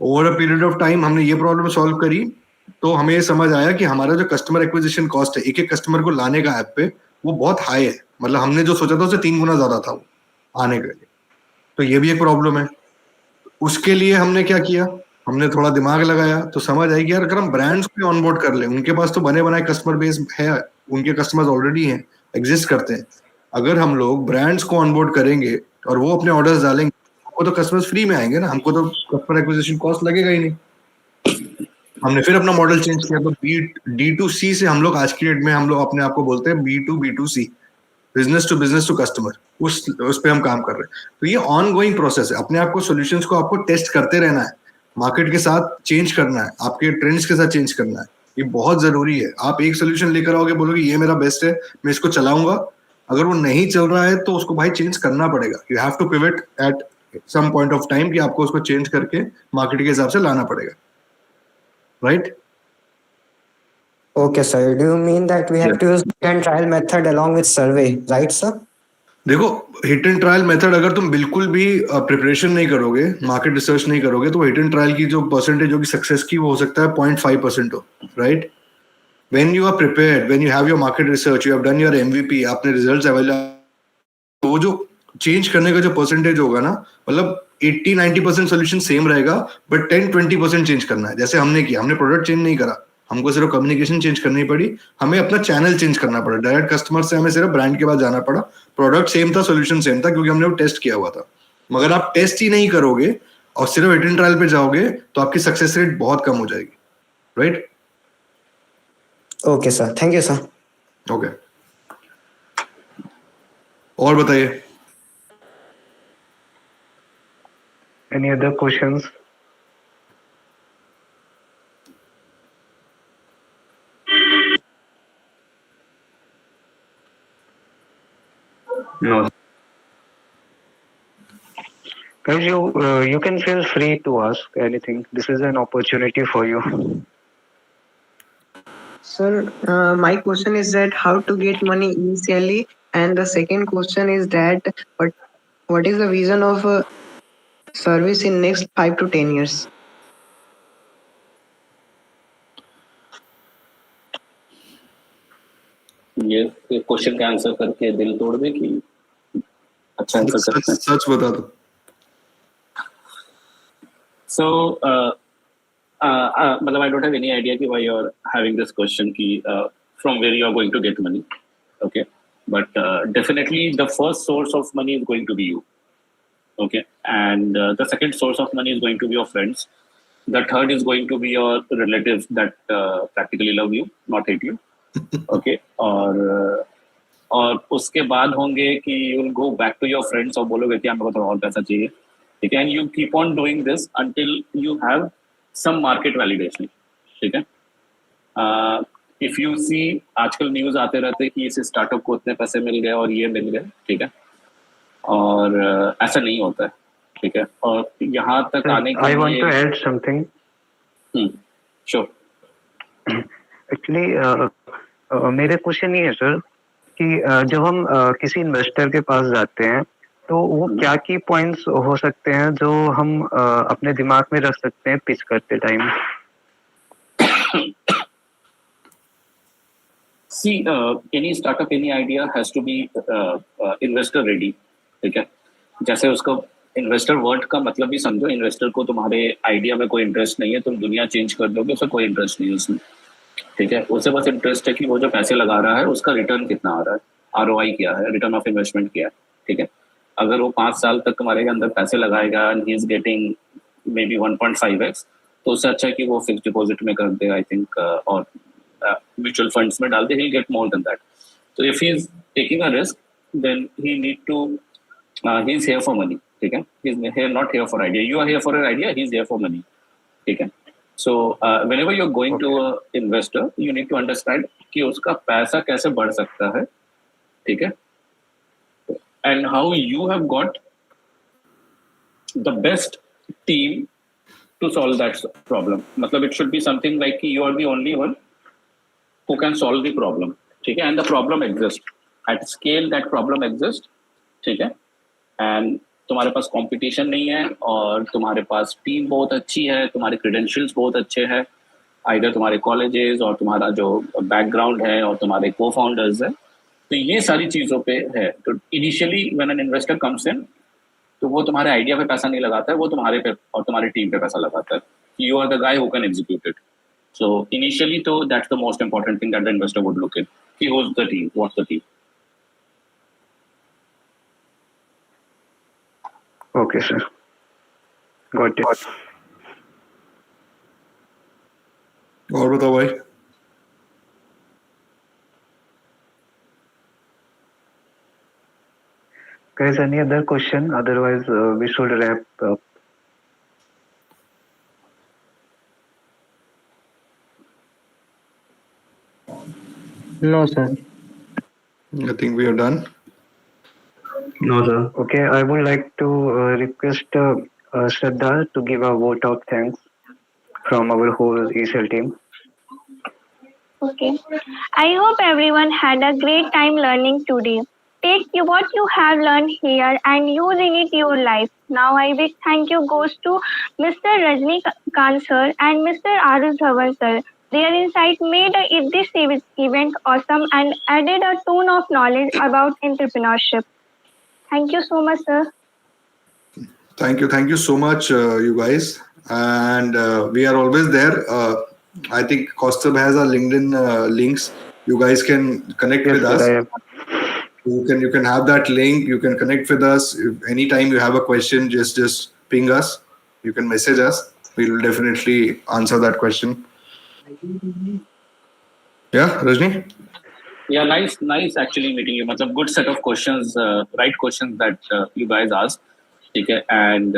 Over a period of time हमने ये प्रॉब्लम सॉल्व करी, तो हमें ये समझ आया कि हमारा जो कस्टमर एक्विजिशन कॉस्ट है एक एक कस्टमर को लाने का ऐप पे, वो बहुत हाई है। मतलब हमने जो सोचा था उससे 3 गुना ज्यादा था वो आने के लिए। तो ये भी एक प्रॉब्लम है। उसके लिए हमने क्या किया, हमने थोड़ा दिमाग लगाया, तो समझ आई कि यार अगर हम ब्रांड्स को ऑनबोर्ड कर लें, उनके पास तो बने बनाए कस्टमर बेस है, उनके कस्टमर्स ऑलरेडी हैं, एग्जिस्ट करते हैं। अगर हम लोग ब्रांड्स को ऑनबोर्ड करेंगे और वो अपने ऑर्डर्स डालेंगे, हमको तो कस्टमर्स फ्री में आएंगे ना, हमको तो कस्टमर एक्विजिशन कॉस्ट लगेगा ही नहीं। हमने फिर अपना मॉडल चेंज किया, तो D2C से हम लोग आज की डेट में हम लोग अपने आप को बोलते हैं B2B2C, बिजनेस टू कस्टमर। उस पे हम काम कर रहे हैं। तो ये ऑन गोइंग प्रोसेस है, अपने आप को सॉल्यूशंस को आपको टेस्ट करते रहना है, मार्केट के साथ चेंज करना है, आपके ट्रेंड्स के साथ चेंज करना है। ये बहुत जरूरी है। आप एक सोल्यूशन लेकर आओगे, बोलोगे ये मेरा बेस्ट है, मैं इसको चलाऊंगा, अगर वो नहीं चल रहा है तो उसको भाई चेंज करना पड़ेगा। You have to pivot at some point of time, कि आपको उसको चेंज करके मार्केट के हिसाब से लाना पड़ेगा, right? Okay, sir. Do you mean that we have to use hit and trial method along with survey, right, sir? देखो, हिट एंड ट्रायल मेथड अगर तुम बिल्कुल भी प्रिपरेशन नहीं करोगे, मार्केट रिसर्च नहीं करोगे, तो हिट एंड ट्रायल की जो परसेंटेज होगी सक्सेस की, वो हो सकता है 0.5% हो, right? When you are prepared, when you have your market research, you have done your MVP, आपने रिजल्ट्स अवेलेबल, तो वो जो चेंज करने का जो परसेंटेज होगा ना, मतलब 80-90% सोल्यूशन सेम रहेगा, बट 10-20% चेंज करना है। जैसे हमने किया, हमने प्रोडक्ट चेंज नहीं करा, हमको सिर्फ कम्युनिकेशन चेंज करनी पड़ी, हमें अपना चैनल चेंज करना पड़ा, डायरेक्ट कस्टमर से हमें सिर्फ ब्रांड के पास जाना पड़ा। प्रोडक्ट सेम था, सोल्यूशन सेम था, क्योंकि हमने वो टेस्ट किया हुआ था। मगर आप टेस्ट ही नहीं करोगे और सिर्फ हिट एंड ट्रायल पे जाओगे, तो आपकी सक्सेस रेट बहुत कम हो जाएगी, right? Okay, sir. Thank you, sir. Okay, और बताइए। Any other questions? No. Guys, you can feel free to ask anything. This is an opportunity for you. Sir, my question is that how to get money initially, and the second question is that what is the vision of service in next 5 to 10 years? ये क्वेश्चन का आंसर करके दिल तोड़ दे कि अच्छा आंसर करते हैं। सच बता दो। So, I don't have any idea why you're having this question from where you are going to get money. Okay. But definitely the first source of money is going to be you. Okay. And the second source of money is going to be your friends. The third is going to be your relatives that practically love you, not hate you. Okay. और उसके बाद होंगे कि you will go back to your friends और बोलोगे कि हमको थोड़ा और पैसा चाहिए. ठीक है, and you keep on doing this until you have some market validation. ठीक है, if you see आजकल न्यूज आते रहते कि इस स्टार्टअप को इतने पैसे मिल गए और ये मिल गए, ठीक है, और ऐसा नहीं होता है, ठीक है, और यहाँ तक आने के लिए I want to add something. Sure. Actually, मेरे क्वेश्चन ये है सर कि जब हम किसी इन्वेस्टर के पास जाते हैं, तो वो क्या की पॉइंट्स हो सकते हैं जो हम अपने दिमाग में रख सकते हैं पिच करते time? See, any startup, any idea has to be investor ready. ठीक है, जैसे उसको इन्वेस्टर वर्ड का मतलब भी समझो, इन्वेस्टर को तुम्हारे आइडिया में कोई इंटरेस्ट नहीं है, तुम दुनिया चेंज कर दोगे, उसे कोई इंटरेस्ट नहीं है उसमें, ठीक है, उसे बस इंटरेस्ट है कि वो जो पैसे लगा रहा है उसका रिटर्न कितना आ रहा है, ROI क्या है, रिटर्न ऑफ इन्वेस्टमेंट क्या है, ठीक है। अगर वो 5 साल तक तुम्हारे अंदर पैसे लगाएगा and he is getting may be 1.5x, तो उससे अच्छा है कि वो फिक्स डिपॉजिट में कर दे, आई थिंक, और म्यूचुअल फंड्स में डाल दे, he will get more than that. तो if he is taking a risk, then he need to, he is here for money, ठीक है, he is here not here for idea, you are here for an idea, he is here for money, ठीक है। So whenever you are going to a investor, you need to understand कि उसका पैसा कैसे बढ़ सकता है, ठीक है, and how you have got the best team to solve that problem. मतलब it should be something like you are the only one who can solve the problem, ठीक है, and the problem exists, at scale that problem exists, ठीक है, and तुम्हारे पास कंपटीशन नहीं है और तुम्हारे पास टीम बहुत अच्छी है, तुम्हारे क्रेडेंशियल्स बहुत अच्छे हैं, आइदर तुम्हारे कॉलेजेस और तुम्हारा जो बैकग्राउंड है और तुम्हारे को फाउंडर्स है, तो ये सारी चीज़ों पे है. तो initially when an investor comes in, तो वो तुम्हारे आइडिया पे पैसा नहीं लगाता है, वो तुम्हारे पे और तुम्हारी टीम पे पैसा लगाता है. You are the guy who can execute it. So initially, though, that's the most important thing that the investor would look at. Who's the team? What's the team? Okay, sir. Got it. और बताओ भाई. Guys, any other question? Otherwise, we should wrap up. No, sir. I think we are done. No, sir. Okay, I would like to request Shraddha to give a vote of thanks from our whole ESL team. Okay. I hope everyone had a great time learning today. Take what you have learned here and use in it your life. Now I big thank you goes to Mr. Rajnikant sir and Mr. Arush Dhawan sir. Their insight made this event awesome and added a tone of knowledge about entrepreneurship. Thank you so much, sir. Thank you so much, you guys. And we are always there. I think Kaustubh has our LinkedIn links. You guys can connect with us. Sir, You can have that link. You can connect with us. If anytime you have a question, just ping us. You can message us. We will definitely answer that question. Yeah, Rajni? Yeah, nice actually meeting you. Matlab, good set of questions, right questions that you guys asked. Okay, and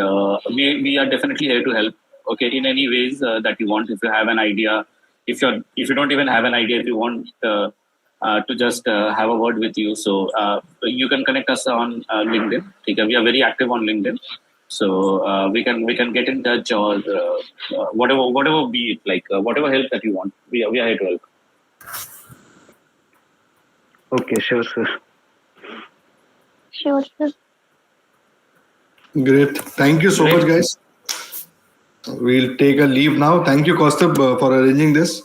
we are definitely here to help. Okay, in any ways that you want. If you have an idea, if you don't even have an idea, if you want to just have a word with you, so you can connect us on LinkedIn. Okay, we are very active on LinkedIn, so we can get in touch or whatever be it, like whatever help that you want. We are here to help. okay, sure, sir. Sure, sir. Great. Thank you so much, guys. We'll take a leave now. Thank you, Kaustubh, for arranging this.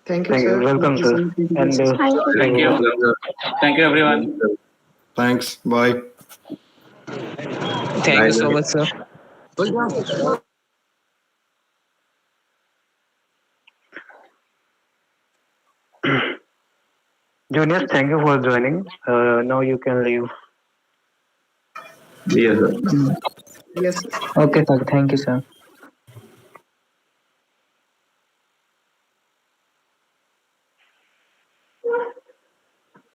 Thank you, Thank you. sir. Welcome, sir. And Thank you. Thank you, everyone. Thanks. Bye. Thank you so much, sir. Juniors, thank you for joining. Now you can leave. Yes, sir. Yes. Okay, sir. Thank you, sir.